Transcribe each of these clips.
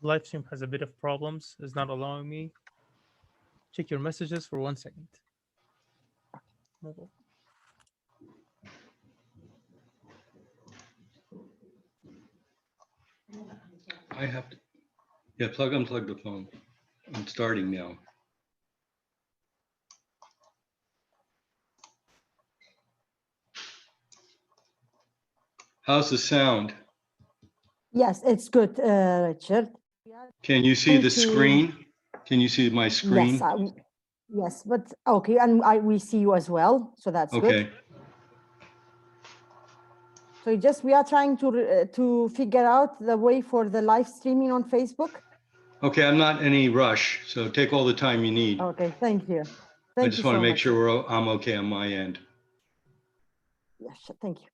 The live stream has a bit of problems. It's not allowing me. Check your messages for 1 second. I have to, yeah, unplug the phone. I'm starting now. How's the sound? Yes, it's good, Richard. Can you see the screen? Can you see my screen? Yes, yes, but okay, and we see you as well, so that's okay. Good. So we are trying to figure out the way for the live streaming on Facebook. Okay, I'm not in any rush, so take all the time you need. Okay, thank you. I just want to make sure I'm okay on my end. Yes, thank you.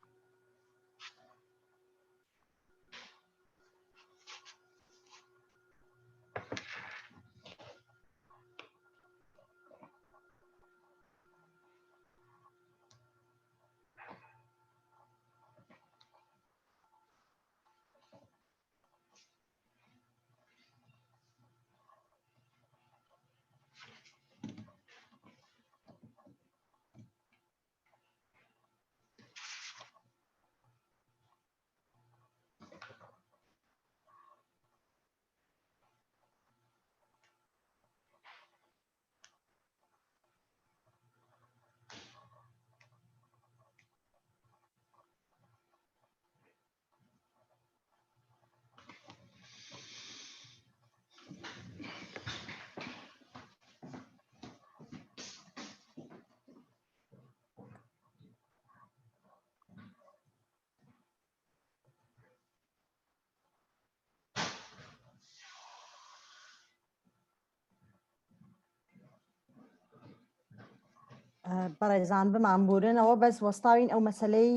بەڕێزان بمانبورنەوە بەس وەستاوین ئەو مەسلەی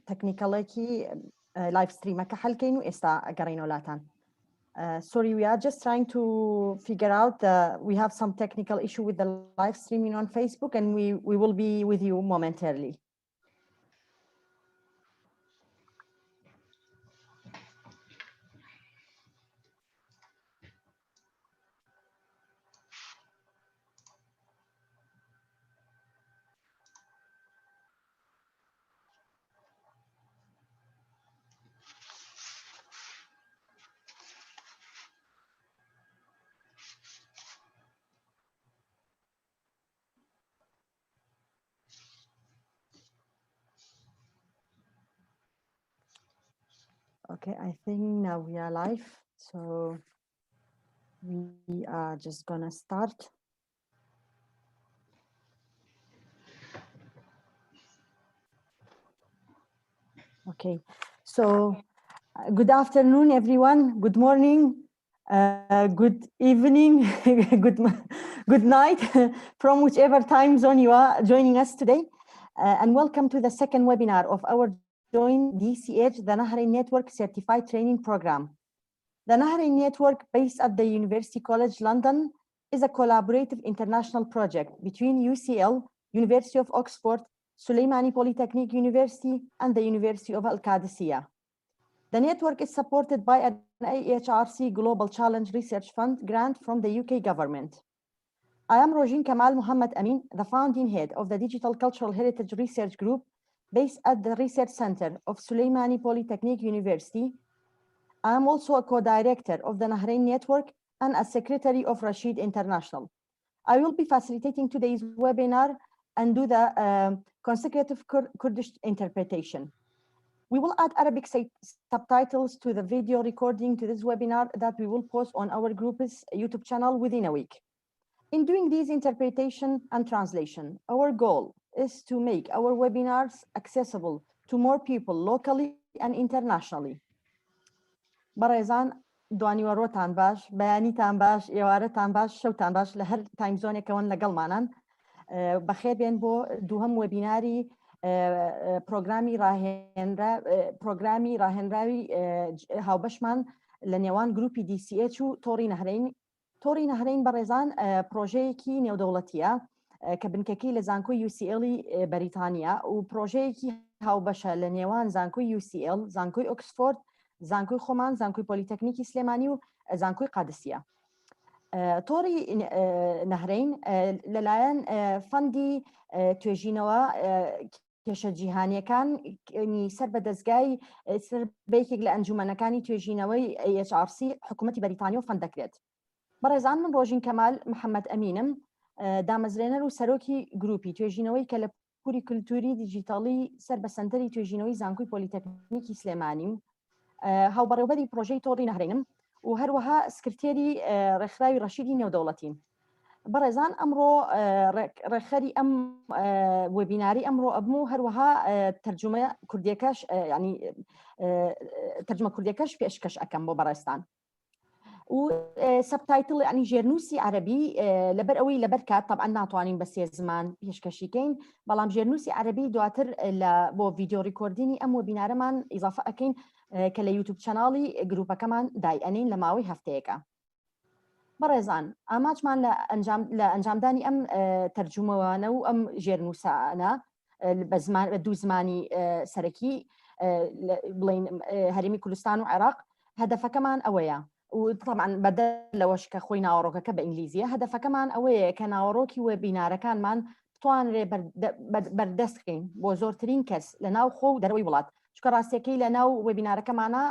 تەکنیکەڵێکی لایف ستریمەکە هەڵکەین و ئێستا گەڕینەوەلاتان. Sorry, we are just trying to figure out we have some technical issue with the live streaming on Facebook, and we will be with you momentarily. Okay, I think now we are live, so we are just gonna start. Okay, so good afternoon, everyone. Good morning, good evening, good night, from whichever time zone you are joining us today. And welcome to the second webinar of our joint DCH, the Nahrain Network Certified Training Program. The Nahrain Network, based at the University College London, is a collaborative international project between UCL, University of Oxford, Sulēmani Polytechnic University, and the University of Al-Qadisiyah. The network is supported by an AHRC Global Challenge Research Fund grant from the UK government. I am Rojin Kamal Muhammad Amin, the founding head of the Digital Cultural Heritage Research Group based at the Research Center of Sulēmani Polytechnic University. I am also a co-director of the Nahrain Network and a secretary of Rashid International. I will be facilitating today's webinar and do the consecutive Kurdish interpretation. We will add Arabic subtitles to the video recording to this webinar that we will post on our group's YouTube channel within a week. In doing these interpretation and translation, our goal is to make our webinars accessible to more people locally and internationally. بەڕێزان دوانیوەڕۆتان باش، بەیانیتان باش، ئێوارەتان باش، شەوتان باش لە هەر تایم زۆنێکەوەن لەگەڵمانان. بەخێر بێن بۆ دووهەم وێبیناری پرۆگرامی ڕاهێنراوی هاوبەشمان لە نێوان گروپی DCH و تۆڕی نەهرین. تۆڕی نەهرین بەڕێزان پرۆژەیەکی نێودەوڵەتیە کە بنکەکەی لە زانکۆی UCL بەریتانیا و پرۆژەیەکی هاوبەشە لە نێوان زانکۆی UCL، زانکۆی ئۆکسفۆرد زانکۆی خۆمان، زانکۆی پۆلیتەکنیکی سلێمانی و زانکۆی قادسیە. تۆڕی نەهرین لەلایەن فەندی توێژینەوە کێشە جیهانیەکان سەر بە دەستگای سەربەیەکێک لە ئەنجومەنەکانی توێژینەوەی HRC حکوومەتی بەریتانیا و فەند دەکرێت. بەڕێزان من ڕۆژین کەمال محەممەد ئەمینم، دامەزرێنەر و سەرۆکی گروپی توێژینەوەی کەلەپووری کولتووری دیجیتاڵی سەر بە سەنتەری توێژینەوەی زانکۆی پۆلیتەکنیکی سلێمانی و هاوبەڕێوەبەری پرۆژەی تۆڕی نەهرێنم و هەروەها سکرتێری ڕێکخراوی ڕەشیدی نێودەوڵەتیم. بەڕێزان ئەمڕۆ ڕێکخەری ئەم وێبیناری ئەمڕۆ ئەبم و هەروەها تەرجمە کوردیەکەش ینی تەرجمە کوردیەکەش پێشکەش ئەەکەم بۆ بەڕێستان. و سەبتایتڵ ینی ژێرنووسی عەرەبی لەبەر ئەوەی لەبەر کات طبعا ناتوانین بە سێ زمان پێشکەشیکەین، بەڵام ژێرنووسی عەرەبی دواتر بۆ ڤیدیۆ ڕیکۆردینی ئەم وێبینارەمان ئیزافە ئەەکەین کە لە یوتیوب چەناڵی گروپەکەمان دایئەنین لە ماوەی هەفتەیەکە. بەڕێزان ئاماجمان لە ئەنجامدانی ئەم تەرجمەوانە و ئەم ژێرنووسانە بە دوو زمانی سەرەکی بڵین هەرێمی کوردستان و عێراق هەدەفەکەمان ئەوەیە و طبعا بەدەل لەوەش کە خۆی ناوەڕۆکەکە بە ئینگلیزیە هەدەفەکەمان ئەوەیە کە ناوەڕۆکی وێبینارەکانمان بتوانرێ بەردەستکەین بۆ زۆرترین کەس لە ناو خۆ و دەرەوەی وڵات، چکە ڕاستیەکەی لە ناو وێبینارەکەمانە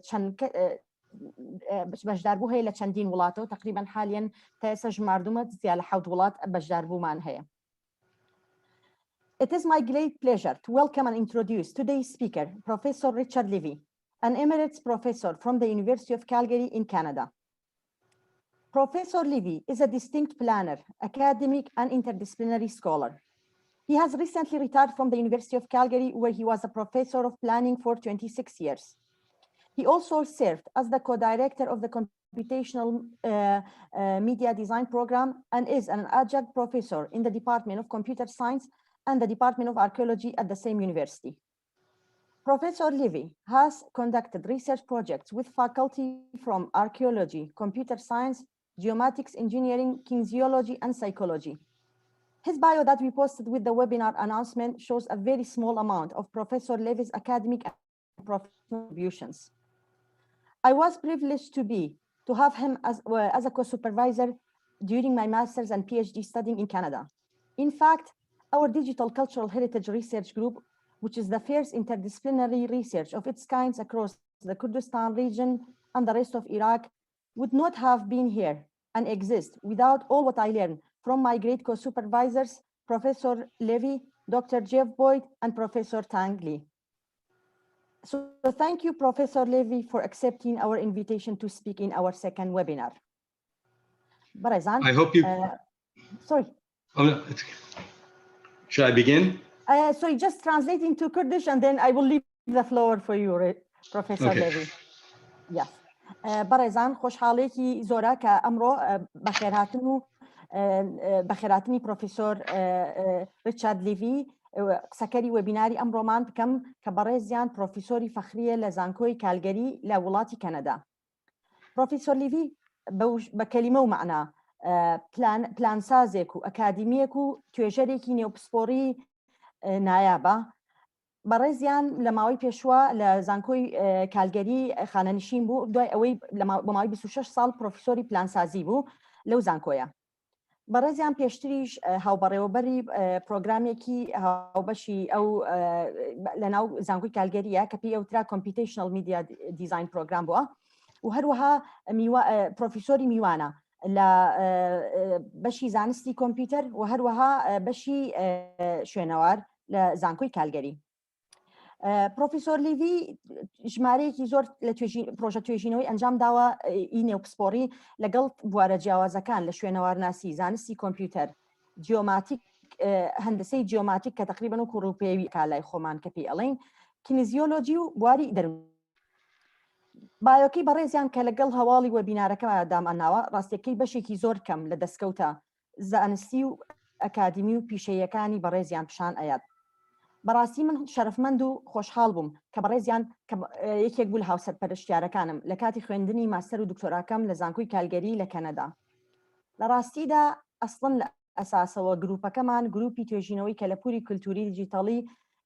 چەند بەشداربوو هەیە لە چەندین وڵاتەوە تقریبا حالیان تا ئێستا ژماردومە زیاد لە 7 وڵات بەشداربوومان هەیە. It is my great pleasure to welcome and introduce today's speaker, Professor Richard Levy, an emeritus professor from the University of Calgary in Canada. Professor Levy is a distinct planner, academic and interdisciplinary scholar. He has recently retired from the University of Calgary, where he was a professor of planning for 26 years. He also served as the co-director of the computational media design program and is an adjunct professor in the Department of Computer Science and the Department of Archaeology at the same university. Professor Levy has conducted research projects with faculty from archaeology, computer science, geomatics, engineering, kinesiology, and psychology. His bio that we posted with the webinar announcement shows a very small amount of Professor Levy's academic and professional contributions. I was privileged to have him as a co-supervisor during my master's and PhD studying in Canada. In fact, our digital cultural heritage research group, which is the first interdisciplinary research of its kinds across the Kurdistan region and the rest of Iraq, would not have been here and exist without all what I learned from my great co-supervisors, Professor Levy, Dr. Jeff Boyd, and Professor Tang Lee. So thank you, Professor Levy, for accepting our invitation to speak in our second webinar. Barazan, I hope you... sorry. Oh, no. Should I begin? Sorry, just translating to Kurdish, and then I will leave the floor for you, Professor Levy. Yes. Barazan, خوشحالیکی زورا که امرو بخیراتنی پروفسور ریچارد لیوی سەکەری وێبیناری ئەمڕۆمان بکەم کە بەڕێزیان پرۆفیسۆری فەخریە لە زانکۆی کالگەری لە وڵاتی کەنەدا. پرۆفیسۆر لیوی بە کەلیمە و مەعنا پلانسازێک و ئەکادیمیەک و توێژەرێکی نێوپسپۆری نایابە. بەڕێزیان لە ماوەی پێشوە لە زانکۆی کالگەری خانەنشین بوو، دوای ئەوەی بە ماوەی 26 ساڵ پرۆفیسۆری پلانسازی بوو لەو زانکۆیە. بەڕێزیان پێشتریش هاوبەڕێوەبەری پرۆگرامێکی هاوبەشی ئەو لە ناو زانکۆی کالگەریە کە پێی ئەوترا کۆمپیوتیشنال میدیا دیزاین پرۆگرام بووە و هەروەها پرۆفیسۆری میوانە لە بەشی زانستی کۆمپیوتەر و هەروەها بەشی شوێنەوار لە زانکۆی کالگەری. پرۆفیسۆر لیوی ژمارەیەکی زۆر لە پرۆژە توێژینەوەی ئەنجام داوە ئی نێوپسپۆری لەگەڵ بوارە جیاوازەکان لە شوێنەوارناسی، زانستی کۆمپیوتەر، جیۆماتیک، هەندسەی جیۆماتیک کە تقریبەن و کوڕوپێوی کالای خۆمان کە پێی ئەڵێن، کینزیۆلۆجی و بواری دەرون. بایۆکەی بەڕێزیان کە لەگەڵ هەواڵی وەبینارەکە دامانناوە ڕاستیەکەی بەشێکی زۆر کەم لە دەستکەوتە زانستی و ئەکادمی و پیشەیەکانی بەڕێزیان پیشان ئەیات. بەڕاستی من شەرفمەند و خۆشحاڵ بووم کە بەڕێزیان یەکێک بوو لە هاوسەرپەرشتیارەکانم لە کاتی خوێندنی ماستەر و دکتۆراکەم لە زانکۆی کالگەری لە کەنەدا. لە ڕاستیدا ئەسڵن لە ئەساسەوە گروپەکەمان گروپی توێژینەوەی کەلەپووری کولتووری دیجیتاڵی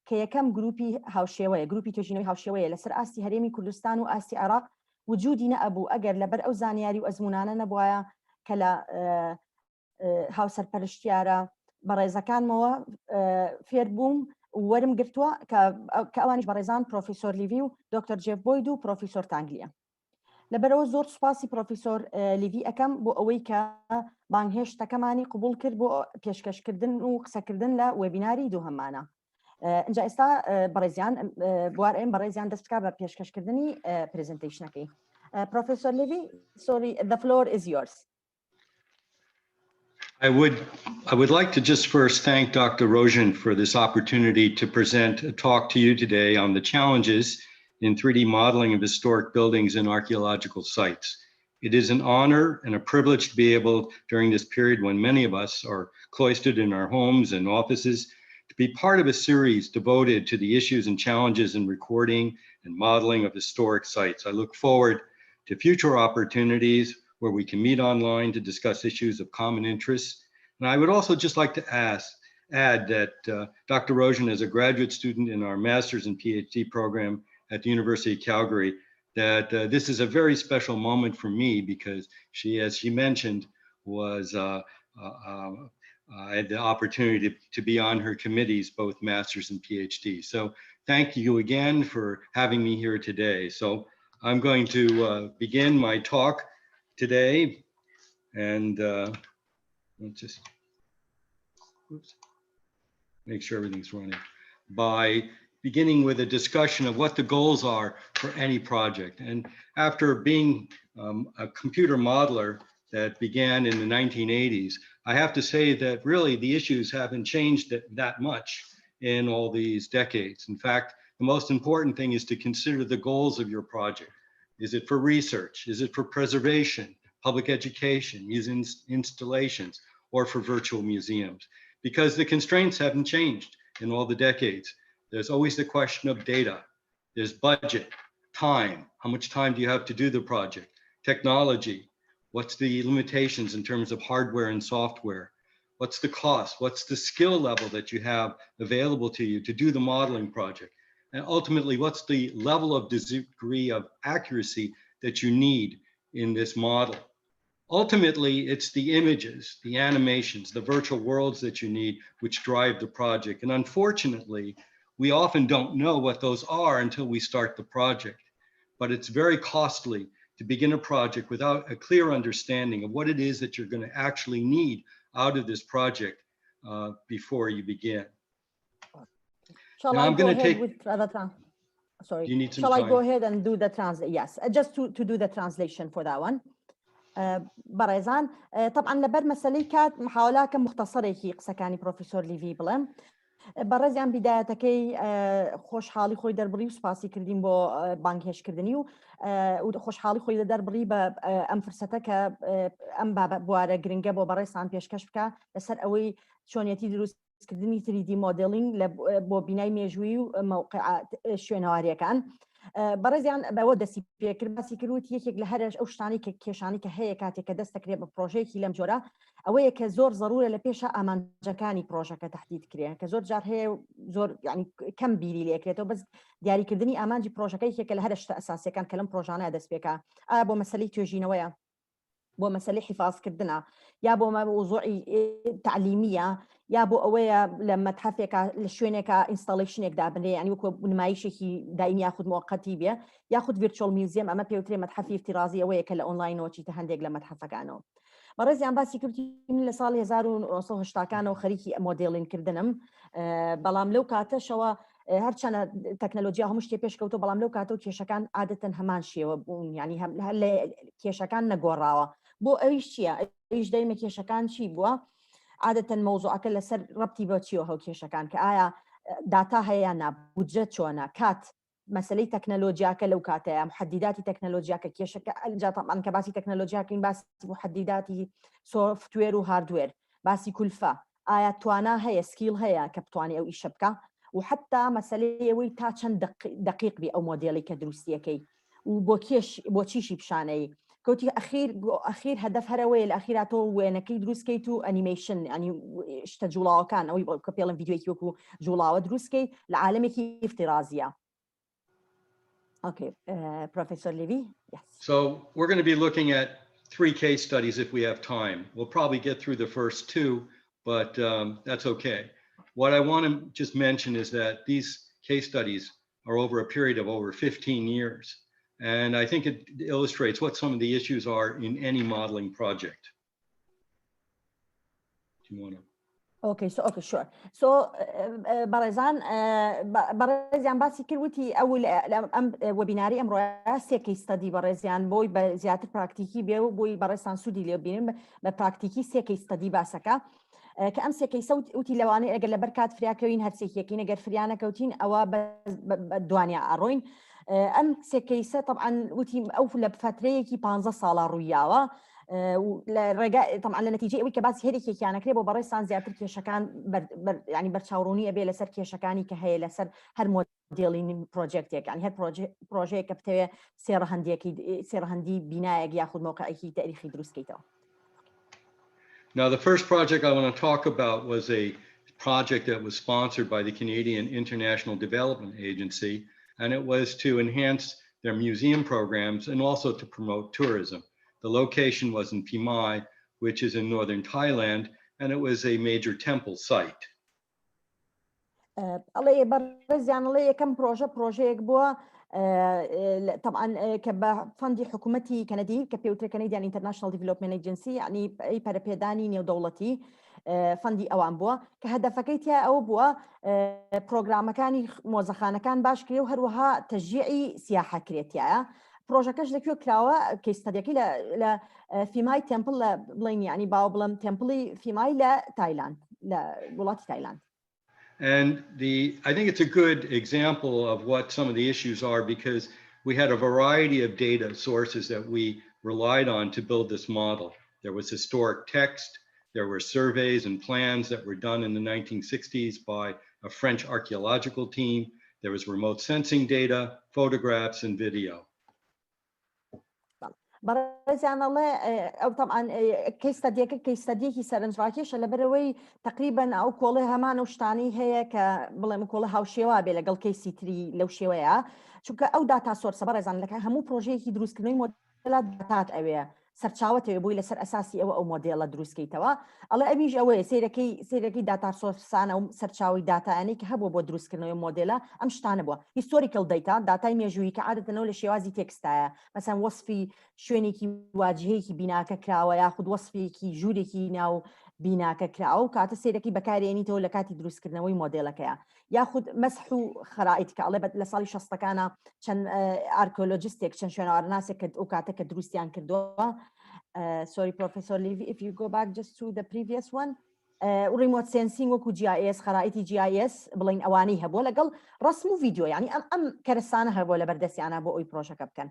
کە یەکەم گروپی هاوشێوەیە گروپی توێژینەوەی هاوشێوەیە لەسەر ئاستی هەرێمی کوردستان و ئاستی عێراق وجودی نەبوو ئەگەر لەبەر ئەو زانیاری و ئەزمونانە نەبووایە کە لە هاوسەرپەرشتیارە بەڕێزەکانمەوە فێر بووم وەرم گرتووە کە ئەوانیش بەڕێزان پرۆفیسۆر لیڤی و دکتۆر جێف بۆید و پرۆفیسۆر تانگلیە. لەبەرەوە زۆر سوپاسی پرۆفیسۆر لیڤی ئەەکەم بۆ ئەوەی کە بانگهێشتەکەمانی قبول کرد بۆ پێشکەشکردن و قسەکردن لە وێبیناری دووهەمانە. اینجا ئێستا بەڕێزیان بوار ئێم بەڕێزیان دەست بکات بە پێشکەشکردنی پرزنتیشنەکەی. پرۆفیسۆر لیڤی، sorry, the floor is yours. I would like to just first thank Dr. Rojan for this opportunity to present a talk to you today on the challenges in 3D modeling of historic buildings and archaeological sites. It is an honor and a privilege to be able, during this period when many of us are cloistered in our homes and offices, to be part of a series devoted to the issues and challenges in recording and modeling of historic sites. I look forward to future opportunities where we can meet online to discuss issues of common interest. And I would also just like to add that Dr. Rojan is a graduate student in our master's and PhD program at the University of Calgary, that this is a very special moment for me because she, as she mentioned, was I had the opportunity to be on her committees, both master's and PhD. So thank you again for having me here today. So I'm going to begin my talk today, and let's just make sure everything's running, by beginning with a discussion of what the goals are for any project. And after being a computer modeler that began in the 1980s, I have to say that really the issues haven't changed that much in all these decades. In fact, the most important thing is to consider the goals of your project. Is it for research? Is it for preservation, public education, museum installations, or for virtual museums? Because the constraints haven't changed in all the decades. There's always the question of data. There's budget, time. How much time do you have to do the project? Technology. What's the limitations in terms of hardware and software? What's the cost? What's the skill level that you have available to you to do the modeling project? And ultimately, what's the level of degree of accuracy that you need in this model? Ultimately, it's the images, the animations, the virtual worlds that you need, which drive the project. And unfortunately, we often don't know what those are until we start the project. But it's very costly to begin a project without a clear understanding of what it is that you're going to actually need out of this project before you begin. Shall now I I'm go going to ahead take. with other sorry. You need some Shall time. I go ahead and do the translation? Yes, just to do the translation for that one. بەڕێزان طبعا لەبەر مەسلەی کات محاولاکە مختصرێکی قسەکانی پرۆفیسۆر لیڤی بڵێم. بەڕێزیان بیدایەتەکەی خۆشحاڵی خۆی دەربڕی و سپاسی کردین بۆ بانگهێشکردنی و خۆشحاڵی خۆی دەربڕی بە ئەم فرسەتە کە ئەم بوارە گرنگە بۆ بەڕێستان پێشکەش بکە لەسەر ئەوەی چۆنیەتی دروستکردنی 3D مۆدێلینگ بۆ بینای مێژوویی و موقع شوێنەواریەکان. بەڕێزیان بەوە دەستی پێکرد باسی کردوت یەکێک لە هەرش ئەو شتانی کە کێشانی کە هەیە کاتێک کە دەست دەکرێت بە پرۆژەیەکی لەم جۆرە ئەوەیە کە زۆر ضرورە لە پێشە ئامانجەکانی پرۆژەکە تهدید کرێن کە زۆر جار هەیە زۆر یعنی کەم بیری لێکرێتەوە بەس دیاریکردنی ئامانجی پرۆژەکەی یەکێکە لە هەرشتە ئەساسیەکان کە لەم پرۆژانەیە دەست پێکە ئایا بۆ مەسەلەی توێژینەوەیە بۆ مەسەلەی حیفاظکردنە یا بۆ مەوزوعی تعلیمیە یا بۆ ئەوەیە لە مەتحەفێکە لە شوێنێکە ئینستاڵیشنێک دابنێ ینی وەکو نمایشێکی دائمی یاخود موقتی بێ یاخود ڤیرچوەڵ میوزیەم ئەمە پێوترێ مەتحەفی افتیرازی ئەوەیە کە لە ئۆنلاینەوە چیتە هەندێک لە مەتحەفەکانەوە. بەڕێزیان باسی کردین لە ساڵی 1970کانەوە خەریکی مۆدێلینکردنم بەڵام لەو کاتەشەوە هەرچەنە تەکنەلۆجیا هەموو شتێ پێشکەوتە بەڵام لەو کاتە و کێشەکان عادەتەن هەمان شێوە بوون ینی هەر لە کێشەکان نەگۆڕاوە بۆ ئەویش چییە ئەویش دەیمە کێشەکان چی بووە عادەتەن مەوزوعەکە لەسەر ڕەبتی بە چیوە هەو کێشەکان کە ئایا داتا هەیە نابودجە چۆنە کات مەسلەی تەکنەلۆجیاکە لەو کاتەیە محدداتی تەکنەلۆجیاکە کێشەکە ئەنجاتمان کە باسی تەکنەلۆجیاکەین باسی محدداتی سۆفتوێر و هاردوێر باسی کولفە ئایا توانا هەیە سکیل هەیە کە بتوانێت ئەو ئیشە بکە و حتا مەسلەیەوەی تا چەند دقیق بی ئەو مۆدێڵی کە دروستیەکەی و بۆ چیشی پیشانەی كوتي اخير هدف هروي الاخير تو وين كي دروس كيتو انيميشن يعني اشتجولاو كان او كبيلن فيديو كيوكو جولاو دروس كي العالم كي افترازيا. Okay, Professor Levy, yes. So we're going to be looking at 3 case studies if we have time. We'll probably get through the first 2, but that's okay. What I want to just mention is that these case studies are over a period of over 15 years. And I think it illustrates what some of the issues are in any modeling project. Do you want to? Okay, sure. So برزان باسی کردوتی اول وێبیناری ئەمڕۆ 3 case study برزان بۆی بە زیاتر پراکتیکی بێ و بۆی بەڕێستان سوودی لێ ببینن بە پراکتیکی 3 case study باسەکە کە ئەم 3 case وتی لەوانەیە ئەگەر لەبەر کات فریاکەوین هەرسێکیەکەین ئەگەر فریانەکەوتین ئەوە دوانیا ئەڕۆین ئەم 3 case طبعا وتی ئەو لە فترەیەکی 15 ساڵە ڕوویاوە طبعا لنتيجه ئەوەی کە باسی هەرێکێکیانەکرێ بۆ بەڕێستان زیاتر کێشەکان ینی بەرچاوڕوونی ئەبێ لەسەر کێشەکانی کە هەیە لەسەر هەر مۆدێلینگ پرۆجێکتێک ینی هەر پرۆژەیە کە بتەوێ سێڕەهەندی بینایەک یاخود مۆقعێکی تاریخی دروستکەیتەوە. Now, the first project I want to talk about was a project that was sponsored by the Canadian International Development Agency, and it was to enhance their museum programs and also to promote tourism. The location was in Pimai, which is in northern Thailand, and it was a major temple site. الله يبرز يعني الله كم بروجيك بوا طبعا كبا فندي حكومتي كندي كبيوتر كنديان انترناشونال ديفلوبمنت ايجنسي يعني اي بارابيداني نيو دولتي فندي اوان بوا كهدفكيتيا او بوا بروغرامكاني موزخانكان باش كريو هروها تشجيعي سياحه كريتيا بروجكتش لكيو كراوا كيستديكي ل فيماي تمبل بلين يعني باو بلم تمبلي فيماي لا تايلاند لا ولاتي تايلاند. And I think it's a good example of what some of the issues are, because we had a variety of data sources that we relied on to build this model. There was historic text, there were surveys and plans that were done in the 1960s by a French archaeological team. There was remote sensing data, photographs, and video. برزان الله او طبعا كيس ستديكي سرنجراكيش لبروي تقريبا او كولها ما نوشتاني هي كبلا مكولها وشيوابي لقل كيسي 3 لو شيويا شو او داتا سورس برزان لك همو بروجيكي دروس كنوي موديلات داتات اويا سرچاوته بوي لسر اساسي او موديل دروس كيتوا الله اميج اوي سيركي داتا سورسان او سرچاوي داتا اني كهبو بو دروس كنوي موديلا امشتانه بو هيستوريكال داتا مێژوویی کە عادەتەن لە شێوازی تێکستایە مثلا وەصفی شوێنێکی واجهەیەکی بیناکە کراوە یاخود وەصفێکی ژوورێکی ناو بیناکە کراوە و کاتە سێرەکی بەکارێنیتەوە لە کاتی دروستکردنەوەی مۆدێلەکەیە یاخود مەسح و خەرائیت کە ئەڵێ لە ساڵی 60ەکانە چەند ئارکێۆلۆجیستێک چەند شوێنەوارناسێک ئەو کاتە کە دروستیان کردووە. Sorry, Professor Levy, if you go back just to the previous one. remote sensing وكو GIS خرائطي GIS بلين أواني هبو لقل رسم فيديو يعني أم كرسانة هبو لبردسي أنا بو أي بروجكت بكن.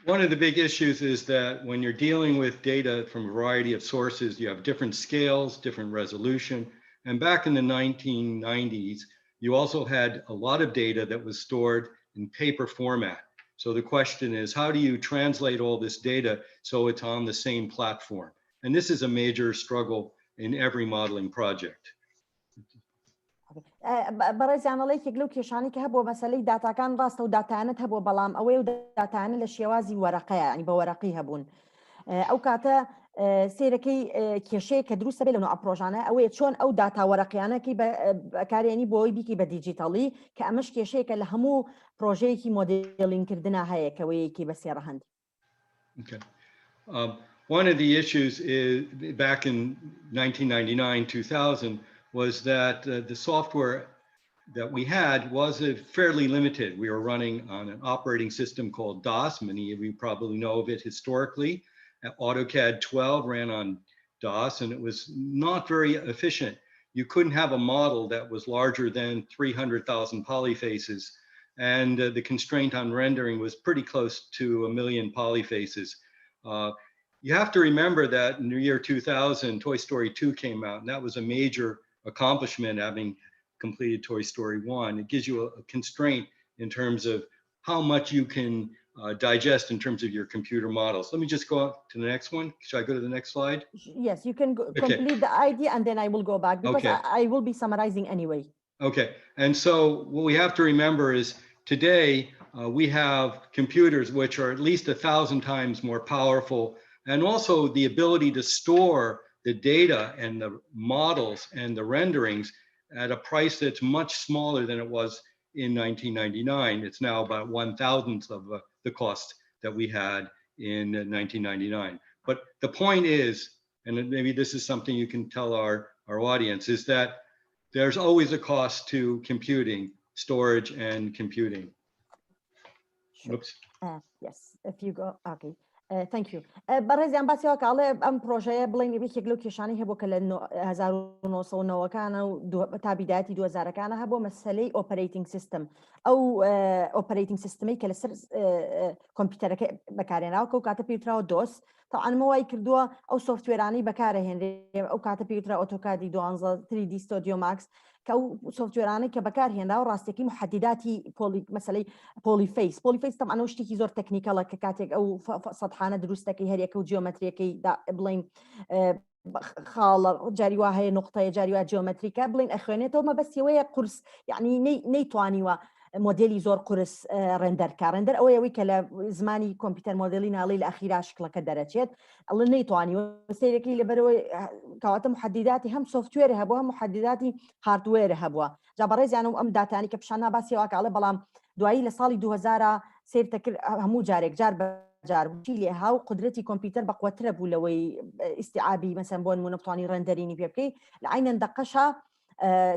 One of the big issues is that when you're dealing with data from a variety of sources, you have different scales, different resolution. And back in the 1990s, you also had a lot of data that was stored in paper format. So the question is, how do you translate all this data so it's on the same platform? And this is a major struggle in every modeling project. برزان الله يكلو كيشاني كهبو مسألة داتا كان راست وداتانة هبو بلام أوي وداتانة للشيوازي ورقية يعني بورقي هبون أو كاتا سيركي كيشي كدروس بيلونو أبروجانا أوي شون أو داتا ورقيانا كي بكارياني بوي بيكي بديجيتاڵی كأمش كيشي كلهمو بروجيكي موديلين كردنا هاي كوي كي بس ڕەهەندی. Okay. One of the issues is back in 1999-2000 was that the software that we had was fairly limited. We were running on an operating system called DOS. Many of you probably know of it historically. AutoCAD 12 ran on DOS, and it was not very efficient. You couldn't have a model that was larger than 300,000 polyfaces, and the constraint on rendering was pretty close to 1 million polyfaces. You have to remember that in the year 2000, Toy Story 2 came out, and that was a major accomplishment, having completed Toy Story 1. It gives you a constraint in terms of how much you can digest in terms of your computer models. Let me just go to the next one. Should I go to the next slide? Yes, you can complete the idea and then I will go back because I will be summarizing anyway. Okay, and so what we have to remember is today we have computers which are at least 1,000 times more powerful, and also the ability to store the data and the models and the renderings at a price that's much smaller than it was in 1999. It's now about 1,000th of the cost that we had in 1999. But the point is, and maybe this is something you can tell our audience, is that there's always a cost to computing, storage and computing. Sure. Oops. Yes, if you go, okay. Thank you. بەڕێزیان باسیەوە کاڵێ ئەم پرۆژەیە بڵین یەکێک لەو کێشانی هەبوو کە لە 1990کانە و تا بیداەتی 2000کانە هەبوو مەسەلەی ئۆپەرەیتینگ سیستم ئەو ئۆپەرەیتینگ سیستمی کە لەسەر کۆمپیوتەرەکە بەکارهێناوە و کاتە پێوتراوە دۆس تاوان وای کردووە ئەو سۆفتوێرانەی بەکارهێنرێ ئەو کاتە پێوترا ئۆتۆکادی 12 3D ستۆدیۆ ماکس کە ئەو سۆفتوێرانەی کە بەکارهێنراوە ڕاستێکی محەدداتی مەسەلەی پۆلیفیس تەمانە شتێکی زۆر تەکنیکەڵە کە کاتێک ئەو سەدحانە دروستەکەی هەریەکە و جیۆمەتریەکەی بڵین خاڵە جاریوا هەیە نقطەیە جاریوا جیۆمەتریکە بڵین ئەخوێنێتەوە مەبەستیەوەیە قورس یعنی نەیتوانیوە مۆدێلی زۆر قورس ڕێندەر ئەوەیەوەی کە لە زمانی کۆمپیوتەر مۆدێلی ناڵی لە ئەخیرا شکڵەکە دەرەچێت ئەڵە نەیتوانیوە سیرەکەی لەبەرەوەی کەواتە محەدداتی هەم سۆفتوێرە هەبووە هەم محەدداتی هاردوێرە هەبووە جا بەڕێزیانم ئەم داتانی کە پیشانە باسیەوە کاڵێ بەڵام دوایی لە ساڵی 2000 سیرتە کرد هەموو جارێک جار لێ هاو قدرەتی کۆمپیوتەر بەقوەترە بوو لەوەی ئیستیعابی مەسەن بۆ نمونە بتوانی ڕێندەرینی پێ بکەی لە عینەن دەقەشە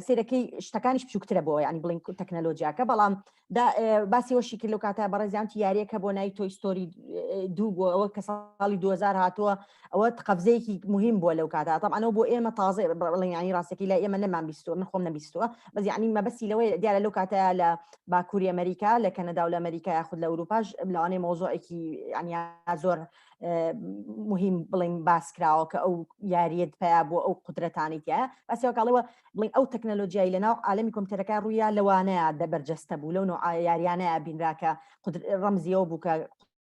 سیرەکەی شتەکانیش بچووکترە بۆ ینی بڵین تەکنەلۆژیاکە بەڵام باسی وەشی کرد لەو کاتە بەڕێزیانتی یاریەکە بۆ ناوی تۆی ستۆری 2 بۆ ئەوە کە ساڵی 2000 هاتووە ئەوە قەفزەیەکی مهم بووە لەو کاتە تەمانەوە بۆ ئێمە تازە بڵین ینی ڕاستێکی لە ئێمە نەمان بیستووە من خۆم نەبیستووە بەس ینی مەبەستی لەوەی دیارە لەو کاتەیە لە باکووری ئەمریکا لە کەنەدا و لە ئەمریکا یاخود لە ئەوروپاش لەوانەیە مۆزوعێکی ینی زۆر مهم بڵین باسکراوە کە ئەو یاریت پیا بۆ ئەو قدرەتانی تایە باسیەوە کاڵەوە بڵین ئەو تەکنەلۆژیای لەناو عالەمی کۆمپیوتەرەکە ڕوویە لەوانەیە دەبەرجەستە بوو لەو نوع یاریانەیە بینراکە ڕەمزیەوە بوو کە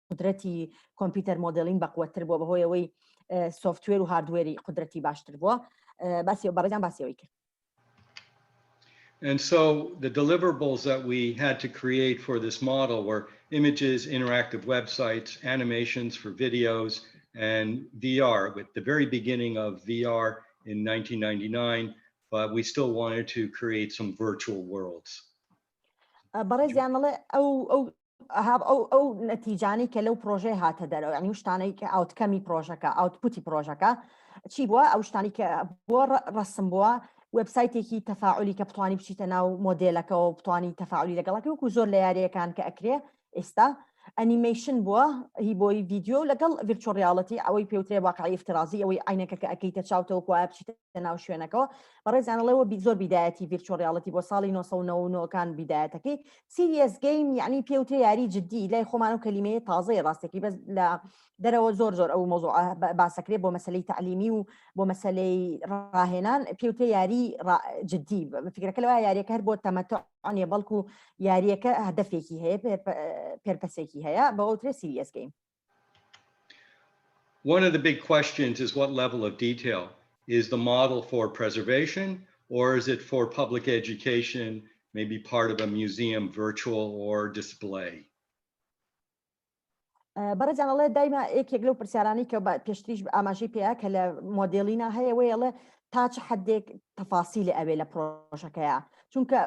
قدرەتی کۆمپیوتەر مۆدێلینگ بەقوەتر بووە بەهۆی ئەوەی سۆفتوێر و هاردوێری قدرەتی باشتر بووە باسی بەڕێزیان باسیەوەی کرد. And so the deliverables that we had to create for this model were images, interactive websites, animations for videos, and VR, with the very beginning of VR in 1999, but we still wanted to create some virtual worlds. بەڕێزیانەڵێ ئەو نەتیجانی کە لەو پرۆژێ هاتە دەرەوە ینی شتانەی کە ئاوتکەمی پرۆژەکە ئاوتپوتی پرۆژەکە چی بووە ئەو شتانی کە بۆ ڕسم بووە وێبسایتێکی تەفاعلی کە بتوانی بچیتە ناو مۆدێلەکەەوە بتوانی تەفاعلی لەگەڵەکە وەکو زۆر لە یاریەکان کە ئەکرێ ئێستا ئەنیمیشن بووە هی بۆی ڤیدیۆ لەگەڵ ڤیرچوەڵ ریاڵەتی ئەوەی پێوترێ واقعی افترازی ئەوەی عینەکە کە ئەەکەیتە چاوتەوە وایە بچیتە ناو شوێنەکەەوە بەڕێزانەڵەوە زۆر بیدایەتی ڤیرچوەڵ ریاڵەتی بۆ ساڵی 1990کان بیدایەتەکەی سیریەس گەیم یعنی پێوترێ یاری جددی لای خۆمان و کەلیمەیە تازەی ڕاستێکی بەس لە دەرەوە زۆر ئەو مۆزوع باسەکرێ بۆ مەسلەی تعلیمی و بۆ مەسلەی ڕاهێنان پێوترێ یاری جددی فکرەکە لەوە یاریەکە هەر بۆ تەمەتعانیە بەڵکو یاریەکە هەدەفێکی هەیە پێرپەسێکی هەیە بەوترێ سیریەس گەیم. One of the big questions is what level of detail is the model for preservation, or is it for public education, maybe part of a museum, virtual or display? بەڕێزانەڵێ دایما یەکێک لەو پرسیارانی کە پێشتریش ئاماژەی پێەیە کە لە مۆدێلینا هەیە وەیەڵێ تا چه حدێک تەفاسیلی ئەوێ لە پرۆژەکەیە چونکە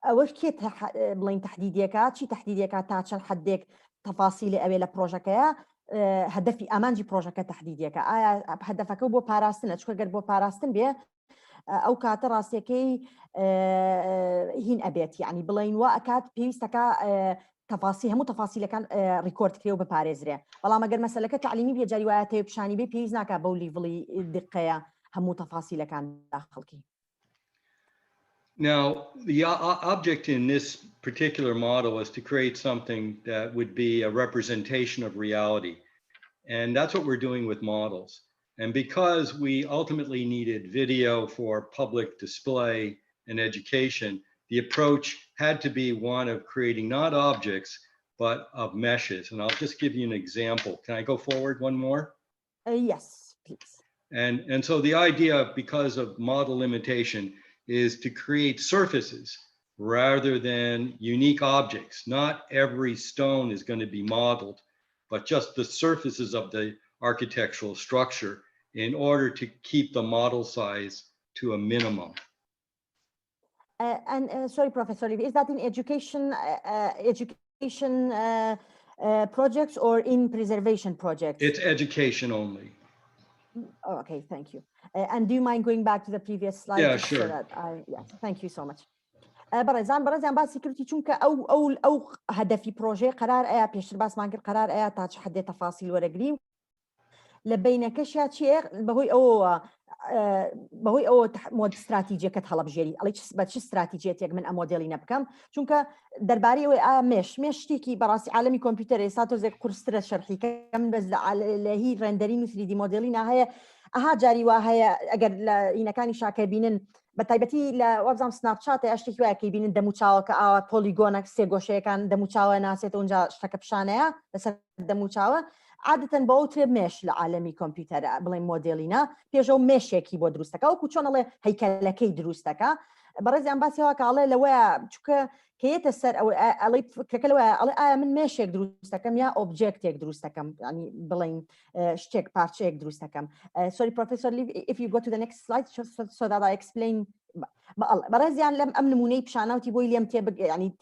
ئەوە کێ بڵین تهدیدیەکە چی تهدیدیەکە تا چەند حدێک تەفاسیلی ئەوێ لە پرۆژەکەیە هەدەفی ئامانجی پرۆژەکە تهدیدیەکە ئایا هەدەفەکە بۆ پاراستنە چکە گەر بۆ پاراستن بێ ئەو کاتە ڕاستیەکەی هین ئەبێت یعنی بڵین وە ئەکات پێویستەکە هەموو تەفاسیلەکان ڕیکۆرد کرێ و بپارێزرێ بەڵام ئەگەر مەسەلەکە تعلیمی بێ جاری وایە تێ پیشانی بێ پێویست ناکات بەو لیڤڵی دقەیە هەموو تەفاسیلەکان داخڵکی. Now, the object in this particular model was to create something that would be a representation of reality. And that's what we're doing with models. And because we ultimately needed video for public display and education, the approach had to be one of creating not objects, but of meshes. And I'll just give you an example. Can I go forward one more? Yes, please. And so the idea, because of model limitation, is to create surfaces rather than unique objects. Not every stone is going to be modeled, but just the surfaces of the architectural structure in order to keep the model size to a minimum. Sorry, Professor Levy, is that in education projects or in preservation projects? It's education only. Oh, okay, thank you. And do you mind going back to the previous slide? Yeah, sure. So that yes, thank you so much. بەڕێزان باسی کردی چونکە ئەو هەدەفی پرۆژەی قرار ئەیە پێشتر باسمان کرد قرار ئەیە تا چ حدێ تەفاسیل وەرەگریم لە بینەکەشیا چیە بەهۆی ئەوە مۆد استراتیجیەکەت هەڵەبژێری ئەڵێ بە چ استراتیجێتێک من ئەم مۆدێلی نەبکەم چونکە دەربارەی ئەوەی مێش شتێکی بەڕاستی عالەمی کۆمپیوتەر ئێستا تۆزێک قورسترە شەرحیکەم بەس لە هی ڕێندەرین و 3D مۆدێلینا هەیە ئەها جاری وا هەیە ئەگەر لە هینەکانی شاکە بینن بە تایبەتی لە وەبزام سناپچاتە ئەشتێکی وایەکەی بینن دەموچاوەکە ئاوا پۆلیگۆنە سێگۆشەیەکان دەموچاوە ناسێتە اونجا شتەکە پیشانەیە لەسەر دەموچاوە عادەتەن بەو ترێ مێش لە عالەمی کۆمپیوتەر بڵێن مۆدێلینا پێشەو مێشێکی بۆ دروستەکە وەکو چۆن ئەڵێ هەیکەلەکەی دروستەکە بەڕێزیان باسیەوە کە ئەڵێ لەوەیە چونکە کەیەتە سەر ئەڵێ فکرەکە لەوەیە ئەڵێ ئایا من مێشێک دروستەکەم یا ئۆبجێکتێک دروستەکەم ینی بڵێن شتێک پارچەیەک دروستەکەم. Sorry, Professor Levy, if you go to the next slide so that I explain. بەڕێزیان لەم ئەم نمونەی پیشانەوتی بۆی لێم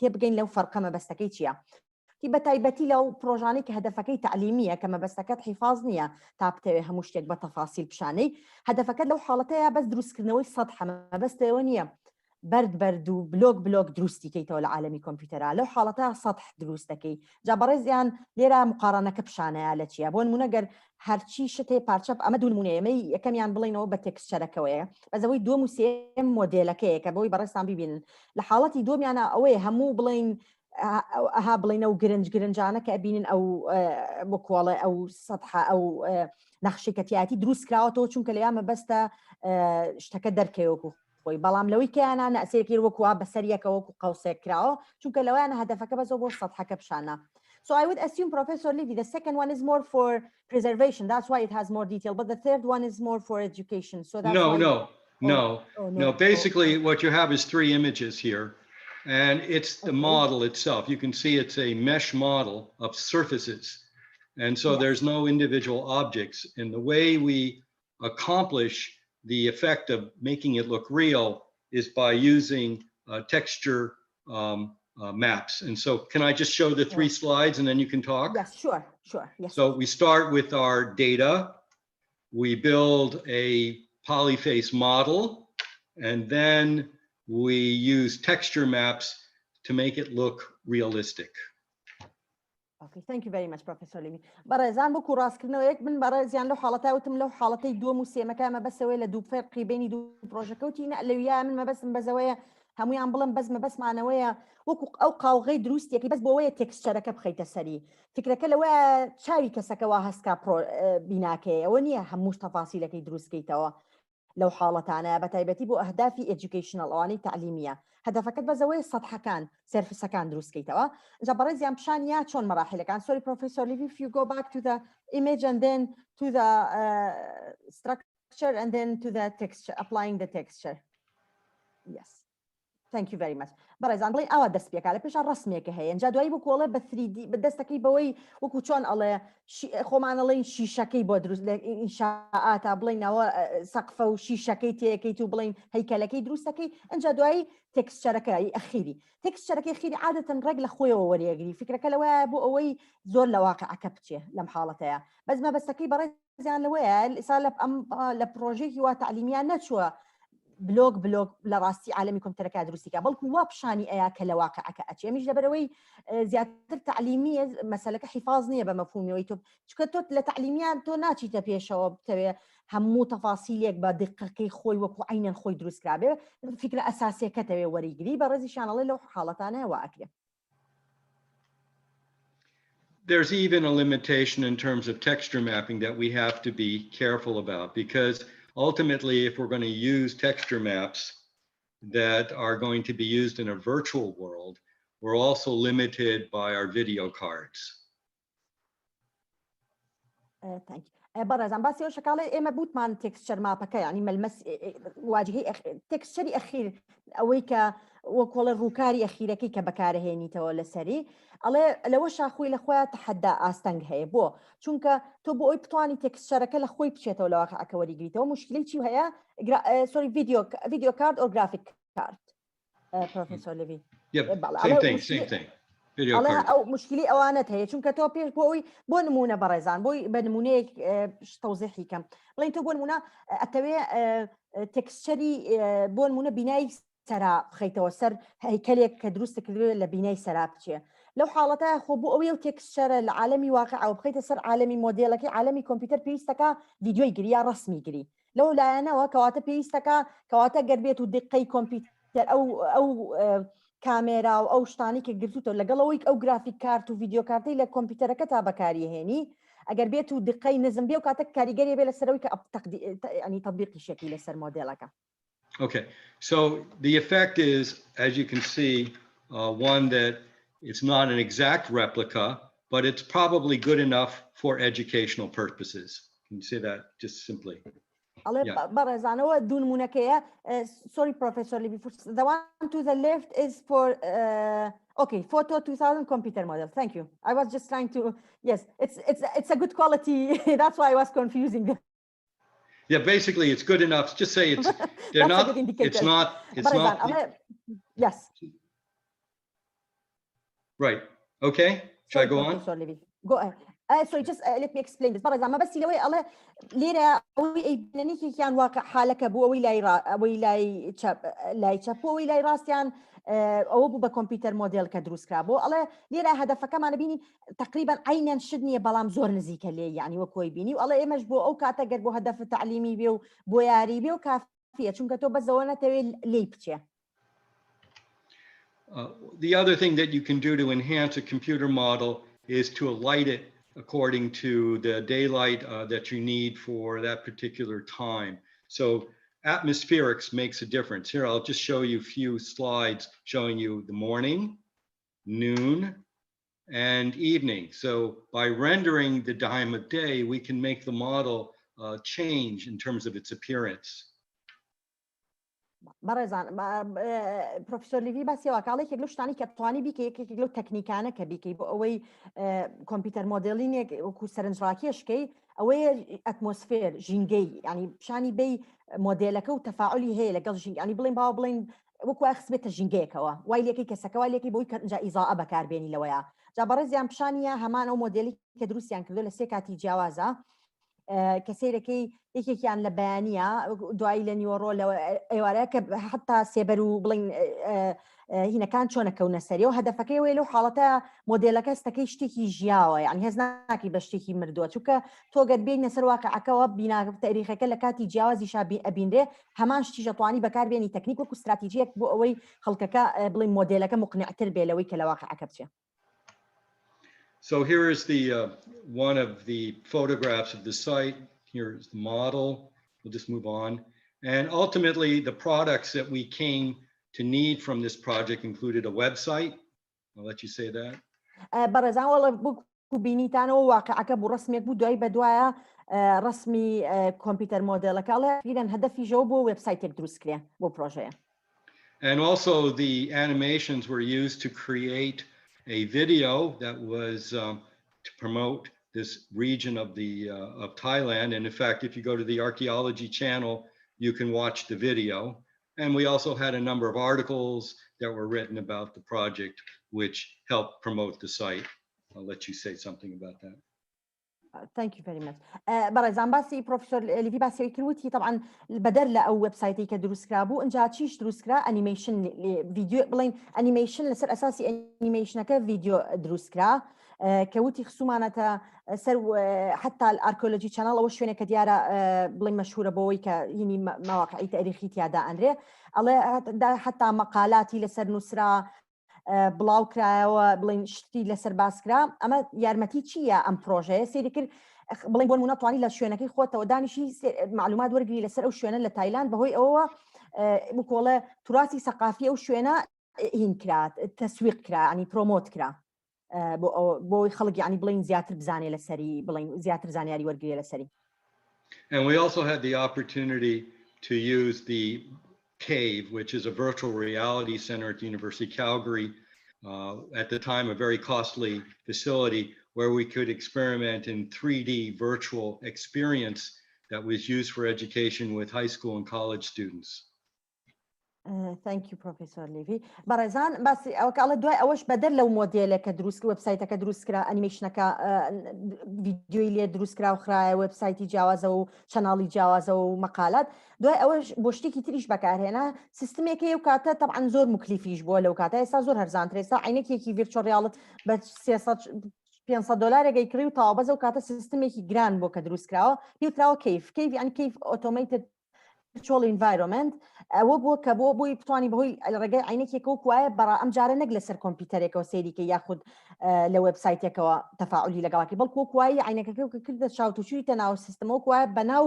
تێبگەین لەو فەرقە مەبەستەکەی چییە؟ بە تایبەتی لەو پرۆژانەی کە هەدەفەکەی تعلیمیە کە مەبەستەکەت حیفاظ نییە تا بتەوێ هەموو شتێک بە تەفاسیل پیشانەی هەدەفەکەت لەو حاڵەتەیە بەس دروستکردنەوەی سەطح مەبەستەوە نییە بەرد و بلۆک دروستیکەیتەوە لە عالەمی کۆمپیوتەرە لەو حاڵەتە سەطح دروستەکەی جا بەڕێزیان لێرە مقارنەکە پیشانەیە لە چییە بۆ نمونەگەر هەرچی شتێ پارچە ئەمە دوو نمونەیەمەی یەکەمیان بڵێنەوە بە تێکسچەرەکەوەیە بەزەوەی دووەم و سێم مۆدێلەکەیە کە بۆی بەڕێستان ببینن لە حاڵەتی دووەمیانە ئەوەیە هەموو بڵێن ئەها بڵێنە و گرنجانە کە ئەبینن ئەو بۆ کۆڵێ ئەو سەطحە ئەو نەخشەی کەتیاتی دروست کراوەتەوە چونکە لە یامە بەستە شتەکە دەرکەوەکو خۆی بەڵام لەوەی کەیانە نەسێکی وەکووا بەسەریەکە وەکو قەوسێک کراوە چونکە لەوەیانە هەدەفەکە بەزۆ بۆ سەطحەکە پیشانە. So I would assume, Professor Levy, the second one is more for preservation. That's why it has more detail. But the third one is more for education. So that's No. Basically, what you have is three images here. And it's the model itself. You can see it's a mesh model of surfaces. And so there's no individual objects. And the way we accomplish the effect of making it look real is by using texture maps. And so can I just show the three slides and then you can talk? Yes, sure. Yes. So we start with our data. We build a polyface model, and then we use texture maps to make it look realistic. Okay, thank you very much, Professor Levy. بەڕێزان بۆ ڕاستکردنەوەیەک من بەڕێزیان لەو حاڵەتە وتم لەو حاڵەتەی دووەم و سێمەکە مەبەستەوەی لە دوو فەرقی بینی دوو پرۆژەکەوتی لەویا من مەبەستم بەزەوەیە هەمویان بڵم مەبەستمانەوەیە وەکو ئەو قاوغەی دروستیەکەی بەس بۆەوەیە تێکسچەرەکە بخەیتە سەری فکرەکە لەوەیە چاوی کەسەکەەوە هەستکا بیناکەی ئەوە نییە هەموو تەفاسیلەکەی دروستکەیتەوە لەو حاڵەتانە بە تایبەتی بۆ ئەهدافی ئێجوکیشنەڵ ئەوانەی تعلیمیە هەدەفەکەت بەزەوەی سەطحەکان سەرفسەکان دروستکەیتەوە جا بەڕێزیان پیشان یا چۆن مەراحلەکان. Sorry, Professor Levy, if you go back to the image and then to the structure and then to the texture, applying the texture. Yes. Thank you very much. بەڕێزان بڵێن ئەوە دەست پێکا لە پێشان ڕسمێکە هەیە ئەنجا دوایی بۆ کۆڵێ بە 3D بە دەستەکەی بەوەی وەکو چۆن ئەڵێ خۆمانەڵێن شیشەکەی بۆ دروست لە ئینشاءاتە بڵێنەوە سەقفە و شیشەکەی تێیەکەیت و بڵێن هەیکەلەکەی دروستەکەی ئەنجا دوایی تێکسچەرەکەی ئەخیری تێکسچەرەکەی خیری عادەتەن ڕێک لە خۆیەوە وەریەگری فکرەکە لەوەیە بۆ ئەوەی زۆر لە واقعەکە بچێ لەم حاڵەتەیە بەس مەبەستەکەی بەڕێزیان لەوەیە ئێستا لە پرۆژێکی وا تعلیمیان نەچووە بلوك لراستي عالمي كمبيوتركا دروستيكا بلكو وابشاني ايا كلا واقعك اتشي مش دبروي زيادة تعليمية مسألة حفاظنية بمفهومي ويتو شكتوت لتعليميان تو ناتشي تبي شباب تبي همو تفاصيلك بدقة كي خوي وكو عين خوي دروس كرابي فكرة أساسية كتبي وريقري برزي شان الله لو حالتانا واكله. There's even a limitation in terms of texture mapping that we have to be careful about, because ultimately, if we're going to use texture maps that are going to be used in a virtual world, we're also limited by our video cards. Thank you. بەڕێزان باسی ئەو شکاڵێ ئێمە بوتمان تێکسچەر ماپەکە یعنی مەلمەس واجهەی تێکسچەری ئەخیر ئەوەی کە وەکۆڵە ڕووکاری ئەخیرەکەی کە بەکارهێنیتەوە لەسەری ئەڵێ لەوە شاخۆی لە خۆیان تەحەدا ئاستەنگ هەیە بۆ چونکە تۆ بۆ ئەوی بتوانی تێکسچەرەکە لە خۆی بچێتەوە لە واقعەکە وەریگریتەوە مشکلی چی هەیە سۆری ڤیدیۆ کارت ئۆ گرافیک کارت پرۆفێسۆر لێڤی Same thing. ئەو مشکلی ئەوانەت هەیە چونکە تۆ پێش بۆ ئەوی بۆ نمونە بەڕێزان بۆی بە نمونەیەک تەوزیحی کەم بڵین تۆ بۆ نمونە ئەتەوێ تێکسچەری بۆ نمونە بینایی سەرا بخەیتەوە سەر هەیکەلێک کە دروستە کردوێت لە بینای سەرا بچێ لەو حاڵەتە خۆ بۆ ئەوەی تێکسچەرە لە عالەمی واقعەوە بخەیتە سەر عالەمی مۆدێلەکەی عالەمی کۆمپیوتەر پێویستەکە ڤیدیۆی گری یا ڕەسمی گری لەو لایەنەوە کەواتە پێویستەکە کەواتە گەربێت و دقەی کۆمپیوتەر ئەو کامێرا و ئەو شتانی کە گرتوتەوە لەگەڵەوەی ئەو گرافیک کارت و ڤیدیۆ کارتەی لە کۆمپیوتەرەکە تا بەکاریهێنی ئەگەر بێت و دقەی نزم بێ و کاتە کاریگەری بێ لەسەرەوەی کە ینی تەطبیقی شەکی لەسەر مۆدێلەکە. Okay, so the effect is, as you can see, one that it's not an exact replica, but it's probably good enough for educational purposes. Can you say that just simply? بەڕێزانەوە دوو نمونەکەیە sorry Professor Levy, the one to the left is for okay photo 2000 computer model. Thank you. I was just trying to yes it's a good quality that's why I was confusing them. Yeah, basically it's good enough. Just say it's they're not it's not yes right. Okay, should I go on? Professor Levy, go ahead. Sorry, just let me explain this. بەڕێزان مەبەستی لەوەی ئەڵێ لێرە ئەوەی ئەیبینێکێکیان واقع حالەکە بوو ئەوەی لای چەپ ئەوەی لای ڕاستیان ئەوە بوو بە کۆمپیوتەر مۆدێل کە دروستکرا بۆ ئەڵێ لێرە هەدەفەکەمانە بینی تقریبا عینەن شت نییە بەڵام زۆر نزیکە لێ یعنی وەکۆی بینی و ئەڵێ ئێمەش بۆ ئەو کاتە گەر بۆ هەدەف تعلیمی بێ و بۆ یاری بێ و کافیە چونکە تۆ بەزەوە نەتەوێت لێی بچێ. The other thing that you can do to enhance a computer model is to light it according to the daylight that you need for that particular time. So atmospherics makes a difference. Here, I'll just show you a few slides showing you the morning, noon, and evening. So by rendering the time of day, we can make the model change in terms of its appearance. بەڕێزان پرۆفسۆر لیڤی باسیەوە کاڵێک لەو شتانی کە توانی بیکە یەکێک لەو تەکنیکانە کە بیکەی بۆ ئەوەی کۆمپیوتەر مۆدێلینێک وەکو سەرنجڕاکێشکەی ئەوەیە ئەتمۆسفێر ژینگەی ینی پیشانی بەی مۆدێلەکە و تەفاعلی هەیە لەگەڵ ژینگ ینی بڵێن باوە بڵێن وەکو خسبێتە ژینگەیەکەوە وای لێکی کەسەکە وای لێکی بۆی کە ئیزاءە بەکاربێنی لەوەیە جا بەڕێزیان پیشانیە هەمان ئەو مۆدێلی کە دروستیان کردو لە سێ کاتی جیاوازە کە سیرەکەی یەکێکیان لە بەیانیە دوایی لە نیوەڕۆ لە ئێوارەیە کە حتا سێبەر و بڵین هینەکان چۆنەکەونە سەری و هەدەفەکەی وێ لەو حاڵەتە مۆدێلەکە ستەکەی شتێکی ژیاوە یعنی هەز ناکی بە شتێکی مردووە چونکە تۆ گەر بێنە سەر واقعەکەەوە بینا تاریخەکە لە کاتی جیاوازیشا ئەبینرێ هەمان شتی ژەتوانی بەکاربێنی تەکنیک وەکو استراتیژیەک بۆ ئەوەی خەڵکەکە بڵین مۆدێلەکە مقنعتر بێ لەوەی کە لە واقعەکە بچێ. So here is the one of the photographs of the site. Here is the model. We'll just move on. And ultimately, the products that we came to need from this project included a website. I'll let you say that. بەڕێزان وەڵە بوو بینیتانەوە واقعەکە بوو ڕسمێک بوو دوای بەدوایە ڕسمی کۆمپیوتەر مۆدێلەکەڵێ پیرەن هەدەفی ژەوە بۆ وێبسایتێک دروستکرێ بۆ پرۆژەیە. And also the animations were used to create a video that was to promote this region of Thailand. And in fact, if you go to the Archaeology channel, you can watch the video. And we also had a number of articles that were written about the project, which helped promote the site. I'll let you say something about that. Thank you very much. بەڕێزان باسی پرۆفسۆر لیڤی باسیەوەی کردوتی طبعا بەدەر لە ئەو وێبسایتی کە دروستکرا بوو ئەنجا چیش دروستکرا ئەنیمەیشن ڤیدیۆ بڵین ئەنیمەیشن لەسەر ئەساسی ئەنیمەیشنەکە ڤیدیۆ دروستکرا کەوتی خسومانەتە سەر حتا ئارکیۆلۆجی چەنەڵ ئەوە شوێنێکە دیارە بڵین مەشهورە بۆەوەی کە هینی ماواقعی تاریخی تیادا ئەنرێ ئەڵێ حتا مەقالاتی لەسەر نووسرا بڵاو کرایەوە بڵین شتی لەسەر باسکرا ئەمە یارمەتی چییە ئەم پرۆژەیە سێری کرد بڵین بۆ نمونە توانی لە شوێنەکەی خۆتەوە دانیشی معلومات وەرگری لەسەر ئەو شوێنە لە تایلاند بەهۆی ئەوە بکۆڵە توراسی سەقافی ئەو شوێنە هین کرا تسویق کرا ینی پرۆمۆت کرا بۆی خەڵک ینی بڵین زیاتر بزانێ لەسەری بڵین زیاتر زانیاری وەرگێ لەسەری. And we also had the opportunity to use the Cave, which is a virtual reality center at the University of Calgary, at the time a very costly facility where we could experiment in 3D virtual experience that was used for education with high school and college students. Thank you, Professor Levy. بەڕێزان باسی ئەوکڵە دوای ئەوەش بەدەر لەو مۆدێلێکە دروست وەبسایتەکە دروست کرا ئەنیمێشنەکە ڤیدیۆی لێ دروست کرا و خراە وەبسایتی جیاوازە و چەناڵی جیاوازە و مەقالات دوای ئەوەش بۆ شتێکی تریش بەکارهێنا سیستمێکی و کاتە تەبعاً زۆر مکلیفیش بووە لەو کاتە ئێستا زۆر هەرزانترە ئێستا عینەکێکی ڤیرچۆڵ ریاڵیتی بە $500 کڕی و تاوابەزە و کاتە سیستمێکی گران بۆ کە دروست کراوە پێوتراوە کیف ینی کیف ئۆتۆمەیتد virtual environment ئەوە بۆ کە بۆی بتوانانی بەهۆی ڕێگەی عینێکێکە و وایە بەڕ ئەم جارە نەک لەسەر کۆمپیوتەرێکەوە سەیریکە یاخود لە وێبسایتێکەوە تەفاعلی لەگەڵاکی بەڵکو وەک وایە عینەکەکە کە کردە چاوتوچوویتە ناو سیستمەوە وایە بەناو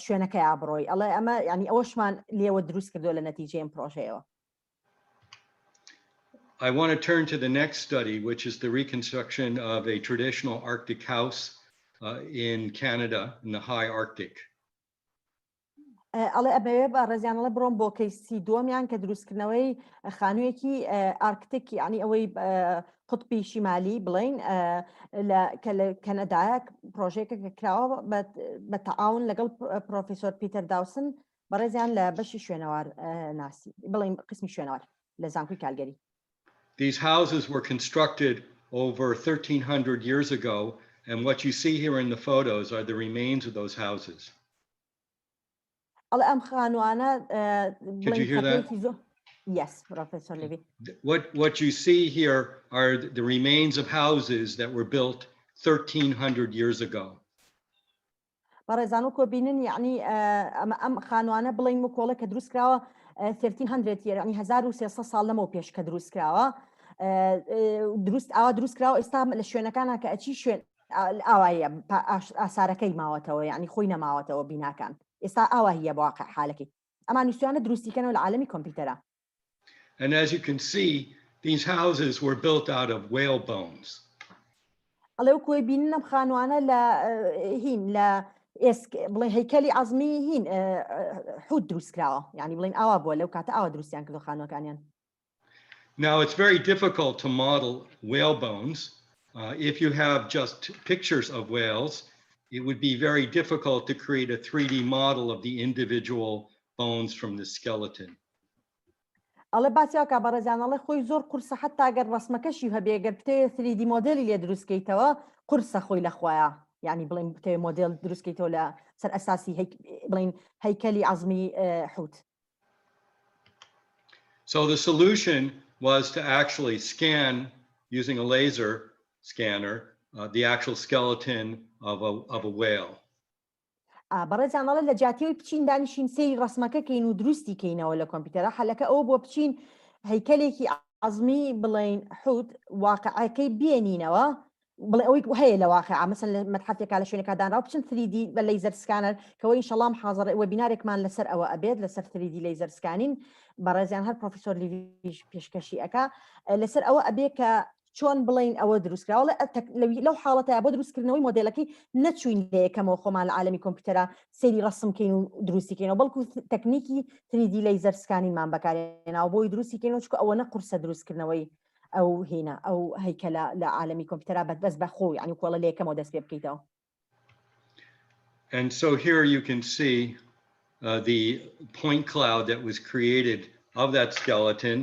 شوێنەکەی بڕۆی ئەڵێ ئەمە ینی ئەوەشمان لێوە دروست کردو لە نەتیجەی ئەم پرۆژەیەوە. I want to turn to the next study, which is the reconstruction of a traditional Arctic house in Canada, in the high Arctic. ئەڵێ ئەبێ بە ڕێزیانەڵە بڕۆم بۆ کەیسی دووەمیان کە دروستکردنەوەی خانوویەکی ئارکتیک ینی ئەوەی قوتبی شیمالی بڵین کە لە کەنەدایە پرۆژێکە کە کراوە بە تەعاون لەگەڵ پرۆفیسۆر پیتەر داوسن بە ڕێزیان لە بەشی شوێنەوار ناسی بڵین قسمی شوێنەوار لە زانکۆی کالگەری. These houses were constructed over 1,300 years ago, and what you see here in the photos are the remains of those houses. Could you hear that? Yes, Professor Levy. What you see here are the remains of houses that were built 1,300 years ago. بەڕێزان کۆبینن یعنی ئەم خانوانە بڵین مکۆڵە کە دروست کراوە 1300 ینی 1300 ساڵ لەمەوە پێش کە دروست کراوە دروست ئاوا دروست کراوە ئێستا لە شوێنەکانە کە ئەچی شوێن ئاوایە ئاسارەکەی ماوەتەوە یعنی خۆی نەماوەتەوە بیناکان ئێستا ئاوا هیە بواقع حالەکەی ئەمان نووسیانە دروستیکەنەوە لە عالەمی کۆمپیوتەرە. And as you can see, these houses were built out of whale bones. ئەڵێ کۆی بینن ئەم خانوانە لە هین لە بڵێن هەیکەلی عەزمی هین حوت دروست کراوە یعنی بڵین ئاوا بووە لەو کاتە ئاوا دروستیان کردو خانووەکانیان. Now it's very difficult to model whale bones. If you have just pictures of whales, it would be very difficult to create a 3D model of the individual bones from the skeleton. ئەڵێ باسیەوە کا بەڕێزانەڵێ خۆی زۆر قورسە حتا ئەگەر ڕسمەکەشی هەبێ گەر بتەوێ 3D مۆدێلی لێ دروستکەیتەوە قورسە خۆی لەخوایە یعنی بڵین بتەوێ مۆدێل دروستکەیتەوە لە سەر ئەساسی بڵین هەیکەلی عەزمی حوت. So the solution was to actually scan using a laser scanner the actual skeleton of a whale. بەڕێزانەڵە لە جاتیەوەی بچین دانیشین سەیری ڕسمەکە کەین و دروستی کەینەوە لە کۆمپیوتەرە حەلەکە ئەوە بۆ بچین هەیکەلێکی عەزمی بڵین حوت واقعەکەی بێنینەوە بڵێ ئەوەی هەیە لە واقعە مەسەن لە مەتحەفێکا لە شوێنێکا دانراوە بچن 3D بە لەیزەر سکانەر کەەوە ئینشەڵام حاضر وێبینارێکمان لەسەر ئەوە ئەبێت لەسەر 3D لەیزەر سکانین بەڕێزیان هەر پرۆفیسۆر لیڤیش پێشکەشی ئەکا لەسەر ئەوە ئەبێ کە چۆن بڵین ئەوە دروستکراوە لەو حاڵەتە بۆ دروستکردنەوەی مۆدێلەکەی نەچوین لە یەکەمەوە خۆمان لە عالەمی کۆمپیوتەرە سەیری ڕسمکەین و دروستیکەینەوە بەڵکو تەکنیکی 3D لەیزەر سکانینمان بەکارهێناوە بۆی دروستیکەینەوە چکە ئەوە نەقورسە دروستکردنەوەی ئەو هێنا ئەو هەیکەلە لە عالەمی کۆمپیوتەرە بەدەست بەخۆ یعنی کۆڵە لە یەکەمەوە دەست پێ بکەیتەوە. And so here you can see the point cloud that was created of that skeleton,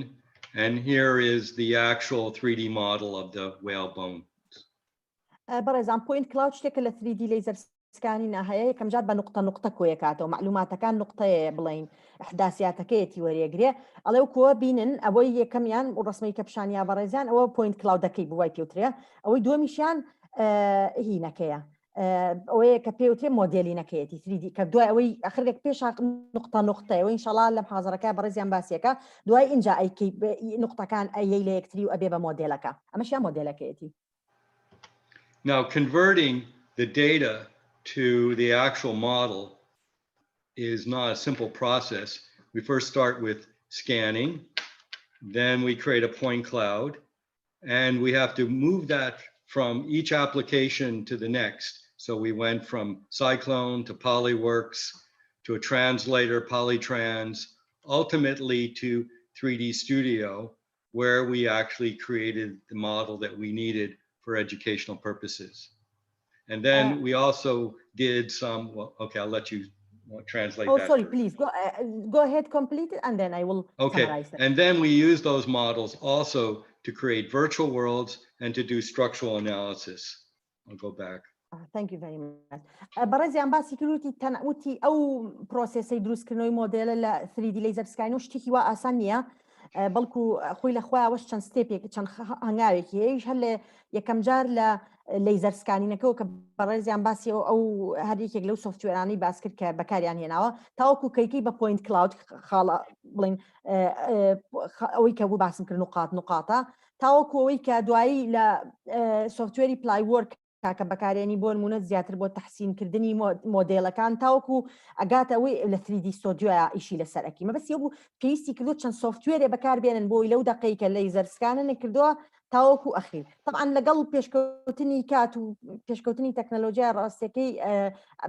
and here is the actual 3D model of the whale bones. بەڕێزان point cloud شتێکە لە 3D لەیزەر سکانینە هەیە یەکەم جار بە نقطە نقطە کۆیەکاتەوە معلوماتەکان نقطەیە بڵین ئەحداسیاتەکەیەتی وەرێگرێ ئەڵێ کۆوە بینن ئەوەی یەکەمیان و ڕسمەی کە پیشانیا بەڕێزان ئەوە point cloudەکەی بوای پێوترێ ئەوەی دووەمیشیان هینەکەیە ئەوەیە کە پێوترێ مۆدێلینەکەیەتی 3D کە دوای ئەوەی ئەخرێک پێش نقطە نقطەیەوە ئینشەڵا لەم حاضرەکە بەڕێزیان باسیەکە دوای اینجا ئەیکەی نقطەکان ئەیەی لە یەکتری و ئەبێ بە مۆدێلەکە ئەمەشیان مۆدێلەکەیەتی. Now converting the data to the actual model is not a simple process. We first start with scanning, then we create a point cloud, and we have to move that from each application to the next. So we went from Cyclone to Polyworks to a translator, Polytrans, ultimately to 3D Studio, where we actually created the model that we needed for educational purposes. And then we also did some, well, okay, I'll let you translate that. Oh, sorry, please, go ahead, complete it, and then I will summarize that. And then we use those models also to create virtual worlds and to do structural analysis. I'll go back. Thank you very much. بەڕێزیان باسی کردوتی تەنوتی ئەو پرۆسێسی دروستکردنەوەی مۆدێلە لە 3D لیزەر سکاین و شتێکی وا ئاسان نییە بەڵکو خۆی لە خۆیەوەش چەند ستێپێک چەند هەنگاوێکی هەیەش هەر لە یەکەم جار لە لیزەر سکانینەکەەوە کە بەڕێزیان باسی ئەو هەر یەکێک لەو سۆفتوێرانی باس کرد کە بەکاریان هێناوە تاوەکو کەیکەی بە پۆینت کلاود خاڵە بڵین ئەوەی کە بوو باسم کرد نقاتە تاوەکو ئەوەی کە دوایی لە سۆفتوێری پلایوەرک کاکە بەکارێنی بۆ نمونە زیاتر بۆ تەحسینکردنی مۆدێلەکان تاوەکو ئەگاتەوەی لە 3D ستۆدیۆیە ئیشی لەسەرەکی مەبەستی بوو پێویستی کردو چەند سۆفتوێرێ بەکاربێنن بۆی لەو دەقەیەکە لیزەر سکانن کردووە تاوەکو ئەخیر طبعا لەگەڵ پێشکەوتنی کات و پێشکەوتنی تەکنەلۆژیا ڕاستیەکەی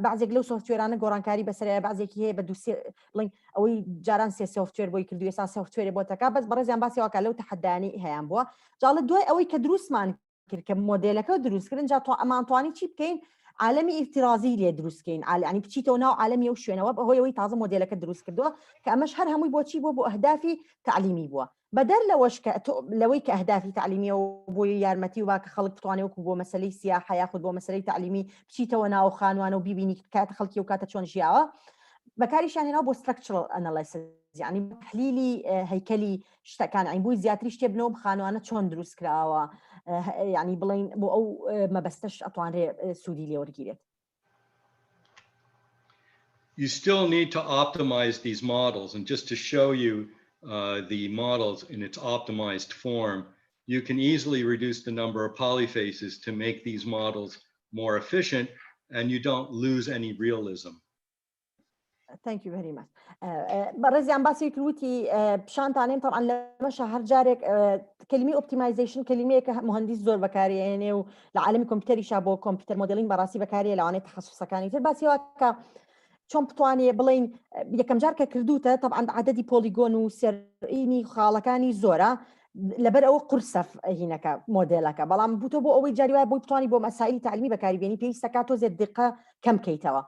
بەعزێک لەو سۆفتوێرانە گۆڕانکاری بەسەرەیە بەعزێکی هەیە بە دووسێ بڵین ئەوەی جاران سێ سۆفتوێر بۆی کردو ئێستا سۆفتوێرێ بۆ تەکا بەس بەڕێزیان باسی واکە لەو تەحەدانی هەیەیان بووە جاڵە دوای ئەوەی کە دروستمان کە مۆدێلەکە دروستکردن جا ئەمانتوانی چی بکەین عالمی ئیفترازی لێ دروستکەین ینی بچیتەوە ناو عالمی و شوێنەوە بەهۆی ئەوەی تازە مۆدێلەکە دروست کردووە کە ئەمەش هەر هەمووی بۆچی بۆ ئەهدافی تعلیمی بووە بەدەر لەوەش کە لەوەی کە ئەهدافی تعلیمیەوە بۆی یارمەتی و باکە خەڵک بتوانێت وەکو بۆ مەسەلەی سیاحە یاخود بۆ مەسەلەی تعلیمی بچیتەوە ناو خانوانە و بیبینی کاتە خەڵکی و کاتە چۆن ژیاوە بەکاریشان هێناوە بۆ structural analysis یعنی تحلیلی هەیکەلی شتەکان عین بووی زیاتری شتێ بنەوە بخانوانە چۆن دروست کراوە یعنی بڵین بۆ ئەو مەبەستەش ئەتوانرێ سوودی لێ وەرگیرێت. You still need to optimize these models, and just to show you the models in its optimized form, you can easily reduce the number of polyfaces to make these models more efficient, and you don't lose any realism. Thank you very much. بەڕێزیان باسی کروتی پیشانتانێن طبعا لەمەشە هەر جارێک کلمەی optimization کلمەیەکە مهندس زۆر بەکارێنێ و لە عالمی کۆمپیوتەریشا بۆ کۆمپیوتەر مۆدلینگ بەڕاستی بەکارێ لەوانەیە تەخەسوسەکانی تر باسیەوە کە چۆن بتوانێ بڵین یەکەم جار کە کردوتە طبعا عدەدی پۆلیگۆن و سەرئینی خاڵەکانی زۆرە لەبەر ئەوە قورسە هینەکە مۆدێلەکە بەڵام بوتۆ بۆ ئەوەی جاری وایە بۆی بتوانی بۆ مەسائلی تعلیمی بەکاریبێنی پێویستەکە تۆزێک دقە کەم کەیتەوە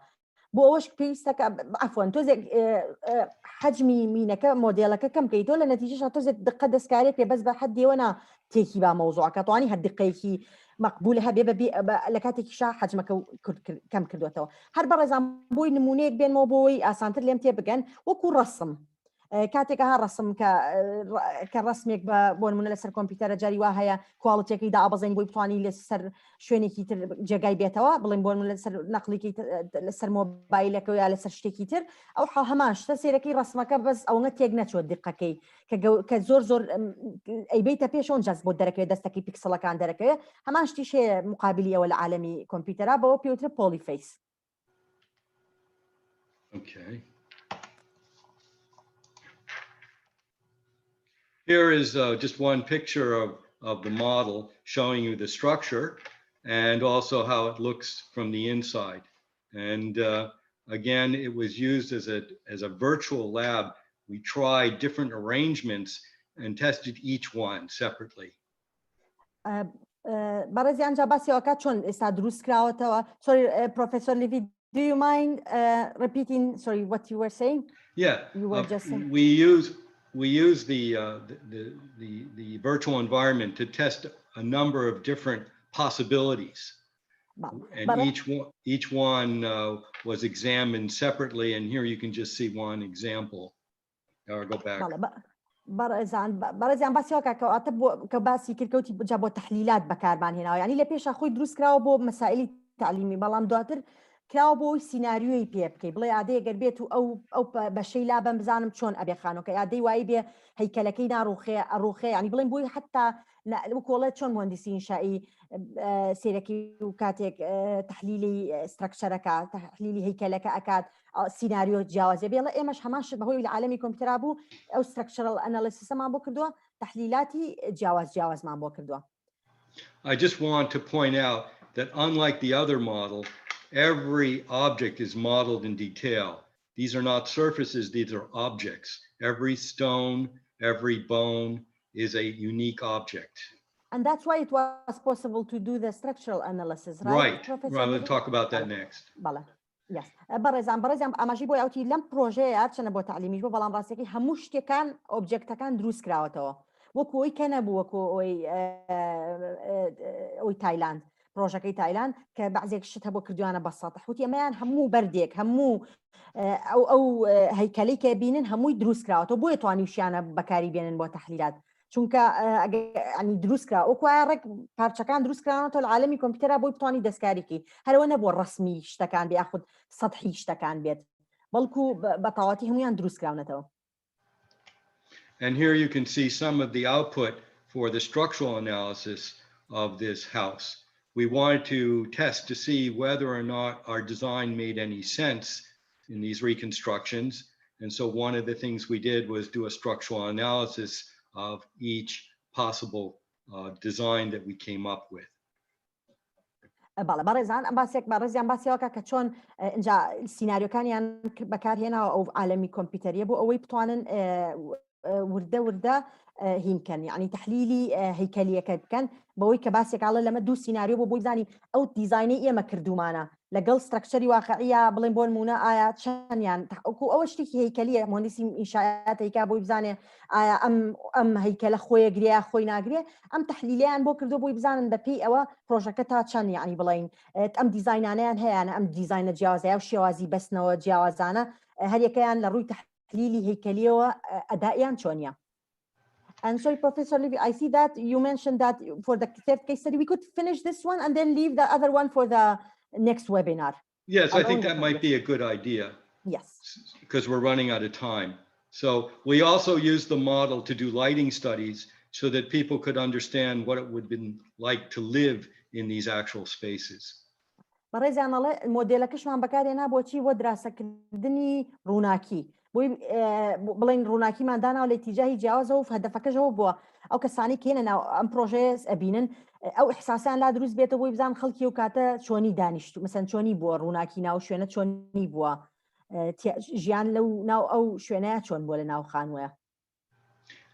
بۆ ئەوەش پێویستەکە عەفوەن تۆزێک حەجمی مینەکە مۆدێلەکە کەم کەیتەوە لە نەتیجەش تۆزێک دقە دەستکارێک پێ بەس بە حەدێوە نا تێکی با مەوزوعەکە توانی هەر دقەیەکی مەقبول هەبێ بە لە کاتێکیشا حەجمەکە کەم کردوێتەوە هەر بەڕێزان بۆی نمونەیەک بێنمەوە بۆی ئاسانتر لێم تێ بگەن وەکو ڕەسم کاتێکە ها ڕەسم کە ڕسمێک بۆ نمونە لەسەر کۆمپیوتەرە جاری وا هەیە کواڵیتیەکەی دابەزین بۆی بتوانی لەسەر شوێنێکی تر جێگای بێتەوە بڵین بۆ لەسەر نەقلێکی لەسەر مۆبایلەکە یا لەسەر شتێکی تر ئەو هەمان شتە سێرەکەی ڕسمەکە بەس ئەوەنە تێک نەچۆت دقەکەی کە زۆر زۆر ئەیبیتە پێشەوە جەز بۆ دەرەکەوێت دەستەکەی پیکسەڵەکان دەرەکەوێت هەمان شتیش هەیە مقابلی ئەوە لە عالەمی کۆمپیوتەرا بەوە پێوترە پۆلیفیس. Okay. Here is just one picture of the model showing you the structure and also how it looks from the inside. And again, it was used as a virtual lab. We tried different arrangements and tested each one separately. بەڕێزیان جا باسیەوەکە چۆن ئێستا دروست کراوەتەوە. Sorry, Professor Levy, do you mind repeating, sorry, what you were saying? Yeah, you were just saying. We use the virtual environment to test a number of different possibilities, and each one was examined separately. And here you can just see one example. I'll go back. بەڕێزیان باسیەوە کە باسی کردکەوتی جا بۆ تەحلیلات بەکارمان هێناوە ینی لە پێشە خۆی دروست کراوە بۆ مەسائلی تعلیمی بەڵام دواتر کراوە بۆی سیناریۆی پێ بکەی بڵێ ئادەیە گەر بێت و ئەو بەشەی لابم بزانم چۆن ئەبێ خانۆکە ئادەی وایی بێ هەیکەلەکەی ناڕوخێ ینی بڵێن بۆی حتا کۆڵێت چۆن مهندسی ئینشایی سیرەکی و کاتێک تحلیلی ستراکچەرەکە تحلیلی هەیکەلەکە ئەکات سیناریۆ جیاوازێ بێڵە ئێمەش هەمان شت بەهۆی لە عالەمی کۆمپیوتەرا بوو ئەو ستراکچەرەل ئەنالیسیسەمان بۆ کردووە تحلیلاتی جیاوازمان بۆ کردووە. I just want to point out that unlike the other model, every object is modeled in detail. These are not surfaces, these are objects. Every stone, every bone is a unique object. And that's why it was possible to do the structural analysis, right? Right, right. We'll talk about that next. بەڵێ. Yes. بەڕێزان ئاماژەی بۆ ئەوتی لەم پرۆژەیە چەنە بۆ تعلیمیش بۆ بەڵام ڕاستیەکەی هەموو شتێکان ئۆبجێکتەکان دروست کراوەتەوە. وەکو ئەوی کە نەبوو وەکو ئەوی تایلاند. پرۆژەکەی تایلاند کە بەعزێک شت هەبوو کردوانە بە سەطح وتی ئەمەیان هەموو بەردێک هەموو ئەو هەیکەلەی کە بینن هەمووی دروست کراوەتەوە بۆیە توانی وشیانە بەکاری بێنن بۆ تەحلیلات چونکە ئەنی دروست کرا وەکوایە ڕێک پارچەکان دروست کراونەوە لە عالەمی کۆمپیوتەرا بۆی بتوانی دەستکاریکی هەرەوە نەبووە ڕسمی شتەکان بێ یاخود سەطحی شتەکان بێت بەڵکو بە تەواوەتی هەمویان دروست کراونەتەوە. And here you can see some of the output for the structural analysis of this house. We wanted to test to see whether or not our design made any sense in these reconstructions. And so one of the things we did was do a structural analysis of each possible design that we came up with. بەڵێ بەڕێزان باسێک بەڕێزیان باسیەوەکە کە چۆن اینجا سیناریۆکانیان بەکارهێناوە ئەو عالەمی کۆمپیوتەریە بۆ ئەوەی بتوانن وردە هینکەن یعنی تحلیلی هەیکەلیەکە بکەن بەوەی کە باسێکاڵە لەمە دوو سیناریۆ بۆ بۆی زانین ئەو دیزاینی ئێمە کردومانە لەگەڵ سترکچەری واقعیە بڵێن بۆ نمونە ئایا چەندیان ئەوە شتێکی هەیکەلیە مهندسی ئینشاءات هەیکا بۆی بزانێ ئایا ئەم هەیکەلە خۆیە گریا خۆی ناگرێ ئەم تحلیلیان بۆ کردو بۆی بزانن بەپێی ئەوە پرۆژەکە تا چەند یعنی بڵین ئەم دیزاینانیان هەیەە ئەم دیزاینە جیاوازەیە و شێوازی بەستنەوە جیاوازانە هەریەکەیان لە ڕووی تحلیلی هەیکەلیەوە ئەدایان چۆنیە. And sorry, Professor Levy, I see that you mentioned that for the third case study, we could finish this one and then leave the other one for the next webinar. Yes, I think that might be a good idea. Yes. Because we're running out of time. So we also use the model to do lighting studies so that people could understand what it would have been like to live in these actual spaces. بەڕێزیانەڵێ مۆدێلەکەشمان بەکارهێنا بۆچی بۆ دراسەکردنی ڕووناکی بۆی بڵین ڕووناکیمان داناوە لە ئیتیجاهی جیاوازەوە و هەدەفەکەشەوە بووە ئەو کەسانی کێنە ناو ئەم پرۆژەیە ئەبینن ئەو ئیحساسیان لا دروست بێتە بۆی بزان خەڵکی و کاتە چۆنی دانیشتو مەسەن چۆنی بووە ڕووناکی ناو شوێنە چۆنی بووە ژیان لەو ناو ئەو شوێنەیە چۆن بووە لە ناو خانووە.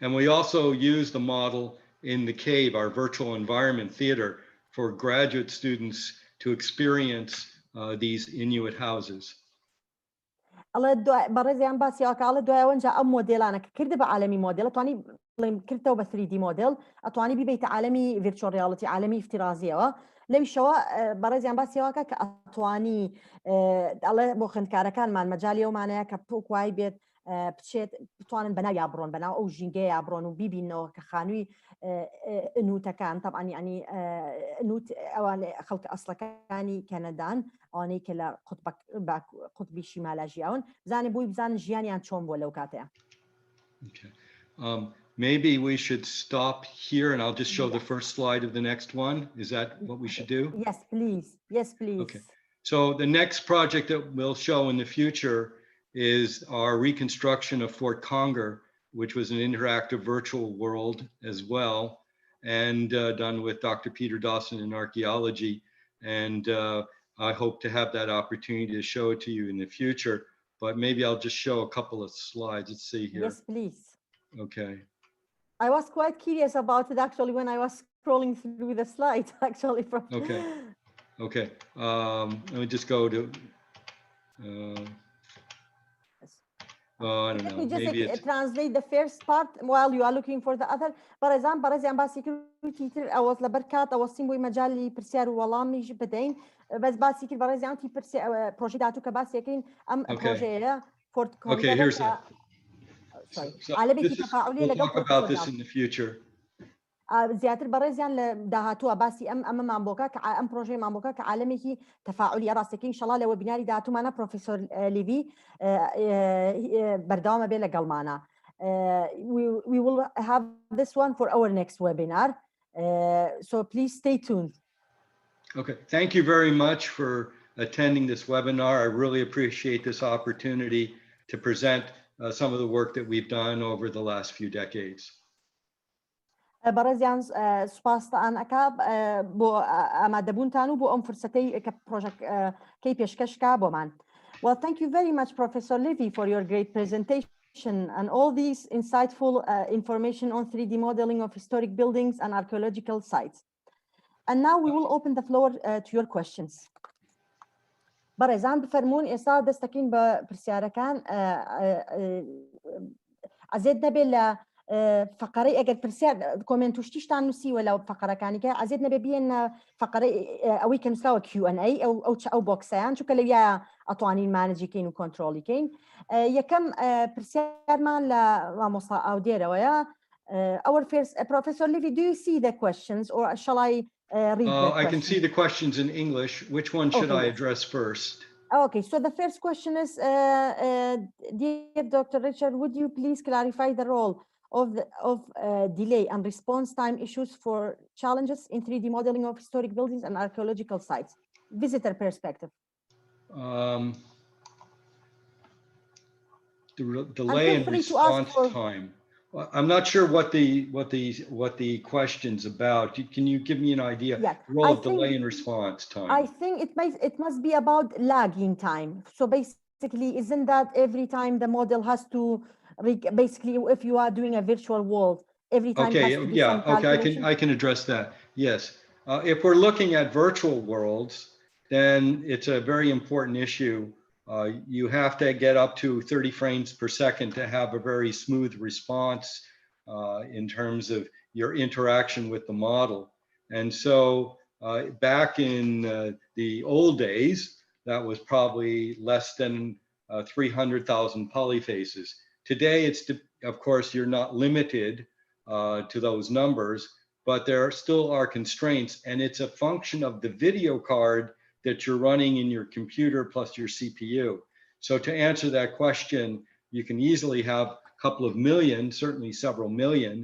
And we also use the model in the cave, our virtual environment theater, for graduate students to experience these Inuit houses. بەڕێزیان باسیەوەکڵە دوایەوەنجا ئەم مۆدێلانە کە کردە بە عالەمی مۆدێل ئەتوانی بڵێم کردەوە بە 3D مۆدێل ئەتوانی بیبیتە عالەمی ڤیرچوەڵ ڕیاڵیتی عالەمی افتیرازیەوە لەویشەوە بەڕێزیان باسیەوەکە کە ئەتوانی ئەڵێ بۆ خوێندکارەکانمان مەجای ئەومانەیە کە پۆکوای بێت بچێت بتوانن بەناو یابڕۆن بەناو ئەو ژینگەی یابڕۆن و بیبینەوە کە خانووی نوتەکان طبعاً ینی نوت ئەوان خەڵکە ئەسڵەکانی کەنەدان ئەوانەی کە لە قوتبی شیمالە ژیاون بزانێ بۆی بزانن ژیانیان چۆن بووە لەو کاتەیە. Maybe we should stop here and I'll just show the first slide of the next one. Is that what we should do? Yes, please. Yes, please. Okay. So the next project that we'll show in the future is our reconstruction of Fort Conger, which was an interactive virtual world as well, and done with Dr. Peter Dawson in archaeology. And I hope to have that opportunity to show it to you in the future, but maybe I'll just show a couple of slides. Let's see here. Yes, please. Okay. I was quite curious about it actually when I was scrolling through the slides actually. Okay. Okay. Let me just go to, I don't know. Let me just maybe translate the first part while you are looking for the other. بەڕێزیان باسی کردی تر ئەوەت لە بەرکات ئەوەستیم بۆی مەجای پرسیار و وەڵامیش بدەین بەس باسی کرد بەڕێزیانتی پرۆژی داهاتوو کە باسیەکەین ئەم پرۆژەیە فۆرت کۆنگەر عالەمێکی تەفاعولی لەگەڵ about this in the future. زیاتر بەڕێزیان لە داهاتووە باسی ئەمەمان بۆکە کە ئەم پرۆژەیەمان بۆکە کە عالەمێکی تەفاعولی ڕاستەکەی ئینشەڵا لە وێبیناری داهاتوومانە پرۆفیسۆر لیڤی بەردەوامە بێ لەگەڵمانە. We will have this one for our next webinar. So please stay tuned. Okay, thank you very much for attending this webinar. I really appreciate this opportunity to present some of the work that we've done over the last few decades. بەڕێزیان سوپاسان ئەکا بۆ ئامادەبوونتان و بۆ ئەم فرسەتەی کە پرۆژەکەی پێشکەشکا بۆمان. Well, thank you very much, Professor Levy, for your great presentation and all these insightful information on 3D modeling of historic buildings and archaeological sites. And now we will open the floor to your questions. بەڕێزان بفەرمونون ئێستا دەستەکەین بە پرسیارەکان ئەزێت نەبێت لە فقرەی ئەگەر پرسیار کۆمنت و شتیشتان نووسیوە لەو فقرەکانیکە ئەزێت نەبێ بێن فقرەی ئەوەی کە نووسراوە Q&A ئەو بۆکسەیان چونکە لەویە ئەتوانین مانجیکەین و کۆنتترۆلیکەین. یەکەم پرسیارمان لە مامۆستا ئاودێرەوەیە. Our first, Professor Levy, do you see the questions or shall I read the I can see the questions in English. Which one should I address first? Okay, so the first question is, dear Dr. Richard, would you please clarify the role of delay and response time issues for challenges in 3D modeling of historic buildings and archaeological sites? Visitor perspective. The delay in response time. I'm not sure what the question's about. Can you give me an idea? Yeah, role of delay and response time. I think it must be about lagging time. So basically, isn't that every time the model has to basically, if you are doing a virtual world, every time okay, has to do some okay, I can address that. Yes, if we're looking at virtual worlds, then it's a very important issue. You have to get up to 30 frames per second to have a very smooth response in terms of your interaction with the model. And so back in the old days, that was probably less than 300,000 polyfaces. Today, of course, you're not limited to those numbers, but there still are constraints, and it's a function of the video card that you're running in your computer plus your CPU. So to answer that question, you can easily have a couple of million, certainly several million,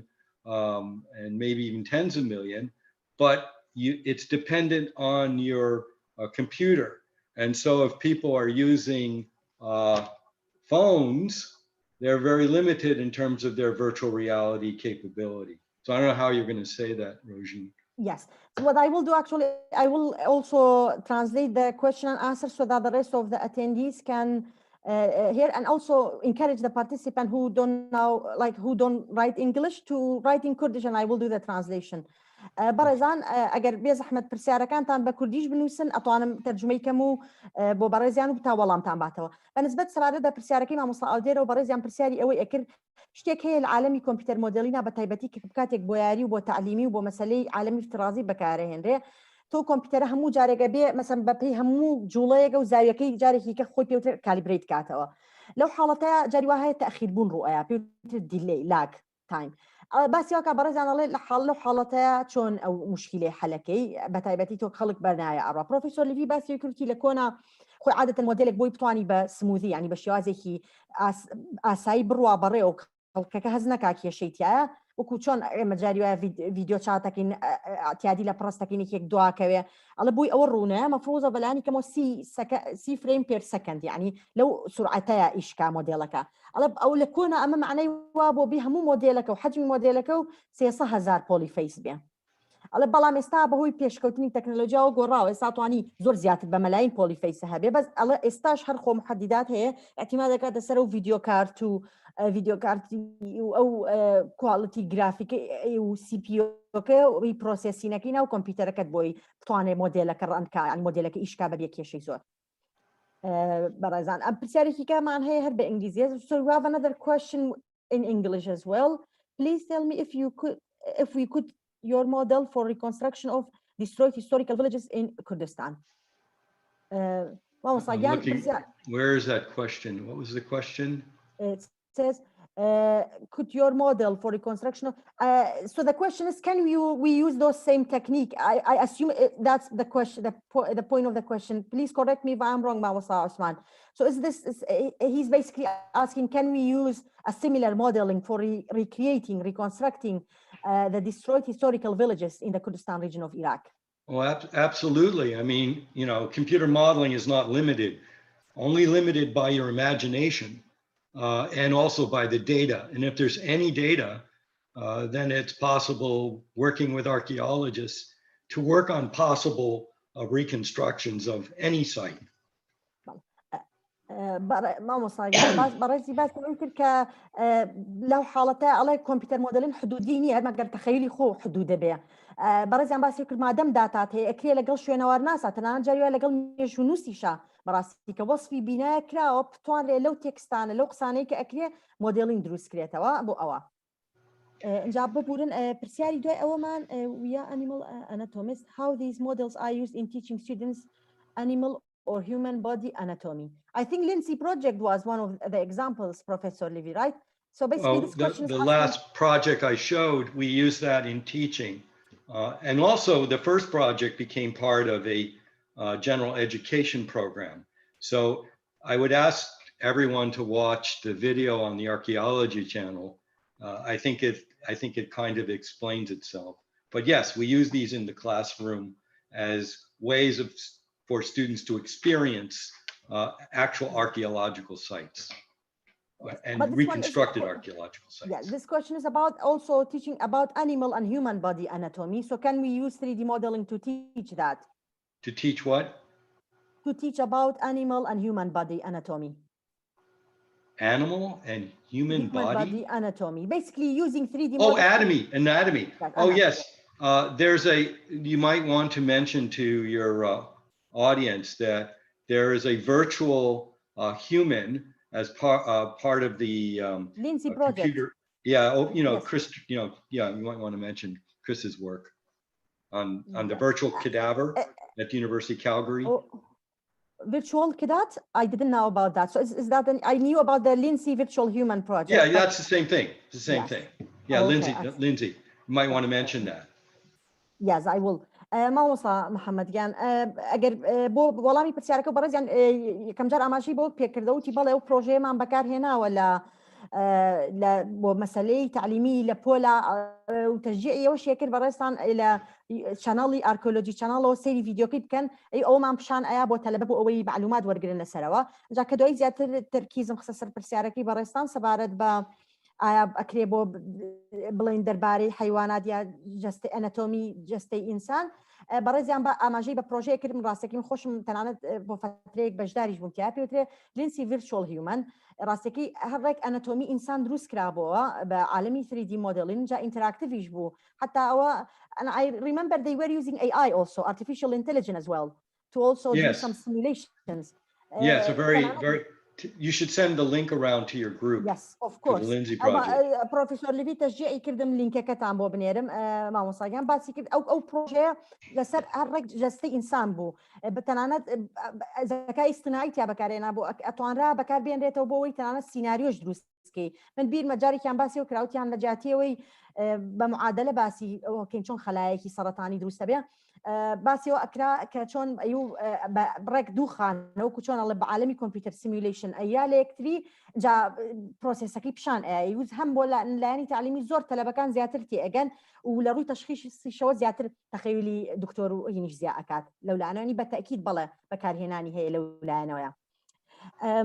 and maybe even tens of million, but it's dependent on your computer. And so if people are using phones, they're very limited in terms of their virtual reality capability. So I don't know how you're going to say that, Rojin. Yes. So what I will do actually, I will also translate the question and answer so that the rest of the attendees can hear, and also encourage the participant who don't know, like who don't write English, to write in Kurdish, and I will do the translation. بەڕێزان ئەگەر بێ زەحمەت پرسیارەکانتان بە کوردیش بنووسن ئەتوانم تەرجمەی کەم و بۆ بەڕێزیان و تا وەڵامتان باتەوە. بەنسبەت سەبارەت بە پرسیارەکەی مامۆستا ئاودێرە و بەڕێزیان پرسیاری ئەوەی ئەکرد شتێک هەیە لە عالەمی کۆمپیوتەر مۆدێلینا بە تایبەتی کە بکاتێک بۆ یاری و بۆ تعلیمی و بۆ مەسەلەی عالەمی افترازی بەکارهێنرێ تۆ کۆمپیوتەرە هەموو جارێکە بێ مەسەن بەپێی هەموو جوڵەیەکە و زاویەکەی جارێکی کە خۆی پێوتر کالیبرێت کاتەوە لەو حاڵەتەیە جاری وا هەیە تەخیربوون ڕوئەیە پێوتر دیلەی لاگ تایم باسی واکە بەڕێزانەڵێ لە لەو حاڵەتەیە چۆن ئەو مشکلەی حەلەکەی بە تایبەتی تۆ خەڵک بەرنایە ئەڕا پرۆفیسۆر لیڤی باسی کردی لە کۆنا خۆی عادەتەن مۆدێلێک بۆی بتوانی بە سموذی ینی بە شێوازێکی ئاسایی بڕوا بەڕێ و خەڵکەکە هەز نەکا کێشەیتیایە وەکو چۆن ئێمە جاری وایە ڤیدیۆ چاتەکەین ئەتیادی لە پڕستەکەینێک یەک دواکەوێ ئەڵە بووی ئەوە ڕوونەیە مەفروزە بەلانی کەمەوە 30 فریم پێر سەکەند یعنی لەو سورعەتەیە ئیشکا مۆدێلەکە ئەو لە کۆنا ئەمە معنەی وا بۆ بێ هەموو مۆدێلەکە و حەجمی مۆدێلەکە و 300,000 پۆلیفەیس بێ ئەڵە بەڵام ئێستا بەهۆی پێشکەوتنی تەکنۆلۆژیاوە گۆڕاوە ئێستا توانی زۆر زیاتر بە مەلاین پۆلیفەیسە هەبێ بەس ئەڵە ئێستاش هەر خۆ محەدیدات هەیە ئەحتیمال دەکاتە سەر و ڤیدیۆ کارت و ڤیدیۆ کارتی و ئەو کواڵیتی گرافیکی و CPUەکە و پرۆسێسینەکەی ناو کۆمپیوتەرەکەت بۆی بتوانێت مۆدێلەکە ڕەنکا ینی مۆدێلەکە ئیشکا بەبێ کێشەی زۆر بەڕێزان ئەم پرسیارێکی کامان هەیە هەر بە ئینگلیزی so we have another question in English as well please tell me if we could your model for reconstruction of destroyed historical villages in Kurdistan. Where is that question? What was the question? It says, could your model for reconstruction of, so the question is, can we use those same technique? I assume that's the question, the point of the question. Please correct me if I'm wrong, Mawasa Osman. So he's basically asking, can we use a similar modeling for recreating, reconstructing the destroyed historical villages in the Kurdistan region of Iraq? Oh, absolutely. I mean, you know, computer modeling is not limited, only limited by your imagination and also by the data. And if there's any data then it's possible working with archaeologists to work on possible reconstructions of any site. بەڕێزی باس کرد کە لەو حاڵەتە ئەڵێ کۆمپیوتەر مۆدلن حدودی نییە مەگەر تەخەیلی خۆ حدودە بێ بەڕێزیان باسی کرد مادەم داتات هەیە ئەکرێ لەگەڵ شوێنەوار ناسا تەنانەت جاریوە لەگەڵ مێژوونووسیشە بەڕاستی کە وەسفی بینایە کراوە بتوانرێ لەو تێکستانە لەو قسانەی کە ئەکرێ مۆدێلینگ دروست کرێتەوە بۆ ئەوە اینجا ببورن پرسیاری دوای ئەوەمان ویا animal anatomist how these models are used in teaching students animal or human body anatomy. I think Lindsay project was one of the examples, Professor Levy, right? So basically this question is the last project I showed, we used that in teaching. And also the first project became part of a general education program. So I would ask everyone to watch the video on the archaeology channel. I think it kind of explains itself. But yes, we use these in the classroom as ways for students to experience actual archaeological sites and reconstructed archaeological sites. Yeah, this question is about also teaching about animal and human body anatomy. So can we use 3D modeling to teach that? To teach what? To teach about animal and human body anatomy. Animal and human body anatomy. Basically using 3D modeling. Oh, anatomy. Oh, yes. You might want to mention to your audience that there is a virtual human as part of the Lindsay project. Computer. Yeah, yes. Chris, you might want to mention Chris's work on the virtual cadaver at the University of Calgary. Virtual cadet? I didn't know about that. So is that I knew about the Lindsay virtual human project. Yeah, that's the same thing. It's the same thing. Yeah, okay, Lindsay, you might want to mention that. Yes, I will. مامۆستا محەممەد گیان ئەگەر بۆ وەڵامی پرسیارەکە بەڕێزیان یەکەم جار ئاماژەی بۆ پێکردەوتی بەڵێ و پرۆژەیەمان بەکارهێناوە لە بۆ مەسەلەی تعلیمی لە پۆلا و تەشجیعیەوە شێکرد بەڕێستان لە چەناڵی ئارکۆلۆجی چەناڵەوە سەیری ڤیدیۆکەی بکەن ئەومان پیشان ئایا بۆ تەلەبە بۆ ئەوەی معلومات وەرگرن لەسەرەوە جا کە دوای زیاتر تەرکیزم خستە سەر پرسیارەکەی بەڕێستان سەبارەت بە ئایا ئەکرێ بۆ بڵین دەربارەی حیوانات یا جەستەی ئەنەتۆمی جەستەی ئینسان بەڕێزیان بە ئاماژەی بە پرۆژەیە کردم ڕاستەکەی من خۆشم تەنانەت بۆ فترەیەک بەشداریش بووم تیا پێوترێ لینسی ڤیرچوەڵ هیومن ڕاستەکەی هەڕێک ئەنەتۆمی ئینسان دروست کرابەوە بە عالەمی 3D modeling جا ئینتراکتیڤیش بوو حتا ئەوە and I remember they were using AI also artificial intelligence as well to also do some simulations. Yes, a very you should send the link around to your group. Yes, of course. The Lindsay project. Professor Levy تشجيعي كردم لينكەکەتان بۆ بنێرم مامۆستاگیان باسی کرد ئەو پرۆژەیە لەسەر هەڕێک جەستەی ئینسان بوو بەتەنانەت زەکای ئیستنایی تیا بەکارهێنا بۆ ئەتوانرا بەکاربێنرێتەوە بۆ ئەوەی تەنانەت سیناریۆش دروستکەی من بیرمە جارێکیان باسی و کراوتیان لە جاتیەوەی بە معادلە باسی ئەوکەین چۆن خەلایەکی سەرەتانی دروستە بێ باسیەوە ئەکرا کە چۆن بڕێک دوو خانەوەکو چۆن ئەڵێ بە عالەمی کۆمپیوتەر سیمیولیشن ئەیا لە یەکتری جا پرۆسێسەکەی پیشان ئەیوز هەم بۆ لایەنی تعلیمی زۆر تەلەبەکان زیاتر تێئەگەن و لە ڕووی تەشخیصیشەوە زیاتر تەخەیولی دکتۆر و هینیش زیاد ئەکات لەو لایەنانی بە تەئکید بەڵێ بەکارهێنانی هەیە لەو لایەنەوەیە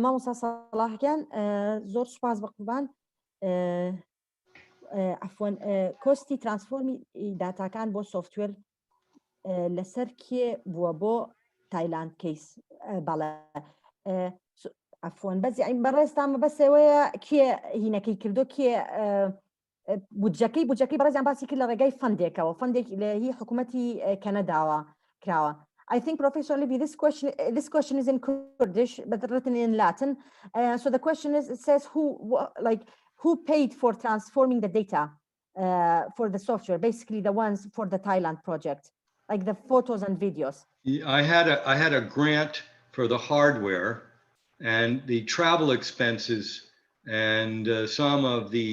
مامۆستا سەڵاحەکان زۆر سوپاس بە قوربان عفوان کۆستی ترانسفۆرمی داتاکان بۆ سۆفتوێر لەسەر کێ بووە بۆ تایلاند کەیس بەڵێ عفوان بەزی بەڕێستان بەسەوەیە کێ هینەکەی کردو کێ بودجەکەی بەڕێزیان باسی کرد لە ڕێگای فەندێکەوە فەندێک لە هی حکوومەتی کەنەداوە کراوە. I think Professor Levy, this question is in Kurdish but written in Latin. So the question is, it says who paid for transforming the data for the software, basically the ones for the Thailand project, like the photos and videos. I had a grant for the hardware and the travel expenses and some of the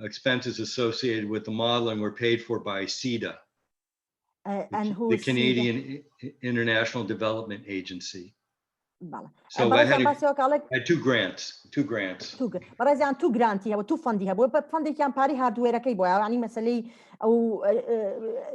expenses associated with the modeling were paid for by CEDA. And who the Canadian International Development Agency. So I had two grants. بەڕێزیان تو گرانتی هەبوو تو فەندی هەبوو بە فەندێکیان پاری هاردوێرەکەی بۆ ینی مەسلەی ئەو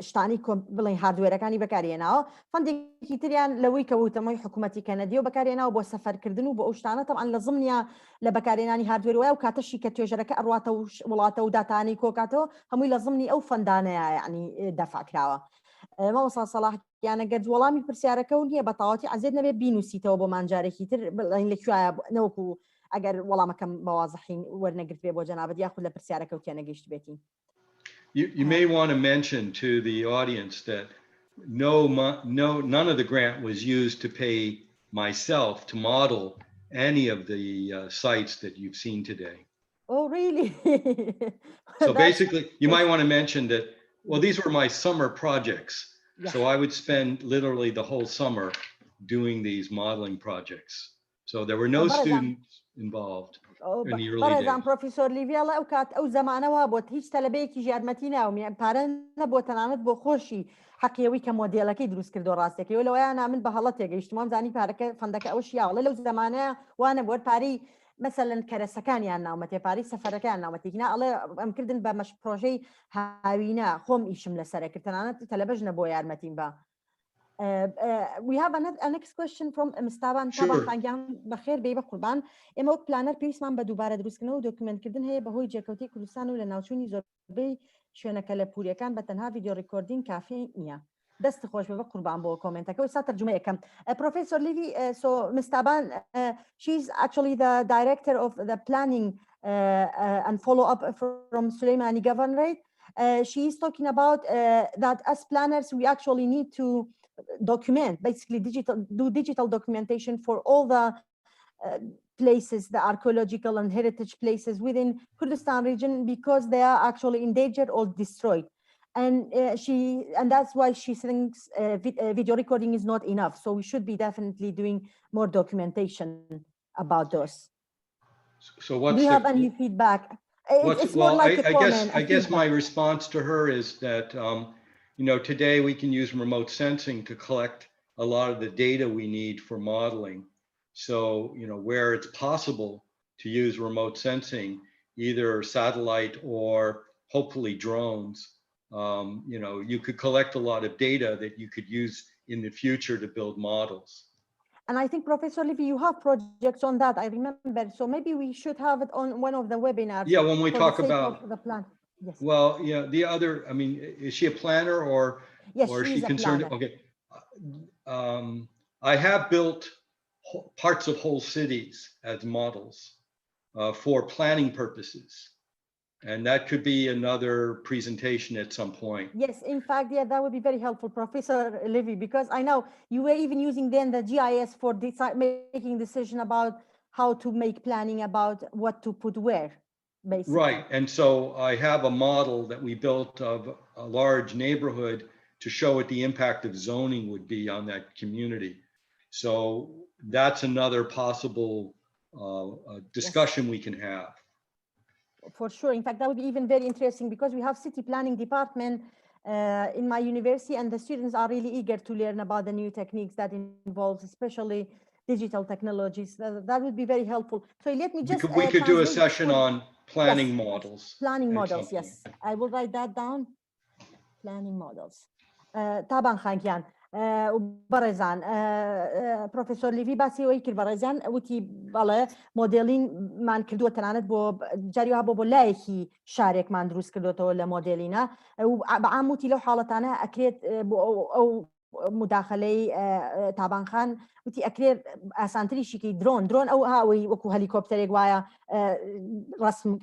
شتانی بڵێن هاردوێرەکانی بەکارهێناوە فەندێکی تریان لەوەی کەوتەمەی حکوومەتی کەنەدی و بەکارهێناوە بۆ سەفەرکردن و بۆ ئەو شتانە تەبعاً لە ضمنیا لە بەکارهێنانی هاردوێر وایە و کاتەشی کە توێژەرەکە ئەڕواتە وڵاتە و داتانی کۆکاتەوە هەمووی لە ضمنی ئەو فەندانەیە ینی دەفاکراوە مەوەسا سەلاحیانە گەرج وەڵامی پرسیارەکە و نییە بەتاواتی عزیێت نەبێت بینوسیتەوە بۆ مانجارێکی تر لەکوایە نەوەکو ئەگەر وەڵامەکەم بەوازەحین وەرنەگرت بێ بۆ جەنابەت یاخود لە پرسیارەکە و تێنەگەیشت بێتی. You may want to mention to the audience that none of the grant was used to pay myself to model any of the sites that you've seen today. Oh, really? So basically, you might want to mention that, well, these were my summer projects. Yeah. So I would spend literally the whole summer doing these modeling projects. So there were no students involved in the early days. Professor Levy الله أوقات أو زمانه وابوت هيج تلبيك يجي أدمتينا ومي بارنا بوتنامت بخورشي حقيقي كموديل أكيد دروس كردو راسك ولو أنا من بهالات يجي اجتماع زاني بارك فندك أو شيء والله لو زمانه وأنا بقول باري مثلا كرسكاني أنا ومتى باري سفرك أنا ومتى هنا الله أمكردن بمش بروجي هاوينا خوم إيشم لسرك تنانا تلبجنا بويا أدمتين با. We have a next question from مستابان طبعا خانجان بخير بيبا قربان اما وقت بلانر پێویستمان بە دووبارە دروستکردن و دۆکیومنتکردن هەیە بەهۆی جێکەوتی کوردستان و لە ناوچوونی زۆربەی شوێنە کەلەپووریەکان بە تەنها ڤیدیۆ ڕیکۆردین کافی نییە دەست خۆش بە قوربان بۆ کۆمنتەکە و سا تەرجمە یەکەم Professor Levy so Mustaban she's actually the director of the planning and follow up from Süleymani Governorate. She is talking about that as planners we actually need to document, basically digital documentation for all the places, the archaeological and heritage places within Kurdistan region because they are actually endangered or destroyed. And that's why she thinks video recording is not enough. So we should be definitely doing more documentation about those. So what's do you have any feedback? It's more like a comment. I guess my response to her is that today we can use remote sensing to collect a lot of the data we need for modeling. So, where it's possible to use remote sensing, either satellite or hopefully drones, you could collect a lot of data that you could use in the future to build models. And I think, Professor Levy, you have projects on that, I remember. So maybe we should have it on one of the webinars. Yeah, when we talk about the plan. Yes. Well, yeah, the other, is she a planner or is she concerned? Okay. I have built parts of whole cities as models for planning purposes. And that could be another presentation at some point. Yes, in fact, yeah, that would be very helpful, Professor Levy, because I know you were even using then the GIS for making decision about how to make planning about what to put where. Basically. Right, and so I have a model that we built of a large neighborhood to show what the impact of zoning would be on that community. So that's another possible discussion we can have. For sure, in fact, that would be even very interesting because we have city planning department in my university and the students are really eager to learn about the new techniques that involves especially digital technologies. That would be very helpful. So let me just we could do a session on planning models. Planning models, yes. I will write that down. Planning models. طبعا خانكيان وبرزان Professor Levy باسی وی کرد برزان وتی بالا مدلین من کردو تنانت با جریها با لایکی شارک من دروس کردو تو ل مدلینا و بعموتی لو حالتانه اكيد او مداخله طبعا خان وتی اكيد اسانتری شکی درون او هاوی وکو هلیکوپتر گوایا رسم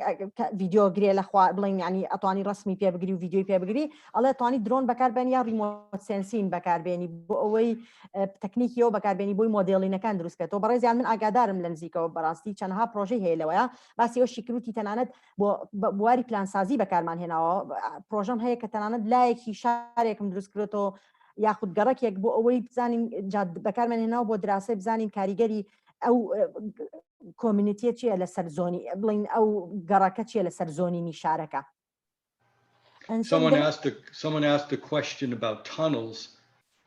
فيديو گری لخوا بلين يعني اطواني رسمي بیا بگری و فيديو بیا بگری الله اطواني درون بکار بین یا ریموت سنسین بکار بینی بوی تکنیکی او بکار بینی بوی مدلینه کان دروس کتو برای من اگادارم لنزیکو براستی چنها پروژه هی لویا بس یو شکروتی تنانت بواری پلان سازی بکار من هنا پروژم هي کتنانت لایکی شارکم دروس کردو یاخود گرک یک بو اوی بزانین جاد بکار من هنا بو دراسه بزانین کاریگری او كوميونيتي تشي على سرزوني بلين او غراكا تشي على سرزوني مشاركه. Someone asked a question about tunnels.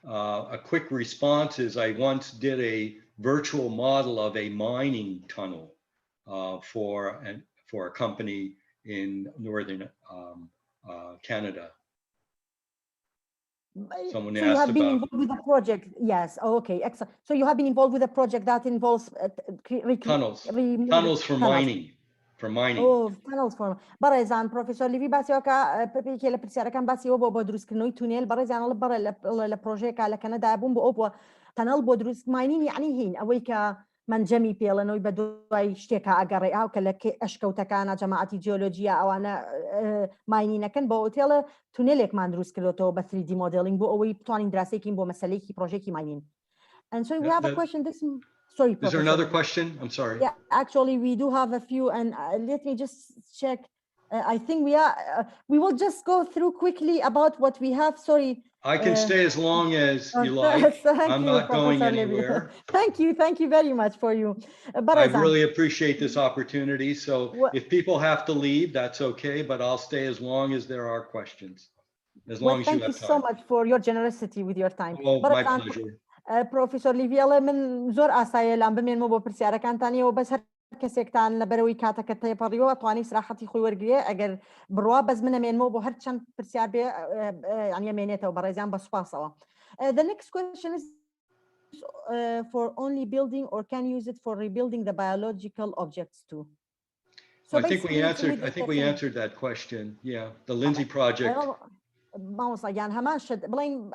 A quick response is I once did a virtual model of a mining tunnel for a company in northern Canada. Someone so you have been about involved with a project. Yes. Oh, okay. Excellent. So you have been involved with a project that involves tunnels for mining. For mining. Oh, tunnels for. برزان بروفيسور ليفي باسيو كا بيكي لبرسيارة كان باسيو بو بدرس كنوي تونيل برزان الله برا البروجيكت على كندا بوم بو تنل بدرس ماينين يعني هين أويكا من جمي بيلا نوي بدوي اشتكى أجري أو كلا أشكوتا كان جماعة جيولوجيا أو أنا ماينين كان بو تيلا تونيلك ما ندرس كلوتو ب 3D modeling بو أوي بتوانين دراسة كين بو مسألة كي بروجيكت ماينين. And so we have a question. Sorry, Professor. Is there another question? I'm sorry. Yeah, actually, we do have a few, and let me just check. I think we will just go through quickly about what we have. Sorry. I can stay as long as you like. I'm not going anywhere. Thank you very much for you. I really appreciate this opportunity. So if people have to leave, that's okay, but I'll stay as long as there are questions. As long as you have time. Thank you so much for your generosity with your time. Oh, my pleasure. Professor Levy من زۆر ئاسایە لام بمێنمەوە بۆ پرسیارەکانتانیەوە بەس هەر کەسێکتان لە بەرەوەی کاتەکە تێپەڕیەوە توانی سراحەتی خۆی وەرگێ ئەگەر بڕوا بەس منەمێنمەوە بۆ هەر چەند پرسیار بێ یعنی ئەمێنێتەوە بەڕێزیان بە سوپاسەوە. The next question is for only building or can use it for rebuilding the biological objects too? So I think we answered that question. Yeah, the Lindsay project. ماوسا یان هەمان شت بڵین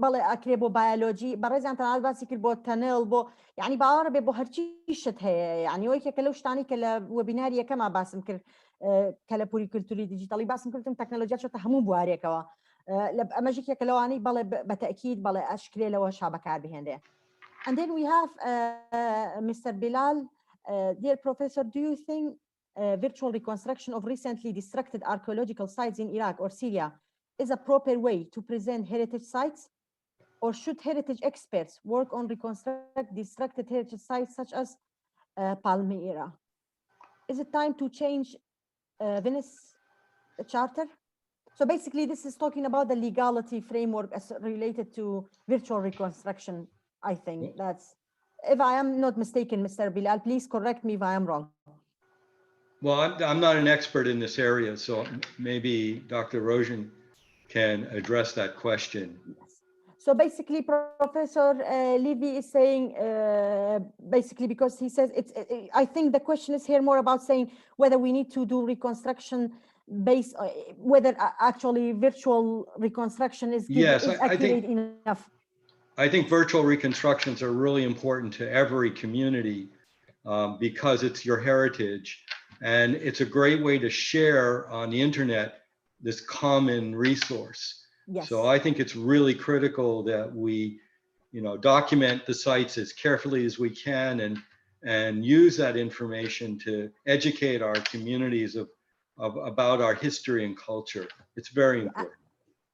بەڵێ ئەکرێ بۆ بایۆلۆجی بەڕێزیان تەنانەت باسی کرد بۆ تەنڵ بۆ یعنی باوەڕە بێ بۆ هەرچی شت هەیە یعنی وەیەکێکە لەو شتانی کە لە وێبیناری یەکەما باسم کرد کەلەپووری کولتووری دیجیتاڵی باسم کردم تەکنۆلۆژیا چۆتە هەموو بوارێکەوە ئەمەژێکێکە لەوانەی بەڵێ بەتەئکید بەڵێ ئەشکرێ لەوە شابەکار بهێنرێ. And then we have Mr. Bilal. Dear Professor, do you think virtual reconstruction of recently destructed archaeological sites in Iraq or Syria is a proper way to present heritage sites, or should heritage experts work on reconstruct destructed heritage sites such as Palmyra? Is it time to change Venice Charter? So basically this is talking about the legality framework as related to virtual reconstruction. I think that's, if I am not mistaken, Mr. Bilal, please correct me if I am wrong. Well, I'm not an expert in this area, so maybe Dr. Rojan can address that question. Yes. So basically, Professor Levy is saying, basically, because he says I think the question is here more about saying whether we need to do reconstruction based, whether actually virtual reconstruction is accurate enough. I think virtual reconstructions are really important to every community because it's your heritage, and it's a great way to share on the internet this common resource. Yes. So I think it's really critical that we, document the sites as carefully as we can and use that information to educate our communities about our history and culture. It's very important.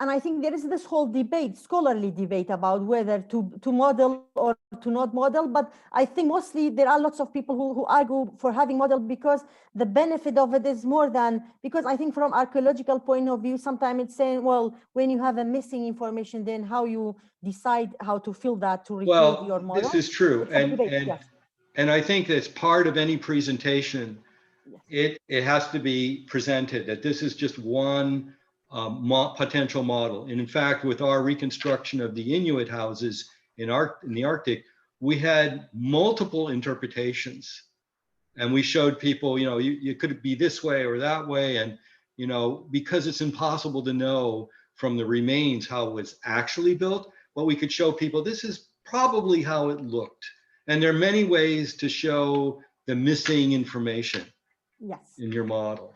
And I think there is this whole debate, scholarly debate about whether to model or to not model. But I think mostly there are lots of people who argue for having model because the benefit of it is more than, because I think from archaeological point of view, sometimes it's saying, well, when you have a missing information, then how you decide how to fill that to rebuild your model. This is true. And I think as part of any presentation, yes, it has to be presented that this is just one potential model. And in fact, with our reconstruction of the Inuit houses in the Arctic, we had multiple interpretations, and we showed people, you could be this way or that way, and because it's impossible to know from the remains how it was actually built, but we could show people this is probably how it looked. And there are many ways to show the missing information, yes, in your model.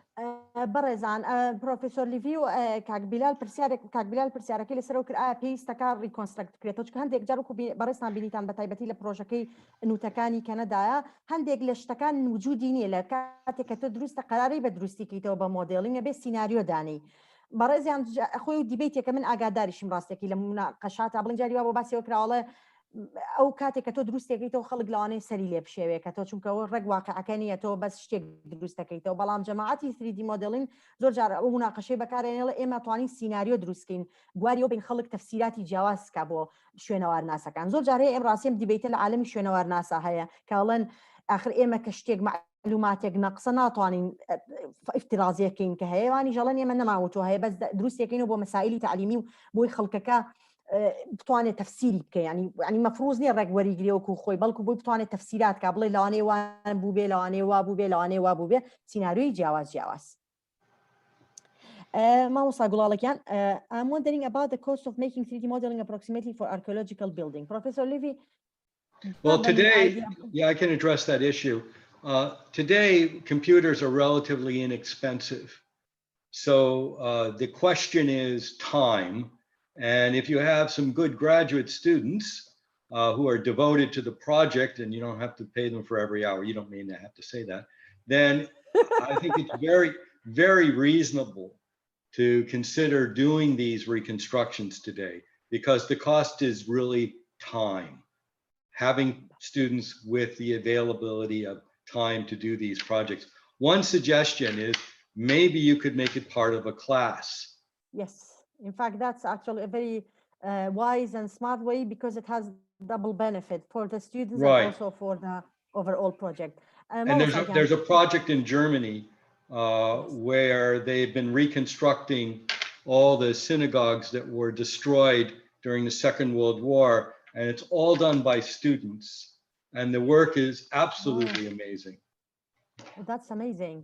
بەڕێزان پرۆفسۆر لیڤی و کاک بیلال پرسیارەکەی لەسەرەوە کرد ئایا پێویستەکە ڕیکۆنسترکت بکرێتەوە چکە هەندێک جار وەکو بەڕێستان بینیتان بە تایبەتی لە پرۆژەکەی نوتەکانی کەنەدایە هەندێک لە شتەکان وجودی نییە لە کاتێک کە تۆ دروستە قەراری بە دروستیکەیتەوە بە مۆدێڵینگە بێ سیناریۆ دانی بەڕێزیان خۆی و دیبیتێکە من ئاگاداریشم ڕاستێکی لە مناقەشات بڵین جاری وا بۆ باسیەوە کراوەڵێ ئەو کاتێک کە تۆ دروستێکیتەوە خەڵک لەوانەیە سەری لێ بشێوێ کە تۆ چونکەەوە ڕێک واقعەکە نیە تۆ بەس شتێک دروستەکەیتەوە بەڵام جەماعەتی 3D مۆدلینگ زۆر جار ئەو مناقەشەی بەکارێنێڵە ئێمە توانین سیناریۆ دروستکەین گواری ئەو بین خەڵک تەفسیراتی جیاواز بکە بۆ شوێنەوارناسەکان زۆر جار هەیە ئێم ڕاستیم دیبیتە لە عالەمی شوێنەوارناسا هەیە کاڵەن آخر ئێمە کە شتێک معلوماتێک نەقسە ناتوانین ئیفتیرازیەکەین کە هەیەوانی ژەڵەن ئێمە نەماوەتەوە هەیە بەس دروستێکەین بۆ مەسائلی تعلیمی و بۆی خەڵکەکە بتوانێت تەفسیری بکە ینی مەفروض نییە ڕێکوەریگرێوەکو خۆی بەڵکو بۆی بتوانێت تەفسیرات کا بڵێ لەوانەیە وان بوو بێ لەوانەیە وا بوو بێ لەوانەیە وا بوو بێ سیناریۆی جیاواز مامۆستا گوڵاڵەکیان I'm wondering about the cost of making 3D modeling approximately for archaeological building. Professor Levy. Well, today, yeah, I can address that issue. Today, computers are relatively inexpensive. So the question is time. And if you have some good graduate students who are devoted to the project, and you don't have to pay them for every hour, you don't mean to have to say that, then I think it's very, very reasonable to consider doing these reconstructions today, because the cost is really time. Having students with the availability of time to do these projects. One suggestion is maybe you could make it part of a class. Yes, in fact, that's actually a very wise and smart way because it has double benefit for the students and also for the overall project. And there's a project in Germany where they've been reconstructing all the synagogues that were destroyed during the Second World War, and it's all done by students, and the work is absolutely amazing. That's amazing.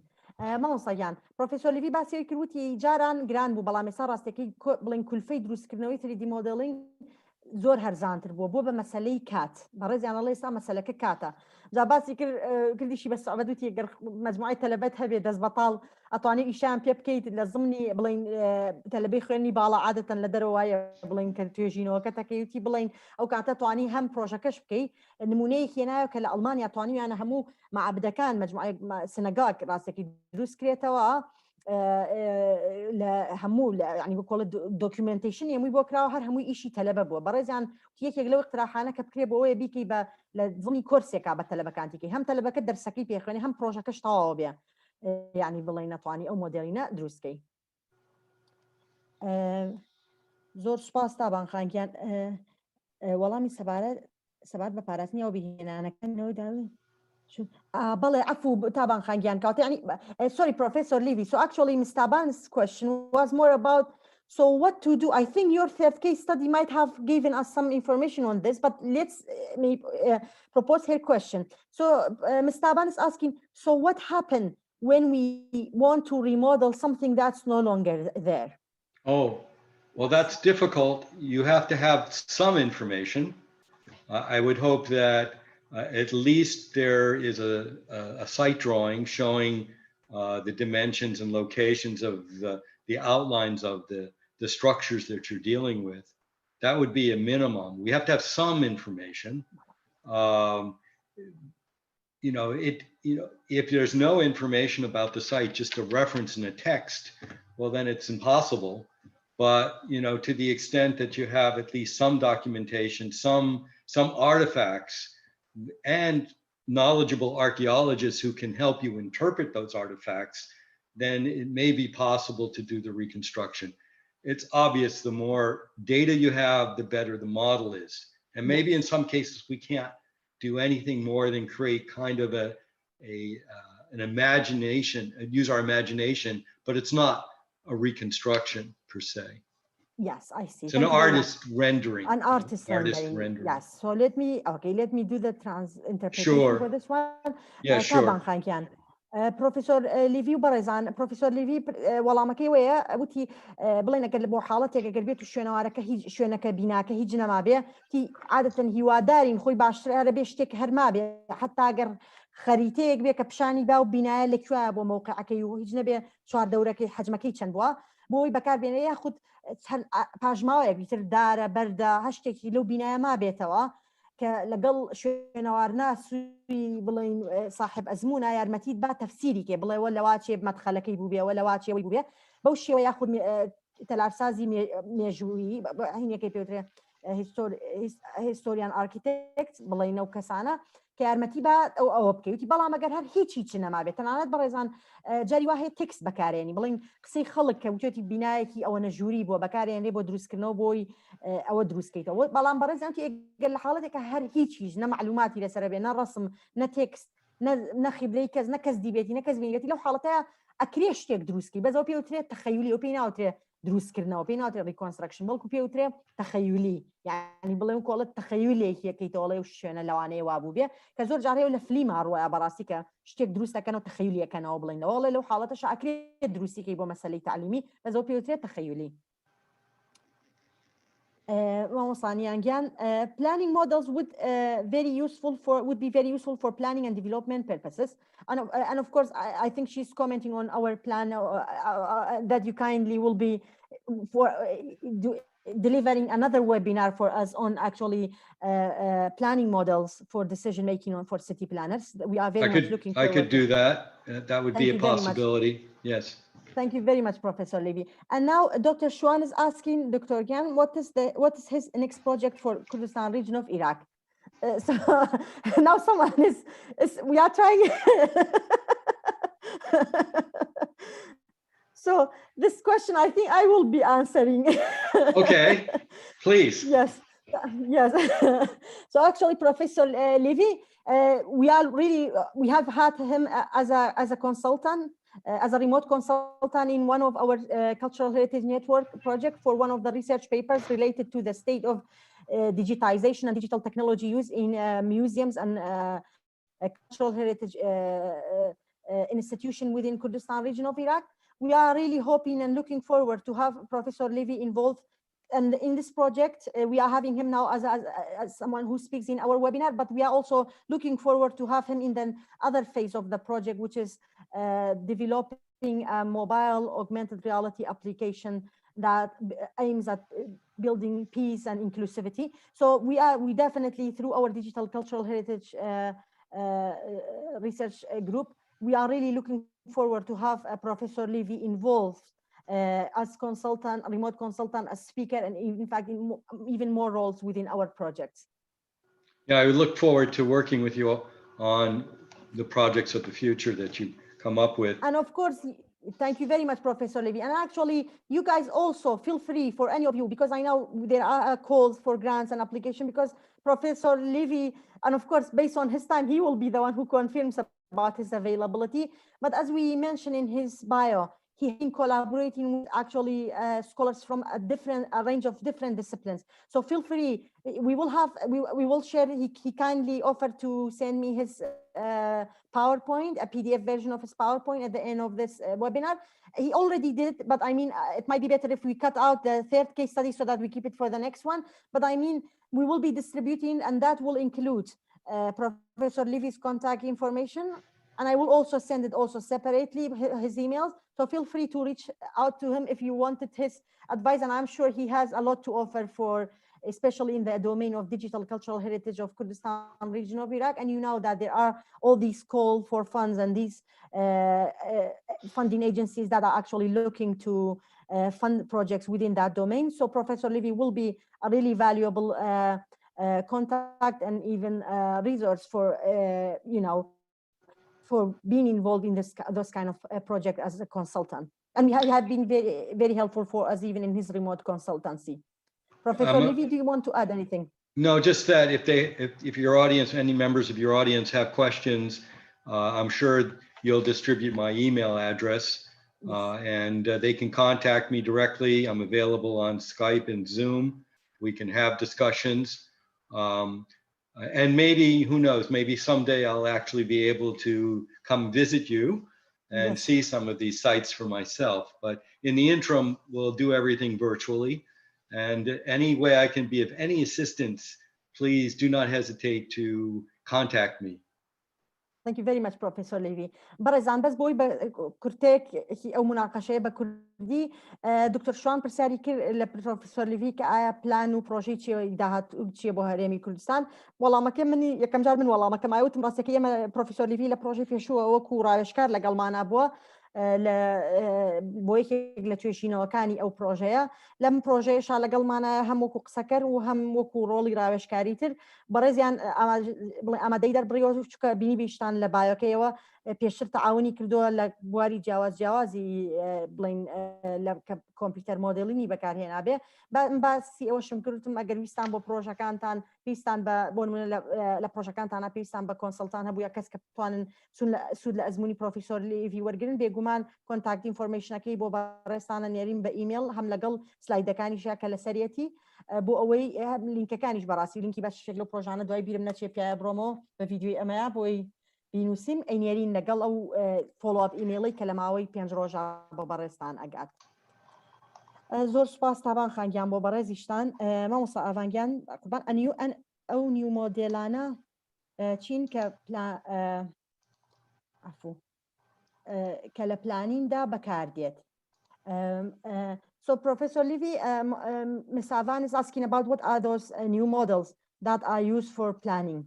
مامۆستاگیان پرۆفێسۆر لیڤی باسی کردوتی جاران گران بوو بەڵام ئێستا ڕاستەکەی بڵین کولفەی دروستکردنەوەی 3D مۆدلینگ زۆر هەرزانتر بووە بۆ بە مەسەلەی کات بەڕێزیانەڵێ ئێستا مەسەلەکە کاتە جا باسی کردیشی بە سەعبەت وتی گەر مەجموعەی تەلەبەت هەبێ دەست بەتاڵ ئەتوانێت ئیشان پێ بکەیت لە زمانی بڵین تەلەبەی خوێنی باڵا عادەتەن لە دەرەوە وایە بڵین کە توێژینەوەکە تەکەیوتی بڵین ئەو کاتە توانی هەم پرۆژەکەش بکەیت نمونەیەکی هێنایە کە لە ئەڵمانیا توانیویانە هەموو معابدەکان مەجموعەی سنەگاک ڕاستێکی دروست کرێتەوە لە هەموو ینی بکۆڵە دۆکیومنتیشن هەمووی بۆ کراوە هەر هەمووی ئیشی تەلەبە بووە بەڕێزیان یەکێک لەو اقتراحانە کە بکرێ بۆ ئەوەیە بیکەی بە لە زمانی کۆرسێکا بە تەلەبەکانتیکەی هەم تەلەبەکە دەرسەکەی پێخوێنێ هەم پرۆژەکەش تەواوە بێ یعنی بڵێ نەتوانی ئەو مۆدێلینە دروستکەی زۆر سوپاس تابانخانگیان وەڵامی سەبارەت بە پاراستنیەوە بهێنانەکەنەوەی داوی بەڵێ عفو تابان خانگیان کاوت يعني sorry Professor Levy, so actually Ms. Taban's question was more about so what to do. I think your third case study might have given us some information on this, but let's propose her question. So Ms. Taban is asking, so what happened when we want to remodel something that's no longer there? Oh, well, that's difficult. You have to have some information. I would hope that at least there is a site drawing showing the dimensions and locations of the outlines of the structures that you're dealing with. That would be a minimum. We have to have some information. If there's no information about the site, just a reference in a text, well, then it's impossible. But to the extent that you have at least some documentation, some artifacts, and knowledgeable archaeologists who can help you interpret those artifacts, then it may be possible to do the reconstruction. It's obvious the more data you have, the better the model is. And maybe in some cases we can't do anything more than create kind of an imagination, use our imagination, but it's not a reconstruction per se. Yes, I see. It's an artist rendering. An artist rendering. Yes. So let me do the interpretation for this one. Yeah, sure. Professor Levy وبرزان Professor Levy وەڵامەکەی وەیە وتی بڵێن ئەگەر بۆ حاڵەتێک ئەگەر بێت و شوێنەوارەکە هیچ شوێنەکە بیناکە هیچ نەما بێ تی عادەتەن هیوادارین خۆی باشترە بێ شتێک هەرما بێ حتا ئەگەر خەریتەیەک بێ کە پیشانی با و بینایە لەکوێیە بۆ مەوقعەکەی و هیچ نەبێ چواردەورەکەی حەجمەکەی چەند بووە بۆی بەکاربێنێ یاخود پاژماوەیەک بیتر دارە بەردە هەشتێکی لەو بینایە ما بێتەوە کە لەگەڵ شوێنەوارناسوی بڵین صاحب ئەزمونە یارمەتیت با تەفسیری کێ بڵێوە لەواچێ مەدخەلەکەی بوو بێەوە لەواچێەوەی بوو بێ بەو شێوە یاخود تەلارسازی مێژوویی هینەکەی پێوترێ هیستۆریان ئارکیتێکت بڵێنەوە کەسانە کە یارمەتی بە ئەوە بکەوتی بەڵام ئەگەر هەر هیچی نەمابێت تەنانەت بەڕێزان جاری وا هەیە تێکست بەکارێنی بڵین قسەی خەڵک کە وتێتی بینایەکی ئەوە نەژووری بۆ بەکارێنێ بۆ دروستکردنەوە بۆی ئەوە دروستکەیتەوە بەڵام بەڕێزانتی ئەگەر لە حاڵەتێکە هەر هیچیش نەمەعلوماتی لەسەر بێ نە ڕەسم نە تێکست نەخیبلەی کەس نەکەس دیبێتی نەکەس بینێتی لەو حاڵەتەیە ئەکرێ شتێک دروستکی بەزەوە پێوترێت تەخەیولی ئەو پێی ناوترێ دروستکردنەوە پێی ناوترێت ریکۆنستراکشن بەڵکو پێوترێ تەخەیولی یعنی بڵێم کۆڵەت تەخەیولێکی یەکەیتەوەڵێ و شوێنە لەوانەیە وابوو بێ کە زۆر جارەیە لە فلیما ڕوایە بەڕاستی کە شتێک دروستەکەنەوە تەخەیولیەکەنەوە بڵێنەوە لەو حاڵەتەش ئەکرێت دروستیکەی بۆ مەسەلەی تعلیمی بەزەوە پێوترێت تەخەیولی planning models would be very useful for planning and development purposes and of course I think she's commenting on our plan that you kindly will be delivering another webinar for us on actually planning models for decision making for city planners. We are very much looking forward. I could do that. That would be a possibility. Yes. Thank you very much, Professor Levy. And now Dr. Shwan is asking Dr. Gyan, what is his next project for Kurdistan region of Iraq? So now someone we are trying. So this question, I think I will be answering. Okay, please. Yes. So actually, Professor Levy, we have had him as a consultant. As a remote consultant in one of our cultural heritage network project for one of the research papers related to the state of digitization and digital technology use in museums and cultural heritage institution within Kurdistan region of Iraq. We are really hoping and looking forward to have Professor Levy involved. And in this project, we are having him now as someone who speaks in our webinar, but we are also looking forward to have him in the other phase of the project, which is developing a mobile augmented reality application that aims at building peace and inclusivity. So we definitely, through our digital cultural heritage research group, we are really looking forward to have Professor Levy involved as consultant, remote consultant, as speaker, and in fact, in even more roles within our projects. Yeah, I would look forward to working with you on the projects of the future that you come up with. And of course, thank you very much, Professor Levy. And actually, you guys also feel free for any of you, because I know there are calls for grants and application, because Professor Levy, and of course, based on his time, he will be the one who confirms about his availability. But as we mentioned in his bio, he's been collaborating with actually scholars from a range of different disciplines. So feel free. We will share. He kindly offered to send me his PowerPoint, a PDF version of his PowerPoint at the end of this webinar. He already did, but I mean, it might be better if we cut out the third case study so that we keep it for the next one. But I mean, we will be distributing, and that will include Professor Levy's contact information. And I will also send it also separately, his emails. So feel free to reach out to him if you wanted his advice. And I'm sure he has a lot to offer for, especially in the domain of digital cultural heritage of Kurdistan region of Iraq. And you know that there are all these calls for funds and these funding agencies that are actually looking to fund projects within that domain. So Professor Levy will be a really valuable contact and even resource for, for being involved in those kind of project as a consultant. And he had been very, very helpful for us even in his remote consultancy. Professor Levy, do you want to add anything? No, just that if your audience, any members of your audience have questions, I'm sure you'll distribute my email address and they can contact me directly. I'm available on Skype and Zoom. We can have discussions. And maybe, who knows, maybe someday I'll actually be able to come visit you and see some of these sites for myself. But in the interim, we'll do everything virtually. And any way I can be of any assistance, please do not hesitate to contact me. Thank you very much, Professor Levy. برزان بس بوي بكرتك أو مناقشة بكردي دكتور شوان برسالي كر لبروفيسور ليفي كآية بلان وبروجي شيء دهات شيء بهرمي كردستان والله ما كم مني يكم جار من والله ما كم أيوت مراسكية ما بروفيسور ليفي لبروجي في شو وكورا يشكر لقال ما نبوا بۆ یەکێک لە توێژینەوەکانی ئەو پرۆژەیە لەم پرۆژەیەشا لەگەڵمانە هەم وەکو قسەکەر و هەم وەکو ڕۆڵی ڕاوێژکاری تر بەڕێزیان ئامادەی دەربڕیەوە چکە بینی بیشتان لە بایۆکەیەوە پێشتر تەعاونی کردووە لە بواری جیاوازی بڵین لە کۆمپیوتەر مۆدێلینی بەکارهێنابێ باسی ئەوەشم کردتم ئەگەر ویستان بۆ پرۆژەکانتان پێویستان بۆ نمونە لە پرۆژەکانتانە پێویستان بە کۆنسڵتان هەبوو کەس کە بتوانن سوود لە ئەزمموی پرۆفیسۆر لیڤی وەرگن بێگومان کۆنتاکت ئینفۆرمێشنەکەی بۆ بەڕێستانە نێرین بە ئیمێل هەم لەگەڵ سلایدەکانیشە کە لەسەرەتی بۆ ئەوەی لینکەکانیش بەڕاستی لینکی باشێک لە پرۆژانە دوای بیرم نەچێ پیاە بڕۆمەوە بە ڤیدیۆی ئەمەیە بۆی بینوسیم ئەینێرین لەگەڵ ئەو فۆلۆپ ئیمێڵی کە لە ماوەی 5 ڕۆژە بۆ بەڕێستان ئەگات. زۆر سوپاس تابان خانگیان بۆ بەڕێزیشتان مامۆستا ئاڤانگیان قوربان ئەو نیو مۆدێلانە چین کە کە لە پلانیندا بەکاردێت. So Professor Levy, Ms. Avan is asking about what are those new models that are used for planning.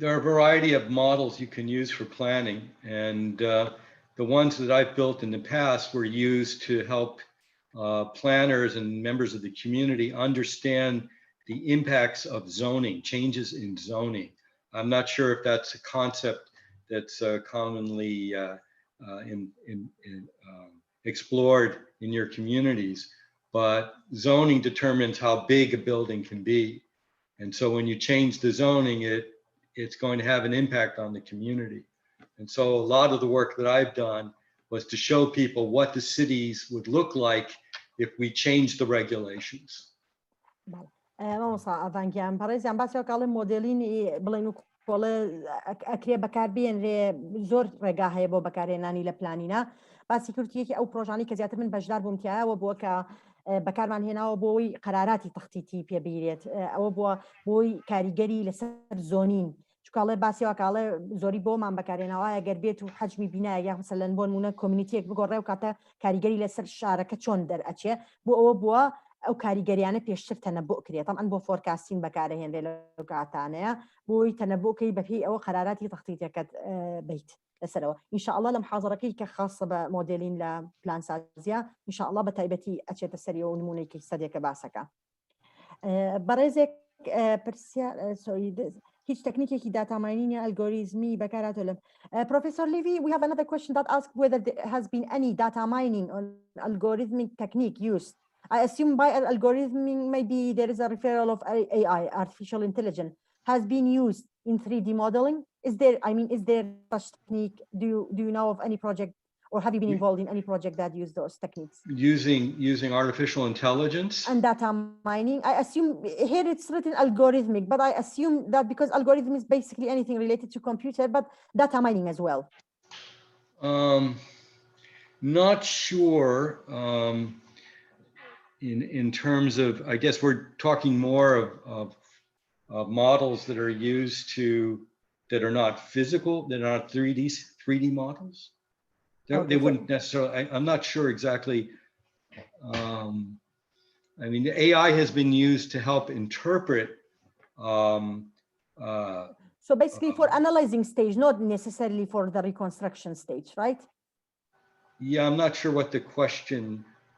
There are a variety of models you can use for planning, and the ones that I've built in the past were used to help planners and members of the community understand the impacts of zoning, changes in zoning. I'm not sure if that's a concept that's commonly explored in your communities, but zoning determines how big a building can be. And so when you change the zoning, it's going to have an impact on the community. And so a lot of the work that I've done was to show people what the cities would look like if we changed the regulations. ئەڤانگیان بەڕێزیان باسیەوە کاڵێ مۆدێلینی بڵێن و کۆڵە ئەکرێ بەکاربێنرێ زۆر ڕێگا هەیە بۆ بەکارهێنانی لە پلانینە باسی کردیەکی ئەو پرۆژانی کە زیاتر من بەشدار بوومتیایەوە بووە کە بەکارمان هێناوە بۆی قەراراتی تەختیتی پێبیرێت ئەوە بووە بۆی کاریگەری لەسەر زۆنین چکاڵێ باسیەوە کاڵێ زۆری بۆمان بەکارهێناوایە گەر بێت و حەجمی بینا یا مەسەلەن بۆ نمونە کۆمیونیتیەک بگۆڕێ و کاتە کاریگەری لەسەر شارەکە چۆن دەرئەچێ بۆ ئەوە بووە ئەو کاریگەریانە پێشتر تەنەبوو کرێت ئەم بۆ فۆرکاستین بەکارهێنرێ لەو کاتانەیە بۆی تەنەبووکەی بەپێی ئەوە قەراراتی تەختیتەکەت بیت لەسەرەوە ئینشاءالله لە محاضرەکەی کە خاصە بە مۆدێلین لە پلانسازیە ئینشاءالله بە تایبەتی ئەچێتە سەریەوە و نمونەیەکی سەدێکە باسەکە بەڕێزێک هیچ تەکنیکێکی داتاماینینی ئەلگۆریزمی بەکارهاتوە لەم Professor Levy, we have another question that asks whether there has been any data mining or algorithmic technique used. I assume by algorithmic maybe there is a referral of AI, artificial intelligence, has been used in 3D modeling. Is there such technique? Do you know of any project, or have you been involved in any project that use those techniques? Using artificial intelligence and data mining. I assume here it's written algorithmic, but I assume that because algorithm is basically anything related to computer, but data mining as well. Not sure. In terms of, I guess we're talking more of models that are used that are not physical, that are not 3D models. They wouldn't necessarily, I'm not sure exactly. I mean, the AI has been used to help interpret. So basically for analyzing stage, not necessarily for the reconstruction stage, right? Yeah, I'm not sure what the question,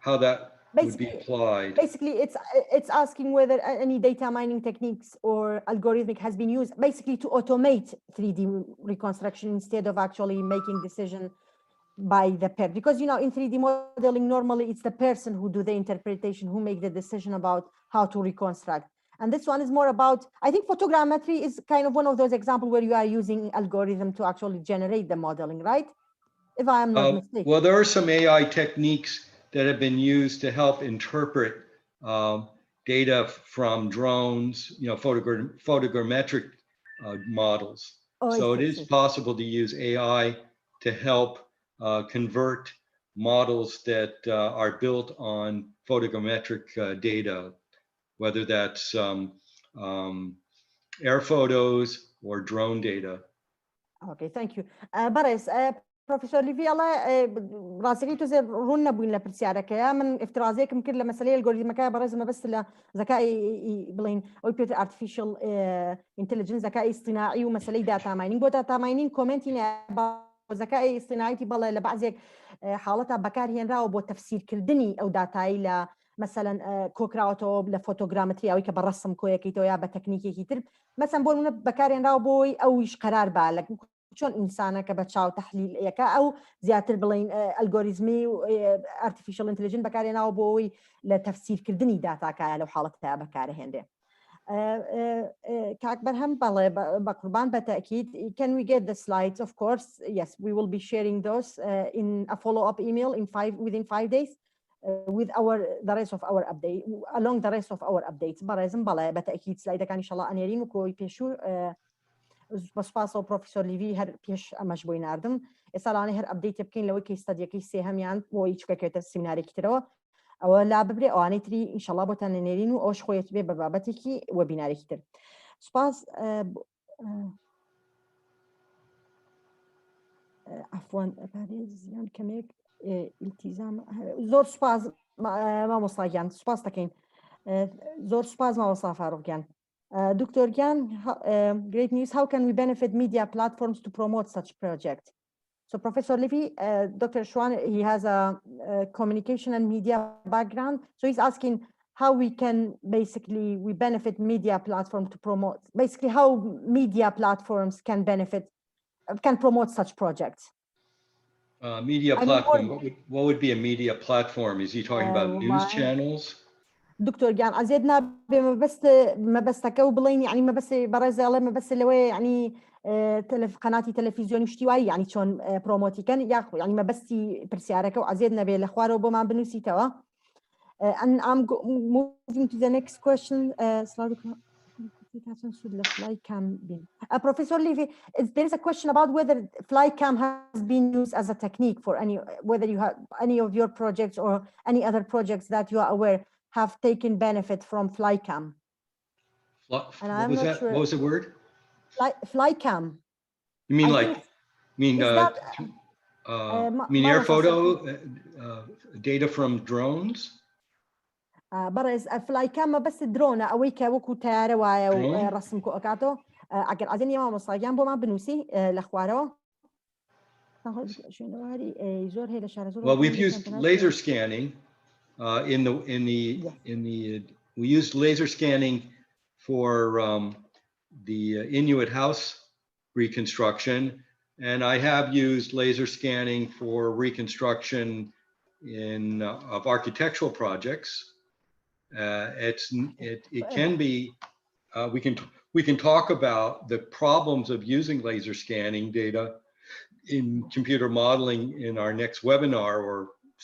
how that would be applied. Basically, it's asking whether any data mining techniques or algorithmic has been used basically to automate 3D reconstruction instead of actually making decision by the person. Because, you know, in 3D modeling, normally it's the person who do the interpretation, who make the decision about how to reconstruct. And this one is more about, I think photogrammetry is kind of one of those examples where you are using algorithm to actually generate the modeling, right? If I am not mistaken. Well, there are some AI techniques that have been used to help interpret data from drones, you know, photogrammetric models. So it is possible to use AI to help convert models that are built on photogrammetric data, whether that's air photos or drone data. Okay, thank you. Baris, Professor Levy, الله راسكي توزي رونا بوين لبرسيارك يا من افتراضيك ممكن لمسألة الجوريزمكا برزمة بس لذكاء بلين أو بيوت artificial intelligence ذكاء اصطناعي ومسألة data mining. But data mining commenting about ذكاء اصطناعي بەڵێ لە بەعزێک حاڵەتە بەکارهێنراوە بۆ تەفسیرکردنی ئەو داتایی لە مثلا کۆکراوەتەوە لە فۆتۆگرامەتریاوی کە بە ڕەسم کۆیەکەیتەوە یا بە تەکنیکێکی تر مثلا بۆ نمونە بەکارهێنراوە بۆی ئەویش قەرار با لە چۆن ئینسانەکە بە چاو تەحلیلەکە ئەو زیاتر بڵین ئەلگۆریزمی و ئارتیفیشیەل ئینتلیجنس بەکارهێناوە بۆی لە تەفسیرکردنی داتاکایە لەو حاڵەتە بەکارهێنرێ. کاک بەرهەم بەڵێ بە قوربان بە تەکید can we get the slides of course yes we will be sharing those in a follow-up email within 5 days with the rest of our update along the rest of our updates بەڕێزم بەڵێ بە تەکید سلایدەکانی ئینشاڵڵا ئەنێرین و کۆی پێشوو بەسپاسەوە پرۆفیسۆر لیڤی هەر پێش ئەمەش بۆی ناردم ئێستاڵانێ هەر ئەپدەیت بکەین لەوەی کە ستەدیەکەی سێهەمیان بۆی چکەکەوێتە سیمینارێکی ترەوە ئەوە لا ببرێ ئەوانەی تری ئینشاڵڵا بۆتان نێنێرین و ئەوش خۆیت بێ بە بابەتێکی وەبینارێکی تر سپاس عفوان زیان کەمێک ئیلتیزام زۆر سپاس مامۆستاگیان سپاس دەکەین زۆر سپاس مامۆستا فاروقگیان Dr. Gyan, great news. How can we benefit media platforms to promote such projects? So Professor Levy, Dr. Schwan, he has a communication and media background. So he's asking how we can we benefit media platform to promote, basically how media platforms can promote such projects. Media platform, what would be a media platform? Is he talking about news channels? دكتور جان عزيزنا ما بس تكوبلين يعني ما بس برزالة ما بس اللي هو يعني قناتي تلفزيوني وشتيواي يعني شون بروموتي كان ياخو يعني ما بس برسيارك وعزيزنا بالأخبار وبما بنوسي توا and I'm moving to the next question Professor Levy, there is a question about whether flycam has been used as a technique for whether you have any of your projects or any other projects that you are aware have taken benefit from flycam. What was the word? Flycam. You mean air photo data from drones? برز flycam بس درون أويك وكو تيار ويا رسم كوكاتو أكيد عزيزي يا ماما صايان بوما بنوسي الأخباره. Well, we've used laser scanning. We used laser scanning for the Inuit house reconstruction, and I have used laser scanning for reconstruction of architectural projects. It can be we can talk about the problems of using laser scanning data in computer modeling in our next webinar or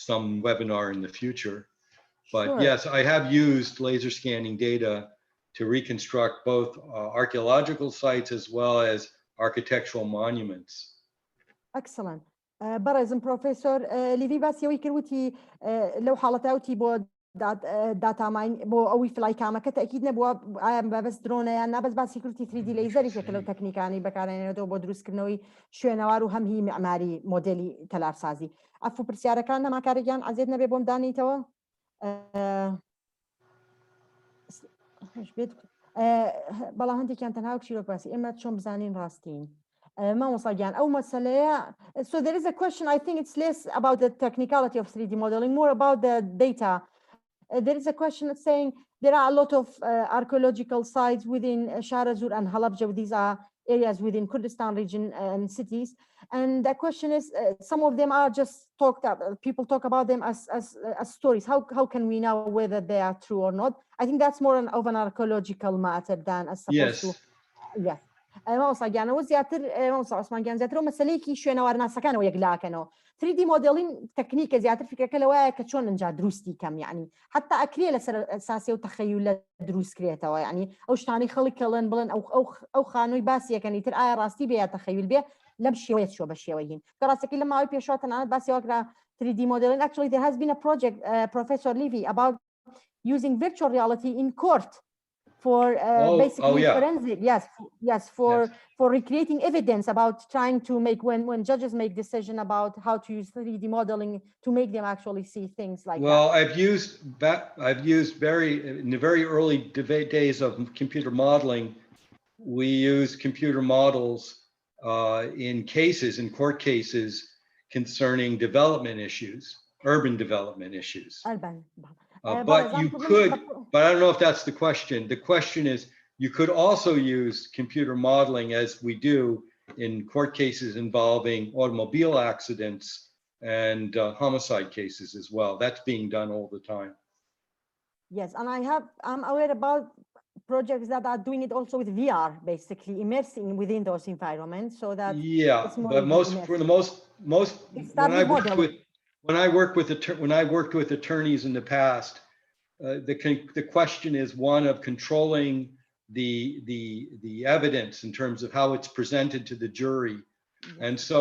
some webinar in the future. But sure. Yes, I have used laser scanning data to reconstruct both archaeological sites as well as architectural monuments. Excellent. برزم بروفيسور ليفي بس يوي كروتي لو حالتاوتي بو داتا ماين بو اوي فلاي كاما كتاكيد نبو بس درونه يعني بس سيكوريتي 3 دي ليزر شكله تكنيكاني بكارين دو بو دروس كرنوي شوێنەوار و هەم هی معماری مۆدێلی تەلارسازی ئەفو پرسیارەکان نەماکارێکیان عزیز نەبێ بۆم دانیتەوە بەڵام هەندێکیان تەنها چیرۆک باسی ئێمە چۆن بزانین ڕاستین مامۆستاگیان ئەو مەسەلەیە so there is a question I think it's less about the technicality of 3D modeling more about the data there is a question saying there are a lot of archaeological sites within Sharazur and Halabja. These are areas within Kurdistan region and cities. And the question is, some of them are just people talk about them as stories. How can we know whether they are true or not? I think that's more of an archaeological matter than as supposed to. Yes. مامۆستاگیانەوە زیاتر مامۆستا عوسمانگیان زیاترەوە مەسەلەیەکی شوێنەوارناسەکانەوە یەکلاکەنەوە 3D مۆدێلین تەکنیکە زیاتر فکرەکە لەوەیە کە چۆن ئەنجا دروستی کەم یعنی حتا ئەکرێ لەسەر ئەساسێ و تەخەیولە دروستکرێتەوە یعنی ئەو شتانەی خەڵک کەڵێن بڵێن ئەو خانووی باسیەکەنی تر ئایا ڕاستی بێ یا تەخەیول بێ لەم شێوەیە چۆ بە شێوەین کە ڕاستەکەی لە ماوەی پێشەوە تەنانەت باسی وەکرا 3D modeling actually there has been a project Professor Levy about using virtual reality in court for basically forensic for recreating evidence about trying to make when judges make decision about how to use 3D modeling to make them actually see things like well that. I've used in the very early days of computer modeling we used computer models in court cases concerning development issues, urban development issues. But you could, but I don't know if that's the question. The question is, you could also use computer modeling, as we do in court cases involving automobile accidents and homicide cases as well. That's being done all the time. Yes, and I'm aware about projects that are doing it also with VR, basically immersing within those environments, so that but when I worked with attorneys in the past, the question is one of controlling the evidence in terms of how it's presented to the jury. And so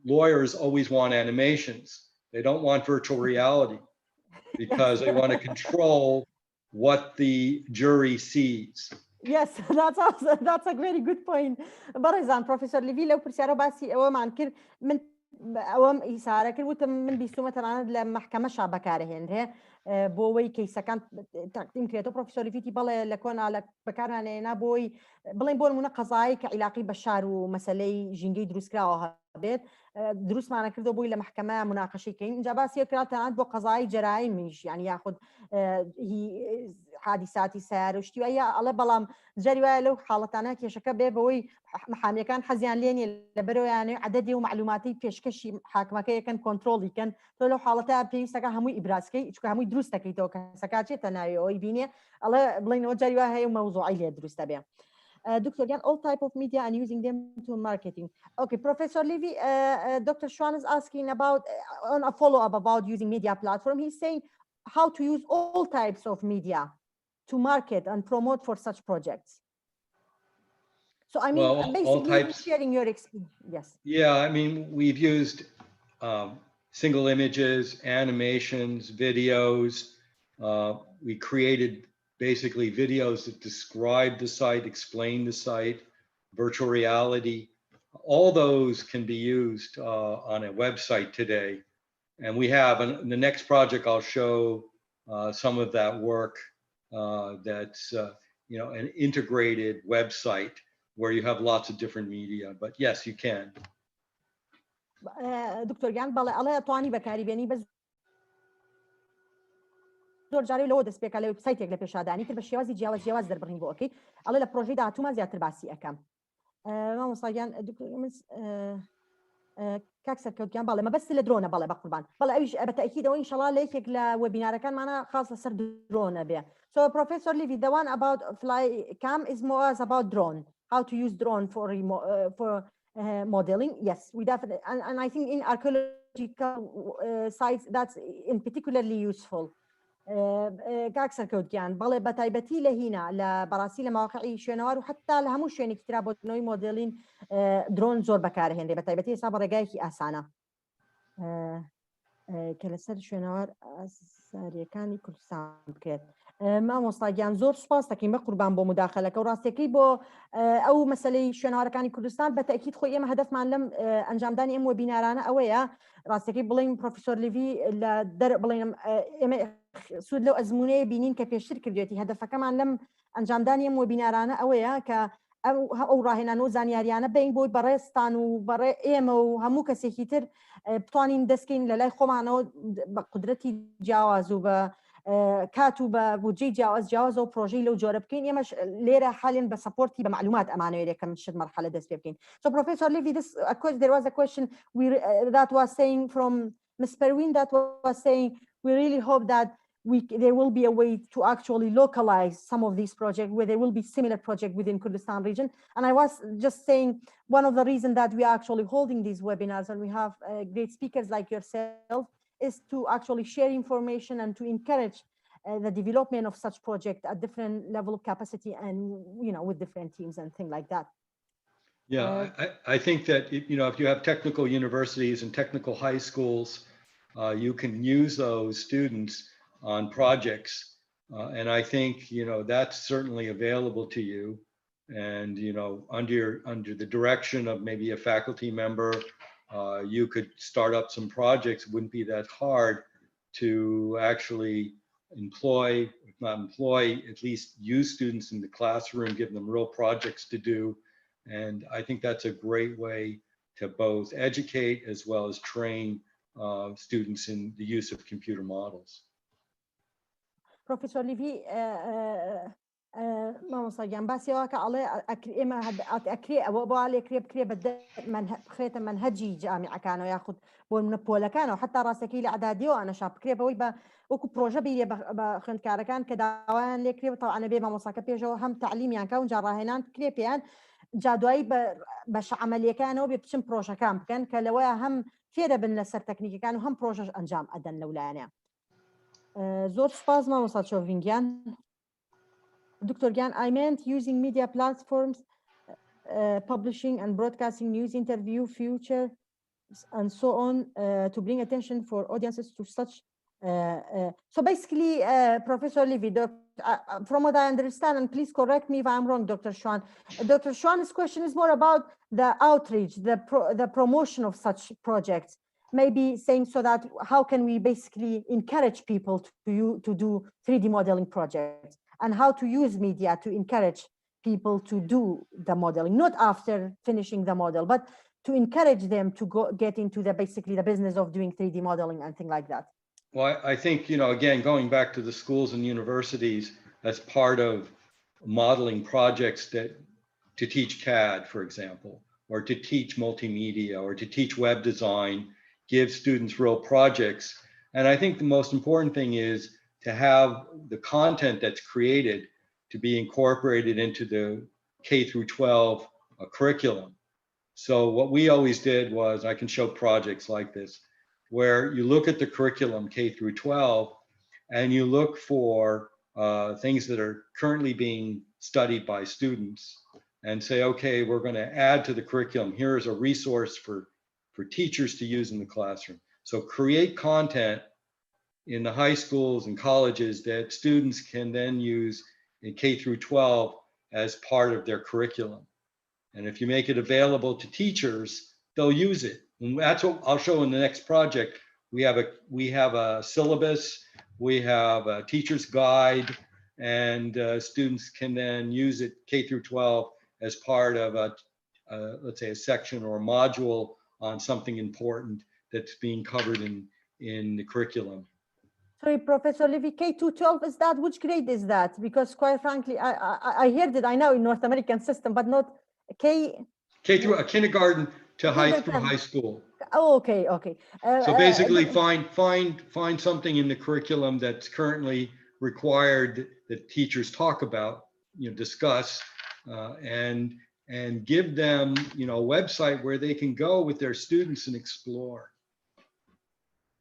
lawyers always want animations. They don't want virtual reality because they want to control what the jury sees. Yes, that's a very good point. بەڕێزان پرۆفێسۆر لڤی لەو پرسیارە باسی ئەوەمان کرد من ئەوەم ئیسارە کرد وتم من بیستومە تەنانەت لە مەحکەمەشا بەکارهێنرێ بۆ ئەوەی کەیسەکان تەقدیم کرێتەوە پرۆفێسۆر لڤیتی بەڵێ لە کۆنا بەکارهێنا بۆی بڵێن بۆ نمونە قەزایی کە عیلاقی بە شار و مەسەلەی ژینگەی دروستکراوە هەبێت دروستمانە کردو بۆی لە مەحکەمە مناقەشەکەین اینجا باسی کرا تەنانەت بۆ قەزایی جەرایمیش یعنی یاخود حادیساتی سیارە و شتی وایە ئەڵێ بەڵام جاری وایە لەو حاڵەتانە کێشەکە بێ بەوەی محامەکان حەزیان لێنێ لەبەرەوەیانێ عەدەدی و معلوماتی پێشکەشی حاکمەکە یەکەن کۆنترۆڵیکەن تۆ لەو حاڵەتە پێویستەکە هەمووی ئیبرازکەی چکە هەمووی دروست دەکەیتەوە کەسەکە چێتە ناویەوەی بینێ ئەڵێ بڵێنەوە جاری وایە هەیە و مەوزوعی لێ دروستە بێ. Dr. Yan, all type of media and using them to marketing. Okay, Professor Levy, Dr. Schwan is asking about on a follow-up about using media platform. He's saying how to use all types of media to market and promote for such projects. So I mean, well, basically sharing your experience. Yes. Yeah, I mean, we've used single images, animations, videos. We created basically videos that describe the site, explain the site, virtual reality. All those can be used on a website today. And we have, in the next project, I'll show some of that work that's, an integrated website where you have lots of different media. But yes, you can. دكتور جان بالله الله تواني بكاري بيني بس زۆر جارێ لەوە دەست پێکا لە وێبسایتێک لە پێشادانی کرد بە شێوازی جیاواز دەربڕین بۆ ئۆکەی ئەڵێ لە پرۆژەی داهاتوومان زیاتر باسی ئەەکەم مامۆستاگیان کاک سەرکەوتیان باڵێ مەبەستی لە درۆنە بەڵێ بە قوربان بەڵێ ئەویش بە تەئکیدەوە ئینشەڵا لە یەکێک لە وێبینارەکانمانە خاص لەسەر درۆنە بێ. So Professor Levy, the one about fly cam is more about drone, how to use drone for modeling. Yes, we definitely, and I think in archaeological sites that's in particularly useful. کاک سەرکەوتیان بەڵێ بە تایبەتی لە هینا لە بەڕاستی لە ماوەقعی شوێنەوار و حتا لە هەموو شوێنێکی ترا بۆ نەوەی مۆدێلین درۆن زۆر بەکارهێنرێ بە تایبەتی ئێستا بە ڕێگایەکی ئاسانە کە لەسەر شوێنەوار ئاساریەکانی کوردستان بکرێت. مامۆستاگیان زۆر سوپاس دەکەین بە قوربان بۆ مداخەلەکە و ڕاستیەکەی بۆ ئەو مەسەلەی شوێنەوارەکانی کوردستان بە تەئکید خۆی ئێمە هەدەفمان لەم ئەنجامدانی ئەم وێبینارانە ئەوەیە ڕاستیەکەی بڵین پرۆفیسۆر لڤی لە بڵێنم ئێمە سوود لەو ئەزمونەیە بینین کە پێشتر کردوێتی هەدەفەکەمان لەم ئەنجامدانی ئەم وێبینارانە ئەوەیە کە ئەو ڕاهێنانەوە زانیاریانە بین بۆی بەڕێستان و بەڕێ ئێمە و هەموو کەسێکی تر بتوانین دەستکەین لە لای خۆمانەوە بە قودرەتی جیاواز و بە کات و بە بودجەی جیاوازەوە پرۆژەی لەو جۆرە بکەین ئێمەش لێرە حالێن بە سەپۆرتی بە معلومات ئەمانەوەیەکەم شت مەرحەلە دەست پێ بکەین. So Professor Levy, there was a question that was saying from Ms. Perwin that was saying we really hope that there will be a way to actually localize some of these projects where there will be similar projects within Kurdistan region. And I was just saying one of the reasons that we are actually holding these webinars and we have great speakers like yourself is to actually share information and to encourage the development of such projects at different level of capacity and with different teams and things like that. Yeah, I think that if you have technical universities and technical high schools, you can use those students on projects, and I think that's certainly available to you. And under the direction of maybe a faculty member, you could start up some projects. It wouldn't be that hard to actually employ, if not employ, at least use students in the classroom, give them real projects to do. And I think that's a great way to both educate as well as train students in the use of computer models. Professor Levy, مامۆستا گیان باسیەوە کە ئەڵێ ئێمە ئەکرێ ئەوە بۆ لێکرێ بکرێ بخرێتە منهەجی جامیعەکانەوە یاخود بۆ پۆلەکانەوە حتا ڕاستەکەی لە عەدادیەوە ئەنەشا بکرێ بەوەی بە وەکو پرۆژە بیرێ بە خوێندکارەکان کە داوایان لێکرێ تەواوانە بێ مامۆستاکە پێشەوە هەم تعلیمیان کە اونجا ڕاهێنان بکرێ پێیان جادوایی بەش عەمەلیەکانەوە بێ بچن پرۆژەکان بکەن کە لەوەیە هەم فێرە بن لەسەر تەکنیکەکان و هەم پرۆژەش ئەنجام ئەدەن لەولایەنە. زۆر سپاس مامۆستا چۆڤینگیان. Dr. Gyan, I meant using media platforms, publishing and broadcasting news, interview, future, and so on, to bring attention for audiences to such. So basically, Professor Levy, from what I understand, and please correct me if I'm wrong, Dr. Schwan. Dr. Schwan's question is more about the outreach, the promotion of such projects. Maybe saying so that how can we basically encourage people to do 3D modeling projects? And how to use media to encourage people to do the modeling, not after finishing the model, but to encourage them to get into basically the business of doing 3D modeling and things like that. Well, I think, again, going back to the schools and universities as part of modeling projects to teach CAD, for example, or to teach multimedia, or to teach web design, give students real projects. And I think the most important thing is to have the content that's created to be incorporated into the K through 12 curriculum. So what we always did was, I can show projects like this, where you look at the curriculum K through 12, and you look for things that are currently being studied by students, and say, okay, we're going to add to the curriculum. Here is a resource for teachers to use in the classroom. So create content in the high schools and colleges that students can then use in K through 12 as part of their curriculum. And if you make it available to teachers, they'll use it. And that's what I'll show in the next project. We have a syllabus, we have a teacher's guide, and students can then use it K through 12 as part of let's say a section or a module on something important that's being covered in the curriculum. Sorry, Professor Levy, K-12 is that? Which grade is that? Because quite frankly, I heard it, I know in North American system, but not K through a kindergarten to high school. Oh, okay. So basically find something in the curriculum that's currently required that teachers talk about, discuss, and give them, a website where they can go with their students and explore.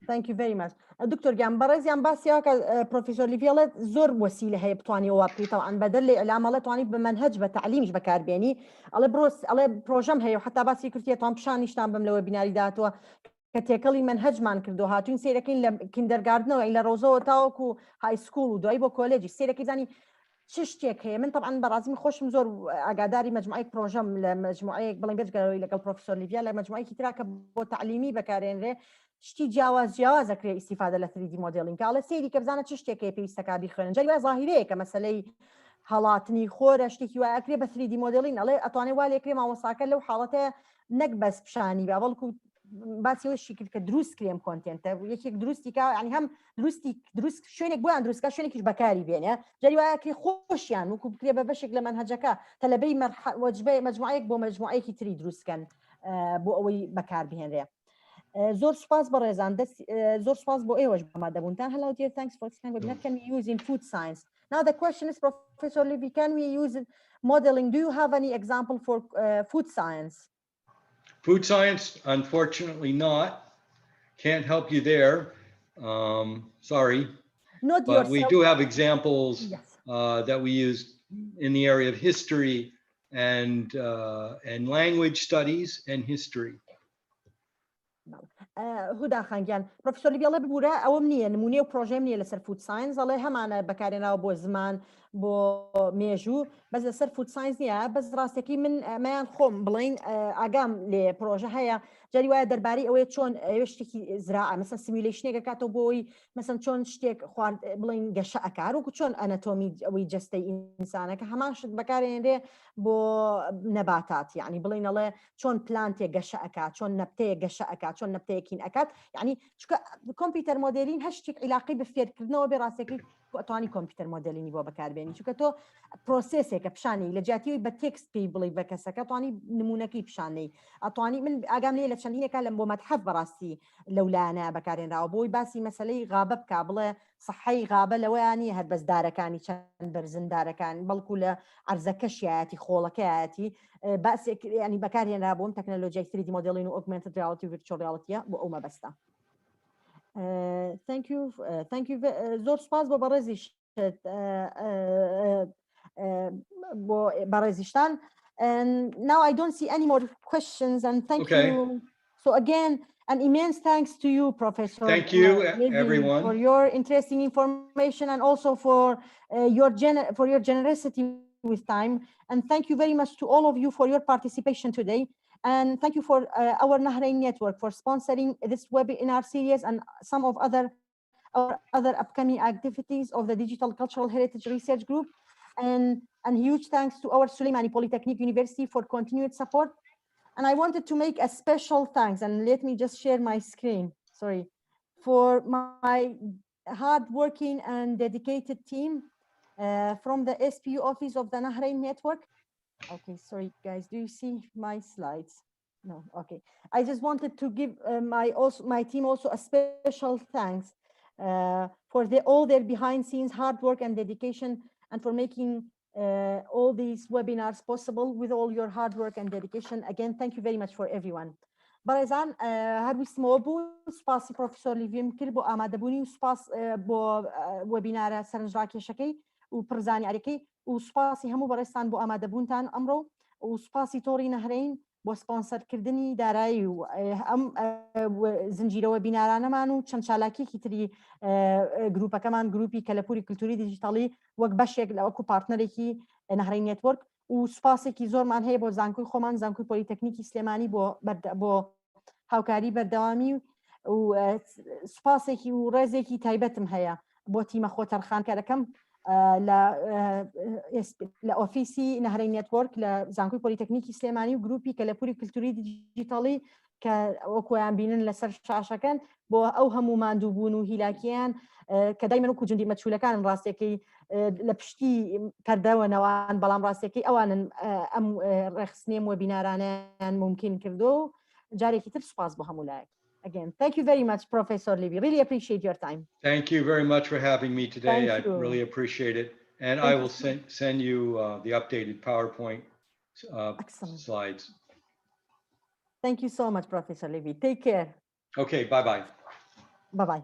Thank you very much. دكتور گیان بەڕێزیان باسیەوە کە پرۆفیسۆر لیڤیڵێت زۆر وەسیلە هەیە بتوانانی ئەوە بکەیت تەواوان بەدەر لە ئەعلامەڵێ توانی بە مەنهەج بە تعلیمیش بەکاربێنی ئەڵێ پرۆژەم هەیە و حتا باسی کردیە توان پیشانیشتان بم لە وێبیناری داهاتوە کە تێکەڵی مەنهەجمان کردو هاتوین سیرەکەین لە کیندەرگاردنەوە لە ڕۆزەوە تاوەکو های سکوڵ و دوای بۆ کۆلێجی سیرەکەی زانی چ شتێک هەیە. من طبعا بەڕازمی خۆشم زۆر ئاگاداری مجموعەیەک پرۆژەم لە مجموعەیەک بڵێن بێجگەرەوەی لەگەڵ پرۆفیسۆر لیڤیا لە مجموعەیەکی ترا کە بۆ تعلیمی بەکارێنرێ شتی جیاواز ئەکرێ ئیستیفادە لە 3D مۆدێلینگ کە ئەڵێ سەیری کە بزانە چ شتێکەیە پێویستەکە بیخوێنن جای وای ظاهیرەیە کە مەسەلەی هەڵاتنی خۆرە شتێکی وای ئەکرێ بە 3D مۆدێلینگ ئەڵێ ئەتوانێ وا لێکرێ مامۆستاکە لەو حاڵەتەیە نەک بەس پیشانی بە بەڵکو باسی ئەوەشی کرد کە دروست کرێم کۆنتێنتە یەکێک دروستی کا ینی هەم دروست شوێنێک بۆیان دروستکە شوێنێکیش بەکاری بێنێ جاری وایە کرێ خۆشیان وەکو بکرێ بە بەشێک لە مەنهەجەکە تەلەبەی وەجبەی مجموعەیەک بۆ مجموعەیەکی تری دروستکەن بۆ ئەوەی بەکاربهێنرێ. زۆر سپاس بەڕێزان زۆر سپاس بۆ ئێوەش بەمادەبوونتان. Hello dear, thanks for this webinar. Can we use in food science? Now the question is, Professor Levy, can we use modeling? Do you have any example for food science? Food science, unfortunately not. Can't help you there. Sorry. Not but yourself. We do have examples Yes. That we use in the area of history and language studies and history. هودا خانگیان پرۆفیسۆر لیڤیا ببوورە ئەوەم نییە نمونێ و پرۆژەم نییە لەسەر فود ساینس ئەڵێ هەمانە بەکارێناوە بۆ زمان بۆ مێژوو بەس لەسەر فود ساینس نییە بەس ڕاستەکەی من ئەمەیان خۆم بڵین ئاگام لێ پرۆژە هەیە جاری وایە دەربارەی ئەوەیە چۆن شتێکی زراعە مەسەن سیمیولیشنێکە کاتەوە بۆی مەسەن چۆن شتێک خوارد بڵین گەشە ئەکار وەکو چۆن ئەنەتۆمی ئەوەی جەستەی ئینسانەکە هەمان شت بەکارێنرێ بۆ نەباتات یعنی بڵینەڵێ چۆن پلانتێک گەشە ئەکات چۆن نەبتەیە گەشە ئەکات چۆن نەبتەیەکین ئەکات یعنی چکە کۆمپیوتەر مۆدێلین هەر شتێک علاقی بە فێرکردنەوە بێ ڕاستەکەی توانی کۆمپیوتەر مۆدلینی بۆ بەکاربێنی چونکە تۆ پرۆسسێکە پیشانی لە جیاتی بە تێکست پێی بڵێ بە کەسەکە توانی نمونونەکەی پیشانەی ئەتوانی من ئاگام لێ لە چەندینێکە لەم بۆ مەتحەف بەڕاستی لەولانە بەکارێنراوە بۆی باسی مەسلەی غابە بکە بڵێ سەحەی غابە لەوەیانی هەر بەزدارەکانی چەند بەرزندارەکان بەڵکو لە عەرزەکەشیایەتی خۆڵەکەیەتی باسێک ینی بەکارهێنرا بۆم تەکنەلۆژیای 3D مۆدلین و ئۆگمنتد ریاڵیتی و ڤیرچوەڵ ریاڵیتیە بۆ ئەو مەبەستە. Thank you زۆر سپاس بۆ بەڕێزیش بەڕێزیشتان. And now I don't see any more questions and thank you. So again, an immense thanks to you, Professor. Thank you, Levy, everyone. for your interesting information and also for your generosity with time. And thank you very much to all of you for your participation today. And thank you for our Nahrain network for sponsoring this webinar series and some of our other upcoming activities of the Digital Cultural Heritage Research Group. And huge thanks to our Süleymani Polytechnic University for continued support. And I wanted to make a special thanks, and let me just share my screen, sorry, for my hard-working and dedicated team from the SPU office of the Nahrain network. Okay, sorry guys, do you see my slides? No, okay. I just wanted to give my team also a special thanks for all their behind-scenes hard work and dedication, and for making all these webinars possible with all your hard work and dedication. Again, thank you very much for everyone. بەڕێزان هەرویستمەوە بوو سوپاسی پرۆفسۆر لیڤیم کرد بۆ ئامادەبوونی و سوپاس بۆ وەبینارە سەرنجڕاکێشەکەی و پرزانیاریەکەی و سوپاسی هەموو بەڕێستان بۆ ئامادەبوونتان ئەمڕۆ و سوپاسی تۆڕی نەهرین بۆ سپۆنسەرکردنی دارایی و ئەم زنجیرەوە بینارانەمان و چەند چالاکیێکی تری گروپەکەمان گروپی کەلەپووری کولتووری دیجیتاڵی وەک بەشێک لە وەکو پارتنەرێکی نەهرین نێتوەرک و سوپاسێکی زۆرمان هەیە بۆ زانکۆی خۆمان زانکۆی پۆلیتەکنیکی سلێمانی بۆ هاوکاری بەردەوامی و سوپاسێکی و ڕێزێکی تایبەتم هەیە بۆ تیمە خۆتەرخانکارەکەم لە ئۆفیسی نەهرین نێتوەرک لە زانکۆی پۆلیتەکنیکی سلێمانی و گروپی کەلەپووری کولتووری دیجیتاڵی کە وەکویان بینن لەسەر شاشەکەن بۆ ئەو هەموو ماندووبوون و هیلاکیان کە دایمەن وەکو جوندی مەچولەکان ڕاستیەکەی لە پشتی پەردەوەنەوەن بەڵام ڕاستیەکەی ئەوانن ئەم ڕێخستنێم وەبینارانیان ممکن کردو و جارێکی تر سوپاس بۆ هەموو لایەک. Again, thank you very much, Professor Levy. Really appreciate your time. Thank you very much for having me today. I really appreciate it. And I will send you the updated PowerPoint slides. Thank you so much, Professor Levy. Take care. Okay, bye-bye. Bye-bye.